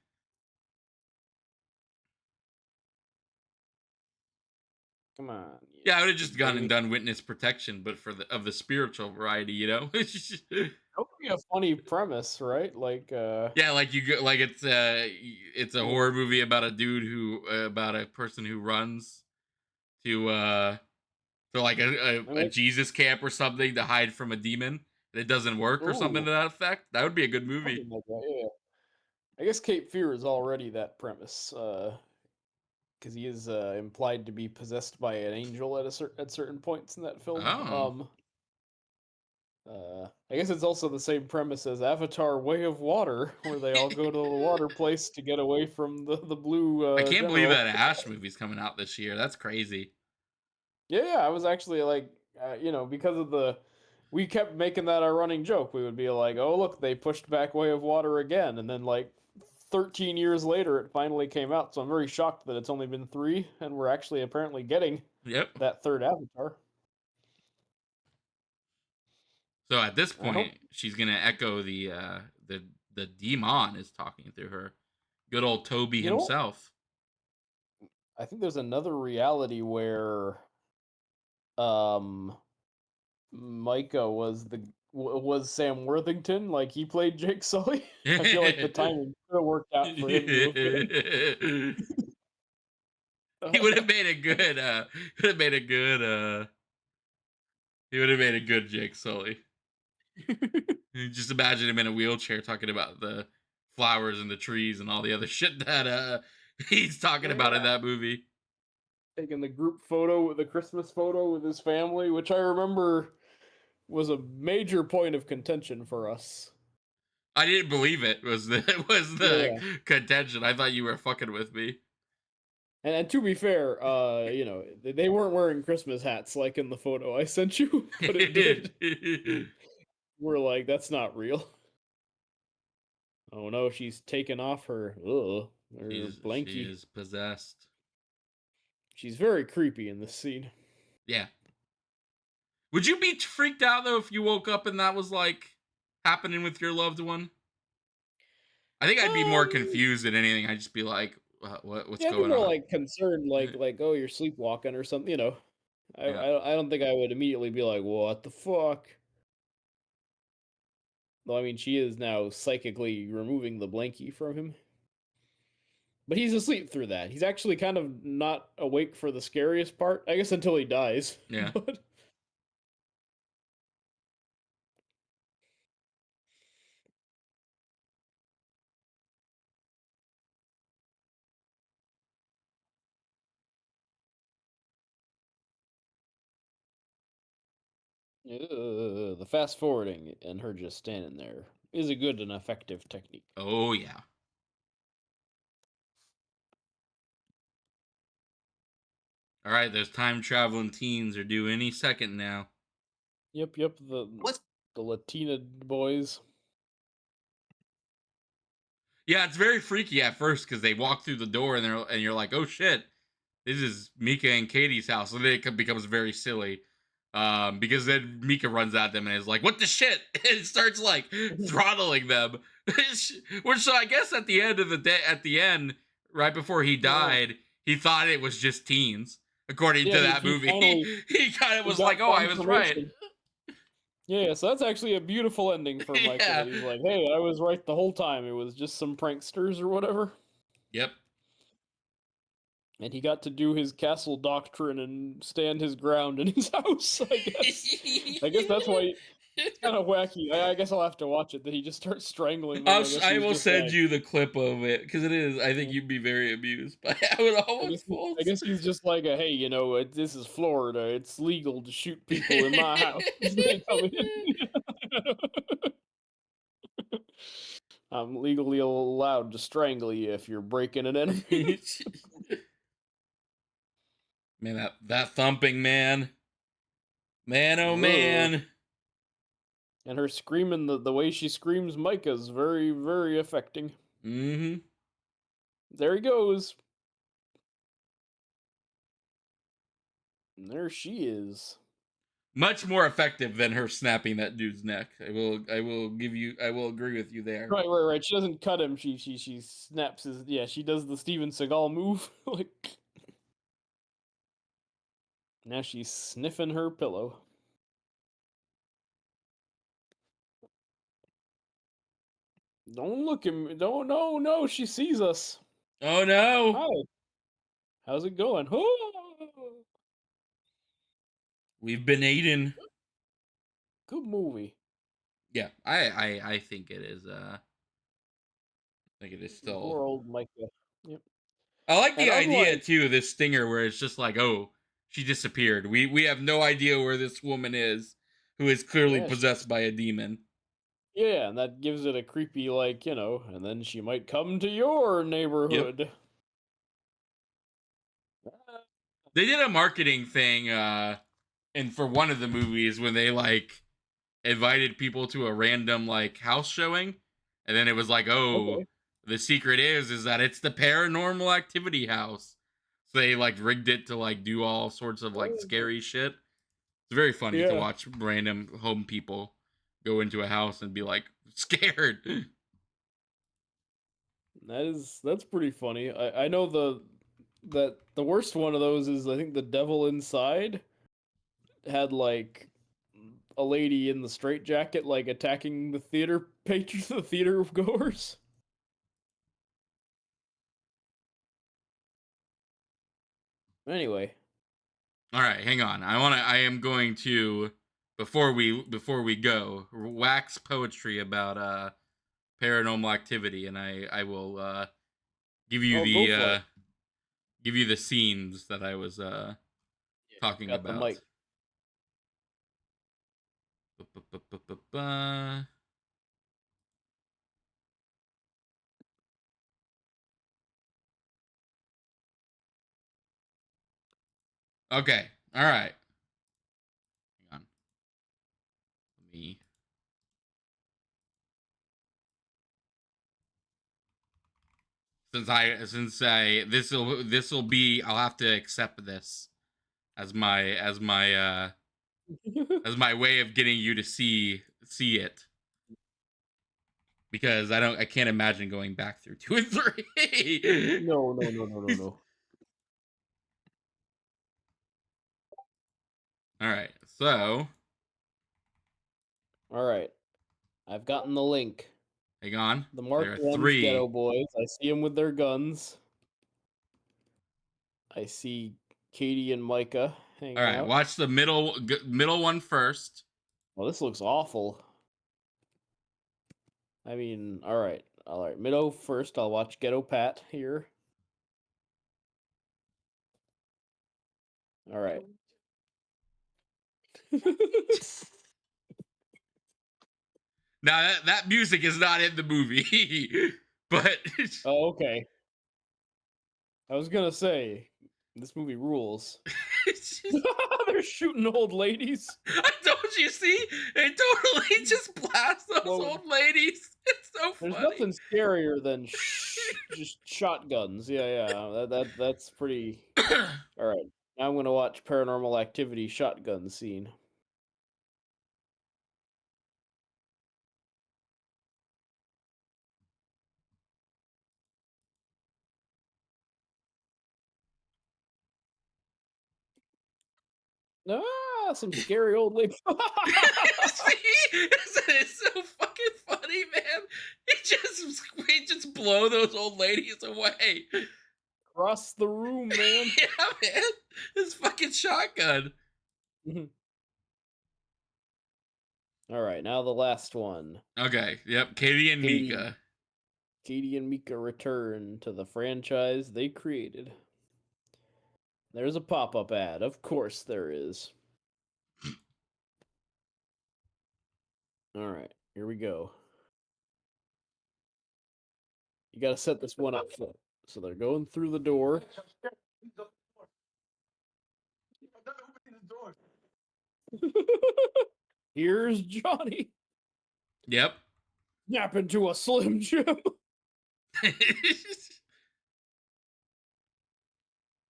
Come on, Yeah, I would you have just big gone and baby. done witness protection, but for the spiritual variety, you know. That would be a funny premise, right? Like, Yeah, like you go, like it's a yeah, horror movie about a dude who about a person who runs to like I a mean, Jesus camp or something to hide from a demon and it doesn't work or something ooh, to that effect. That would be a good movie. something like that. Yeah, I guess Cape Fear is already that premise, because he is implied to be possessed by an angel at certain points in that film. Oh. I guess it's also the same premise as Avatar: Way of Water, where they all go to the water place to get away from the blue I can't believe that general. Ash movie's coming out this year. That's crazy. Yeah, yeah, I was actually like, because of we kept making that our running joke. We would be like, "Oh, look, they pushed back Way of Water again," and then like 13 years later, it finally came out. So I'm very shocked that it's only been three, and we're actually apparently getting Yep. that third Avatar. So at this I hope point, she's gonna echo the demon is talking through her. Good old Toby you know. himself. I think there's another reality where um Micah was Sam Worthington, like he played Jake Sully. I feel like the timing could have worked out for him to have been. He would have made a good would have made a good he would have made a good Jake Sully. You just imagine him in a wheelchair talking about the flowers and the trees and all the other shit that he's talking about in Yeah. that movie. Taking the group photo, the Christmas photo with his family, which I remember was a major point of contention for us. I didn't believe it was the was the Yeah. contention. I thought you were fucking with me. And to be fair, they weren't wearing Christmas hats like in the photo I sent you, but it did. We're like, that's not real. Oh no, she's taken off her she blankie. is possessed. She's very creepy in this scene. Yeah. Would you be freaked out though if you woke up and that was like happening with your loved one? I think I'd be more Um, confused than anything. I'd just be like, what's yeah, I'd be going more on?" like concerned, like oh, you're sleepwalking or something. Yeah. I don't think I would immediately be like, what the fuck? Though I mean, she is now psychically removing the blankie from him. But he's asleep through that. He's actually kind of not awake for the scariest part, I guess, until he dies. Yeah. But the fast forwarding and her just standing there is a good and effective technique. Oh yeah. All right, those time traveling teens are due any second now. Yep. The Latina boys. Yeah, it's very freaky at first because they walk through the door and you're like, oh shit, this is Mika and Katie's house, and then it becomes very silly. Because then Mika runs at them and is like, "What the shit?" and starts like throttling them. Which, so I guess at the end of the day, at the end, right before he Yeah, died, he thought it was just teens. According yeah. to He that he movie, finally he kind of he was like, got "Oh, I was right." confirmation. Yeah, so that's actually a beautiful ending for Micah. Yeah. That he's like, "Hey, I was right the whole time. It was just some pranksters or whatever." Yep. And he got to do his castle doctrine and stand his ground in his house. I guess. I guess that's why it's kind of wacky. I guess I'll have to watch it. That he just starts strangling them. I guess I he's will just send like, you the clip of it because it is. I think yeah. you'd be very amused by how it all I unfolds. guess he's just like, hey, this is Florida. It's legal to shoot people in my house. They come in. I'm legally allowed to strangle you if you're breaking and entering. Man, that thumping man, man, oh Ugh. man. And her screaming, the way she screams Micah's very, very affecting. Mm-hmm. There he goes. And there she is. Much more effective than her snapping that dude's neck. I will agree with you there. Right. She doesn't cut him. She snaps his. Yeah, she does the Steven Seagal move. Like now she's sniffing her pillow. Don't look at me. Don't. No. She sees us. Oh no, Hi. How's it going? Oh, we've been eaten. good movie. Yeah, I think it is. I think it is still. Poor old Micah. Yep. I like And the idea unlike, too. This stinger where it's just like, oh, she disappeared. We have no idea where this woman is, who is clearly yeah, possessed by a demon. yeah, and that gives it a creepy, and then she might come to your Yep. neighborhood. They did a marketing thing, and for one of the movies when they like invited people to a random like house showing, and then it was like, oh, Okay. the secret is that it's the paranormal activity house. So they like rigged it to like do all sorts of like Oh, scary shit. It's very funny to yeah, watch random home people go into a house and be like scared. that's pretty funny. I know the worst one of those is I think the Devil Inside had like a lady in the straitjacket like attacking the theater patrons, the theater goers. Anyway, All right, hang on. I am going to before we go wax poetry about Paranormal Activity, and I will give you Oh, go the for it. scenes that I was Yeah, talking got the about. mic. Ba-ba-ba-ba-ba-ba. Okay, all right. Hang on, let me. Since I this will be, I'll have to accept this as my way of getting you to see it, because I can't imagine going back through 2 and 3. No, no, no, no, no, no. All right. So, All right, I've gotten the link. hang on. The There marked are ones, Ghetto 3. Boys. I see them with their guns. I see Katie and Micah All hanging right. out. Watch the middle one first. Well, this looks awful. I mean, all right, all right. Mido first. I'll watch Ghetto Pat here. All right. Now that music is not in the movie, but Oh, okay. I was gonna say this movie rules. it's just, They're shooting old ladies. I told you, see, they totally just blast those Well, old ladies. It's so there's funny. nothing scarier than just shotguns. Yeah, yeah. That's pretty. All right. Now I'm gonna watch Paranormal Activity shotgun scene. Ah, some scary old lady. See, it's so fucking funny, man. He just blow those old ladies away. Across the room, man. Yeah, man. This fucking shotgun. All right, now the last one. Okay. Yep. Katie and Katie, Mika. Katie and Mika return to the franchise they created. There's a pop-up ad. Of course there is. All right, here we go. You got to set this one up for. So they're going through the door. Here's Johnny. Yep. Snap into a Slim Jim.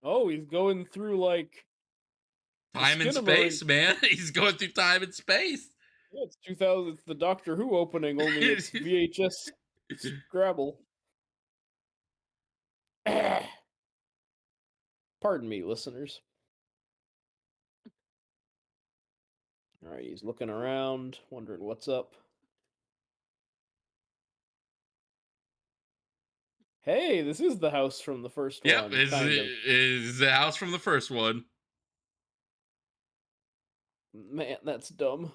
Oh, he's going through like the Time and Skinamarink. space, man. He's going through time and space. Yeah, it's 2000. It's the Doctor Who opening, only it's VHS Scrabble. Pardon me, listeners. All right, he's looking around, wondering what's up. Hey, this is the house from the first Yep. one, Is kind of. is the house from the first one. Man, that's dumb.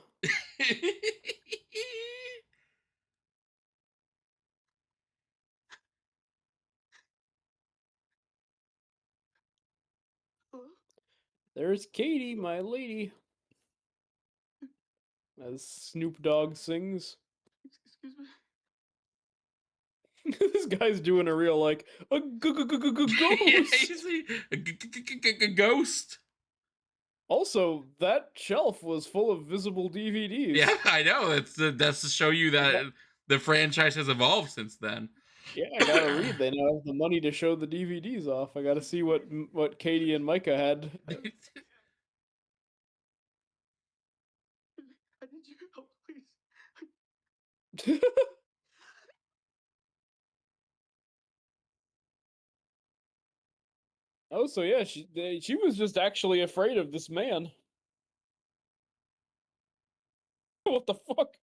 There's Katie, my lady, as Snoop Dogg sings. This guy's doing a real like a Yeah, ghost. he's a ghost. Also, that shelf was full of visible Yeah, DVDs. I know. That's to show you I got, that the franchise has evolved since then. yeah, I gotta read. They now have the money to show the DVDs off. I gotta see what Katie and Micah had. Oh, so yeah, she was just actually afraid of this man. What the fuck?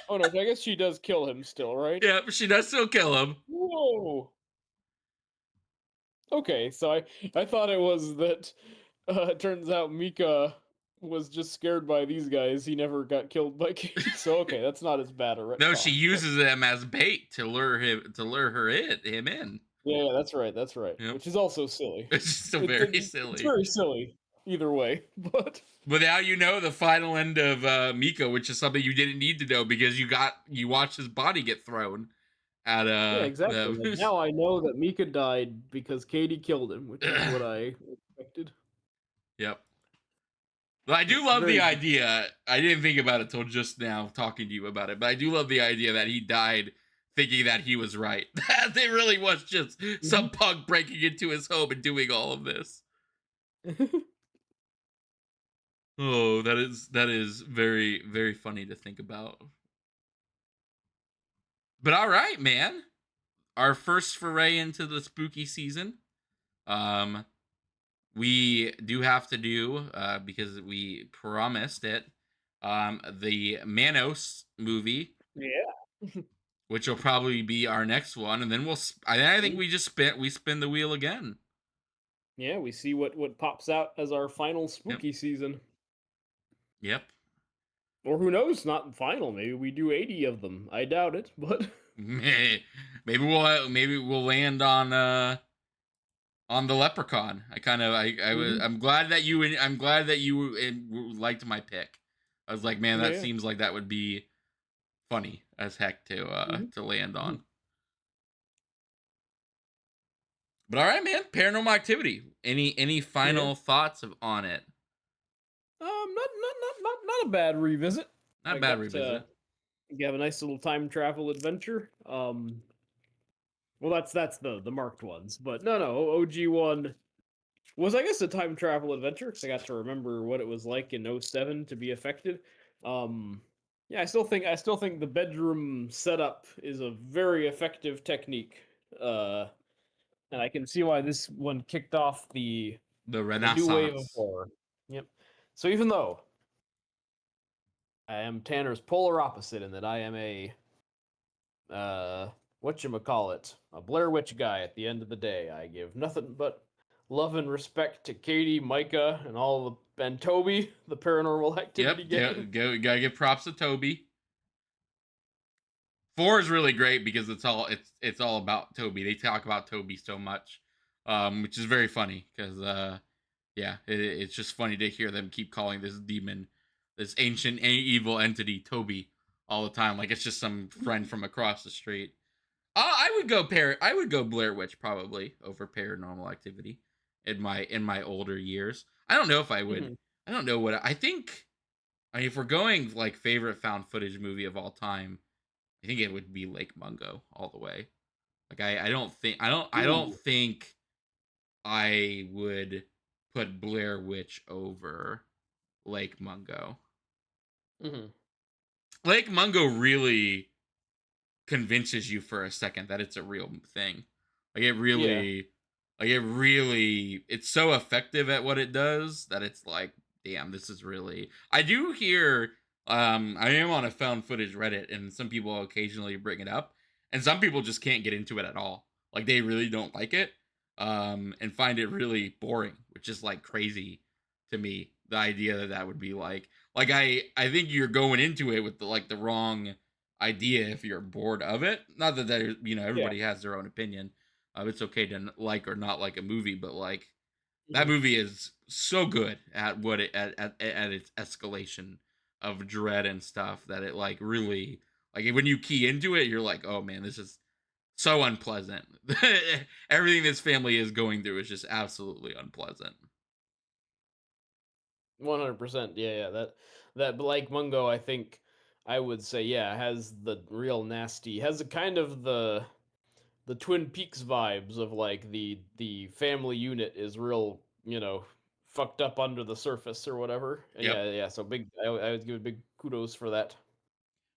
Oh no, I guess she does kill him still, right? Yep, she does still kill him. Whoa. Okay, so I thought it was that. It turns out Mika was just scared by these guys. He never got killed by Katie. So okay, that's not as bad a No, she retcon. But uses them as bait to lure him in. yeah, that's right. That's right. Yep. Which is also silly. It's still It, very it's silly. very silly either way. But But now you know the final end of Miko, which is something you didn't need to know because you watched his body get thrown at yeah, exactly. the Like now I know that Mika died because Katie killed him, which is what I expected. Yep. But I do It's love the very good. idea. I didn't think about it till just now talking to you about it, but I do love the idea that he died thinking that he was right. That it really was just some Mhm. punk breaking into his home and doing all of this. Oh, that is very very funny to think about. But all right, man. Our first foray into the spooky season. Um we do have to do because we promised it the Manos movie, Yeah. which will probably be our next one, and then I think we just spin the wheel again. Yeah, we see what pops out as our final Yep. spooky season. Yep. Or who knows, not final. Maybe we do 80 of them. I doubt it, but Maybe we'll land on the Leprechaun. Mhm. I'm glad that you liked my pick. I was like, man, that Yeah. seems like that would be funny as heck Mhm. to land Mhm. on. But all right, man. Paranormal Activity. Any Yeah. final thoughts on it? Not a bad revisit. Not I bad got revisit. you have a nice little time travel adventure. Well, that's the marked ones, but no, OG one was I guess a time travel adventure because I got to remember what it was like in '07 to be affected. Um, yeah, I still think the bedroom setup is a very effective technique. Uh, and I can see why this one kicked off The the new wave of Renaissance. horror. Yep. So even though I am Tanner's polar opposite in that I am a whatchamacallit, a Blair Witch guy at the end of the day. I give nothing but love and respect to Katie, Micah, and and Toby, the paranormal activity Yep. gang. Gotta give props to Toby. Four is really great because it's all about Toby. They talk about Toby so much, which is very funny because yeah, it's just funny to hear them keep calling this demon, this ancient evil entity, Toby all the time. Like it's just some friend from across the street. I would go Blair Witch probably over Paranormal Activity in my older years. I don't know if I would. Mhm, I don't know what I think. I mean, if we're going like favorite found footage movie of all time, I think it would be Lake Mungo all the way. Like I don't Ooh. think I would put Blair Witch over Lake Mungo. Mhm. Lake Mungo really convinces you for a second that it's a real thing. Like Yeah. it's so effective at what it does that it's like, damn, this is really. I do hear I am on a found footage Reddit and some people occasionally bring it up and some people just can't get into it at all. Like they really don't like it and find it really boring, which is like crazy to me. The idea that that would be like I think you're going into it with the wrong idea if you're bored of it. Not that there, Yeah. everybody has their own opinion. It's okay to like or not like a movie, but like that Mhm. movie is so good at what it at its escalation of dread and stuff that it like really like when you key into it, you're like, oh man, this is so unpleasant. Everything this family is going through is just absolutely unpleasant. 100%. Yeah, yeah. That Blake Mungo, I think I would say, yeah, has the real nasty, has a kind of the Twin Peaks vibes of like the family unit is real, fucked up under the surface or whatever. And Yep. yeah, yeah. So big, I would give a big kudos for that.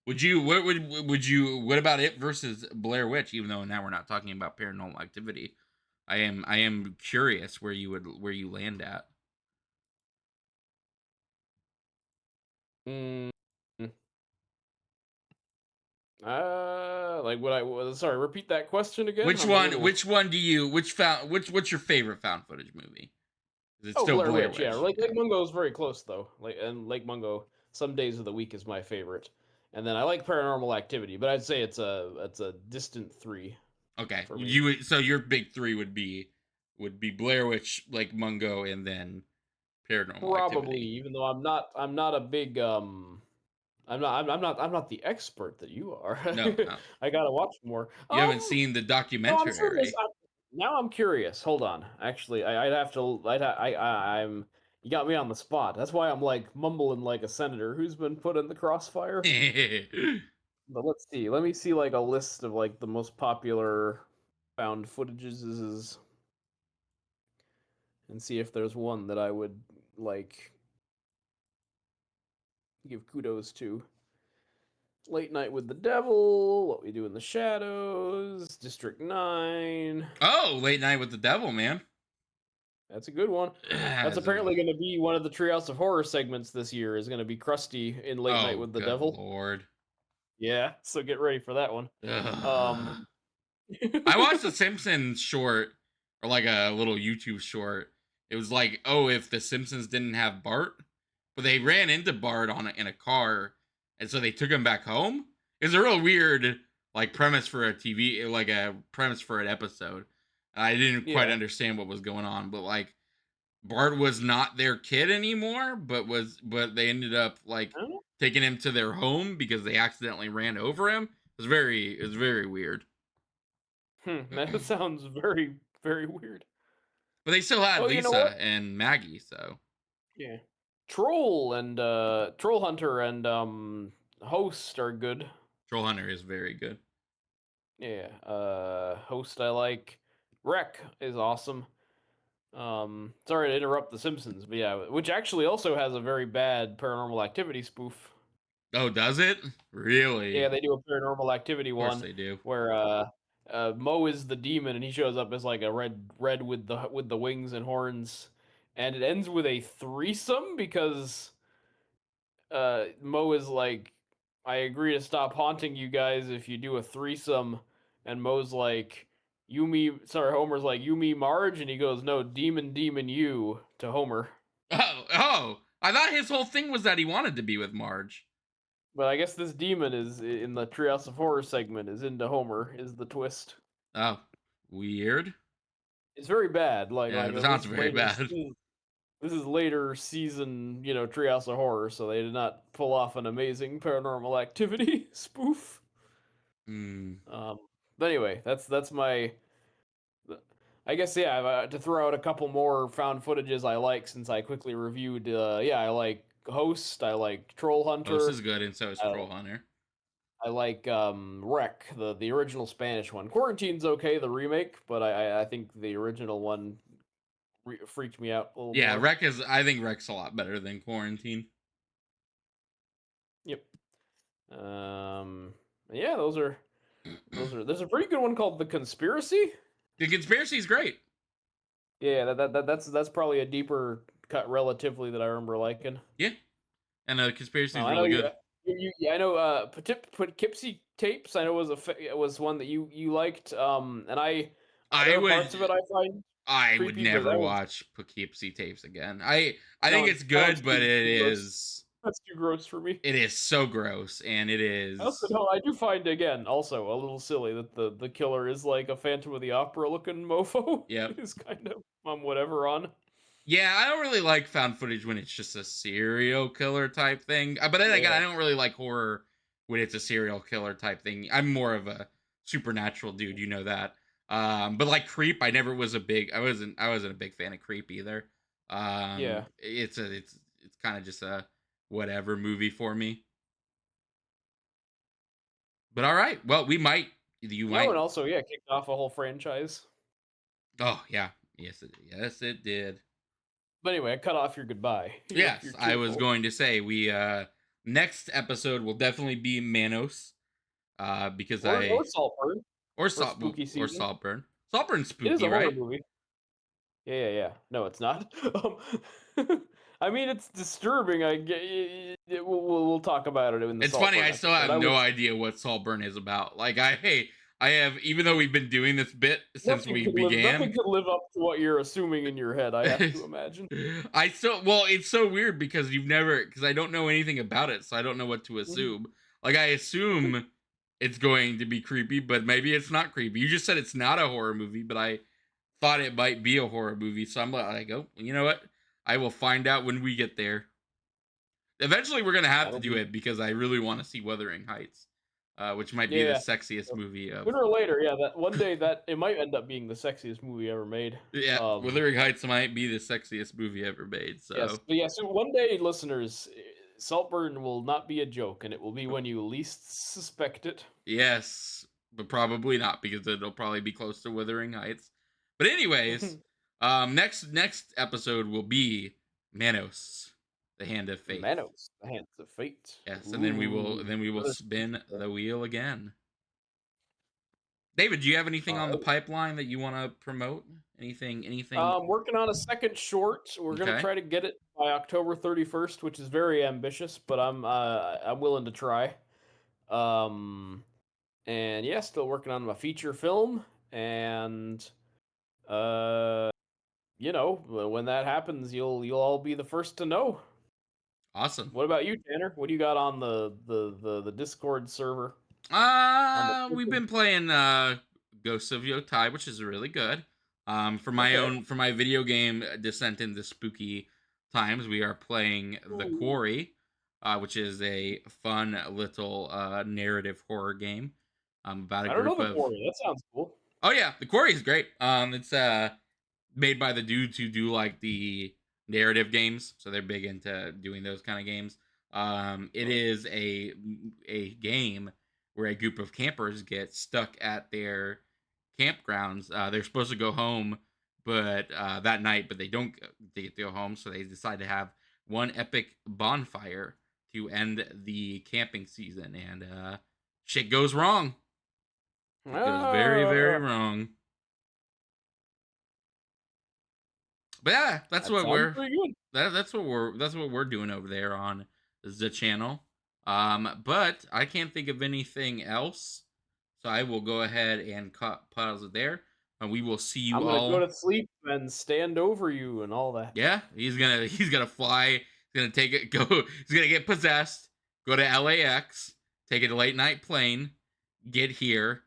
Would you what about it versus Blair Witch? Even though now we're not talking about Paranormal Activity, I am curious where you land at. Mm, like what sorry, repeat that question again. I'm a little. Which one do you which found which what's your favorite found footage movie? It's Oh, still Blair Blair Witch, yeah. Witch. Lake Mungo is very close though. Lake Mungo, some days of the week is my favorite. And then I like Paranormal Activity, but I'd say it's a distant three Okay, for me. so your big three would be Blair Witch, Lake Mungo, and then Paranormal Probably, Activity. even though I'm not a big I'm not the expert that you are. No, no, I gotta watch more. you haven't seen the No, I'm documentary, serious. right? Now I'm curious. Hold on. Actually, I'd have to. I'm. You got me on the spot. That's why I'm like mumbling like a senator who's been put in the crossfire. But let's see. Let me see like a list of like the most popular found footages and see if there's one that I would like give kudos to. Late Night with the Devil, What We Do in the Shadows, District 9. Oh, Late Night with the Devil, man. That's a good one. That's apparently going to be one of the Treehouse of Horror segments this year. Is going to be Krusty in Late Night Oh, with the good Devil. lord. Yeah, so get ready for that one. Um, Ugh. I watched the Simpsons short, or like a little YouTube short. It was like, oh, if the Simpsons didn't have Bart, but they ran into Bart in a car, and so they took him back home. It's a real weird like premise for a TV, like a premise for an episode. I didn't quite yeah. understand what was going on, but like Bart was not their kid anymore, but they ended up like Huh? taking him to their home because they accidentally ran over him. It was very weird. That sounds very, very weird. But they still had Oh, you know what? Lisa and Maggie, so Yeah. Troll and Troll Hunter and Host are good. Troll Hunter is very good. Yeah. Host I like. Wreck is awesome. Sorry to interrupt The Simpsons, but yeah, which actually also has a very bad Paranormal Activity spoof. Oh, does it? Really? Yeah, Of they do a Paranormal Activity course one they do. where Mo is the demon and he shows up as like a red with the wings and horns, and it ends with a threesome because Mo is like, I agree to stop haunting you guys if you do a threesome, and Mo's like, you me, sorry, Homer's like, you me Marge, and he goes, no, demon, demon, you to Homer. Oh! I thought his whole thing was that he wanted to be with Marge. But I guess this demon is in the Treehouse of Horror segment is into Homer is the twist. Oh, weird. It's very bad. Yeah, that This sounds is very later. bad. This is later season, Treehouse of Horror, so they did not pull off an amazing Paranormal Activity spoof. Hmm. Um, but anyway, that's my. I guess yeah. To throw out a couple more found footages I like since I quickly reviewed. Yeah, I like Host. I like Troll Ghost is Hunter. good, and so is I, Troll Hunter. I like Wreck, the original Spanish one. Quarantine's okay, the remake, but I think the original one freaked me out a little Yeah, more. Wreck is. I think Wreck's a lot better than Quarantine. Yep. Um. Yeah, those are. There's a pretty good one called The Conspiracy. The conspiracy is great. Yeah, that's probably a deeper cut relatively that I remember liking. Yeah, and the conspiracy is I know really good. yeah, I know. Poughkeepsie tapes. I know was one that you liked. And I there are would parts of it I find I would creepy, but never that was watch Poughkeepsie tapes again. I think that it's one's good, but too gross. That's too gross for me. it is so gross, and it I also is. know I do find again also a little silly that the killer is like a Phantom of the Opera looking mofo. Yep. Is kind of whatever on. Yeah, I don't really like found footage when it's just a serial killer type thing. But then again, I Yeah, don't really like horror when it's a serial killer type thing. I'm more of a supernatural dude, you know that. But like Creep, I wasn't a big fan of Creep either. yeah, It's kind of just a whatever movie for me. But all right, well, you yeah. And might. also yeah, kicked off a whole franchise. Oh yeah, yes it did. But anyway, I cut off your goodbye. You're Yes, I was tearful. going to say we next episode will definitely be Manos because Or I Saltburn for spooky or season. Saltburn. Saltburn's It is a spooky, horror right? movie. Yeah, yeah, yeah. No, it's not. I mean, it's disturbing. I get. We'll talk about it in the It's funny, Saltburn I still episode. have I no was idea what Saltburn is about. Like I hey, I have, even though we've been doing this bit since we Nothing began. could live up to what you're assuming in your head, I have to imagine. I still, well, it's so weird because because I don't know anything about it, so I don't know what to Mhm. assume. Like, I assume it's going to be creepy, but maybe it's not creepy. You just said it's not a horror movie, but I thought it might be a horror movie, so I'm like, oh, you know what? I will find out when we get there. Eventually, we're gonna have to That'll do be it because I really want to see Wuthering Heights, which might be the yeah. sexiest movie of. Sooner or later, yeah, that one day that it might end up being the sexiest movie ever made. Yeah, Um, Wuthering Heights might be the sexiest movie ever made. yes, So but yeah, so one day, listeners, Saltburn will not be a joke, and it will be when you least suspect it. yes, but probably not because it'll probably be close to Wuthering Heights. But anyways, next episode will be Manos, the Hand of Faith. Manos, the Hands of Fate. Yes, and Ooh, then we will another spin spooky the wheel again. David, do you have anything on the alright. pipeline that you want to promote? Anything? Working on a second short. We're gonna Okay, try to get it by October 31st, which is very ambitious, but I'm willing to try. Um, and yeah, still working on my feature film, and uh, when that happens, you'll all be the first to know. awesome. What about you, Tanner? What do you got on the Discord server on the We've Discord? been playing Ghosts of Yotai, which is really good. Okay. For my video game Descent into Spooky Times, we are playing The Ooh, Quarry, which is a fun little narrative horror game about a I don't know group the of. quarry. That sounds cool. Oh yeah, The Quarry is great. It's made by the dudes who do like the narrative games, so they're big into doing those kind of games. It Oh, is a game where a group of campers get stuck at their campgrounds. They're supposed to go home, but that night, but they don't. They get to go home, so they decide to have one epic bonfire to end the camping season, and shit goes wrong. It goes very, very ah, wrong. But yeah, that sounds pretty good. that's what we're doing over there on the channel. But I can't think of anything else, so I will go ahead and pause it there, and we will see you I'm gonna go all. to sleep and stand over you and all that. Yeah, he's gonna fly. He's gonna take it. Go. He's gonna get possessed. Go to LAX. Take a late night plane. Get here.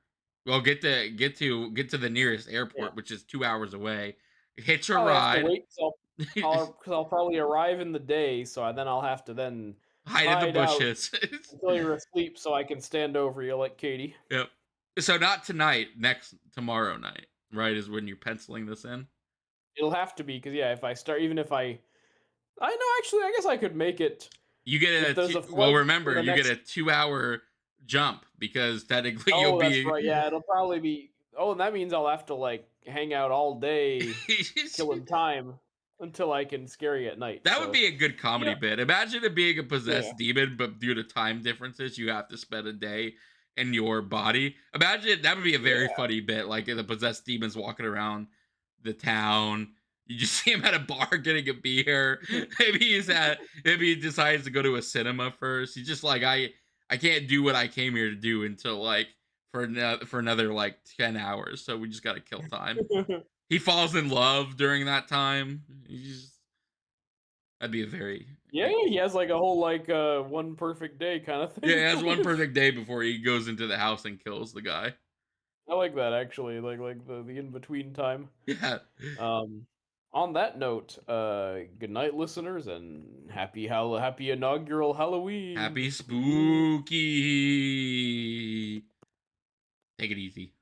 Well, get to the nearest Yeah. airport, which is 2 hours away. Hitch a Probably have to ride. wait till I'll probably arrive in the day, so then I'll have to then Hide in the hide out bushes. until you're asleep so I can stand over you like Katie. Yep. So not tonight, next tomorrow night, right? Is when you're penciling this in. It'll have to be because yeah, if I start, even if I know actually, I guess I could make it You get if there's a well. flight for Remember, the you get next. a 2 hour jump because technically you'll Oh, that's be. right. Yeah, it'll probably be. Oh, and that means I'll have to like hang out all day killing time until I can scare you at night. That would So be a good comedy yeah, bit. Imagine it being a yeah, possessed demon, but due to time differences, you have to spend a day in your body. Imagine that would be a very yeah. funny bit. Like the possessed demons walking around the town. You just see him at a bar getting a beer. Maybe he decides to go to a cinema first. He's just like I can't do what I came here to do until like for another like 10 hours. So we just got to kill time. He falls in love during that time. That'd be a very Yeah, he has like a whole like one perfect day kind of yeah. He thing to has one live. perfect day before he goes into the house and kills the guy. I like that actually, like the in between time. Yeah. Um, on that note, good night, listeners, and happy inaugural Halloween. Happy spooky. Take it easy.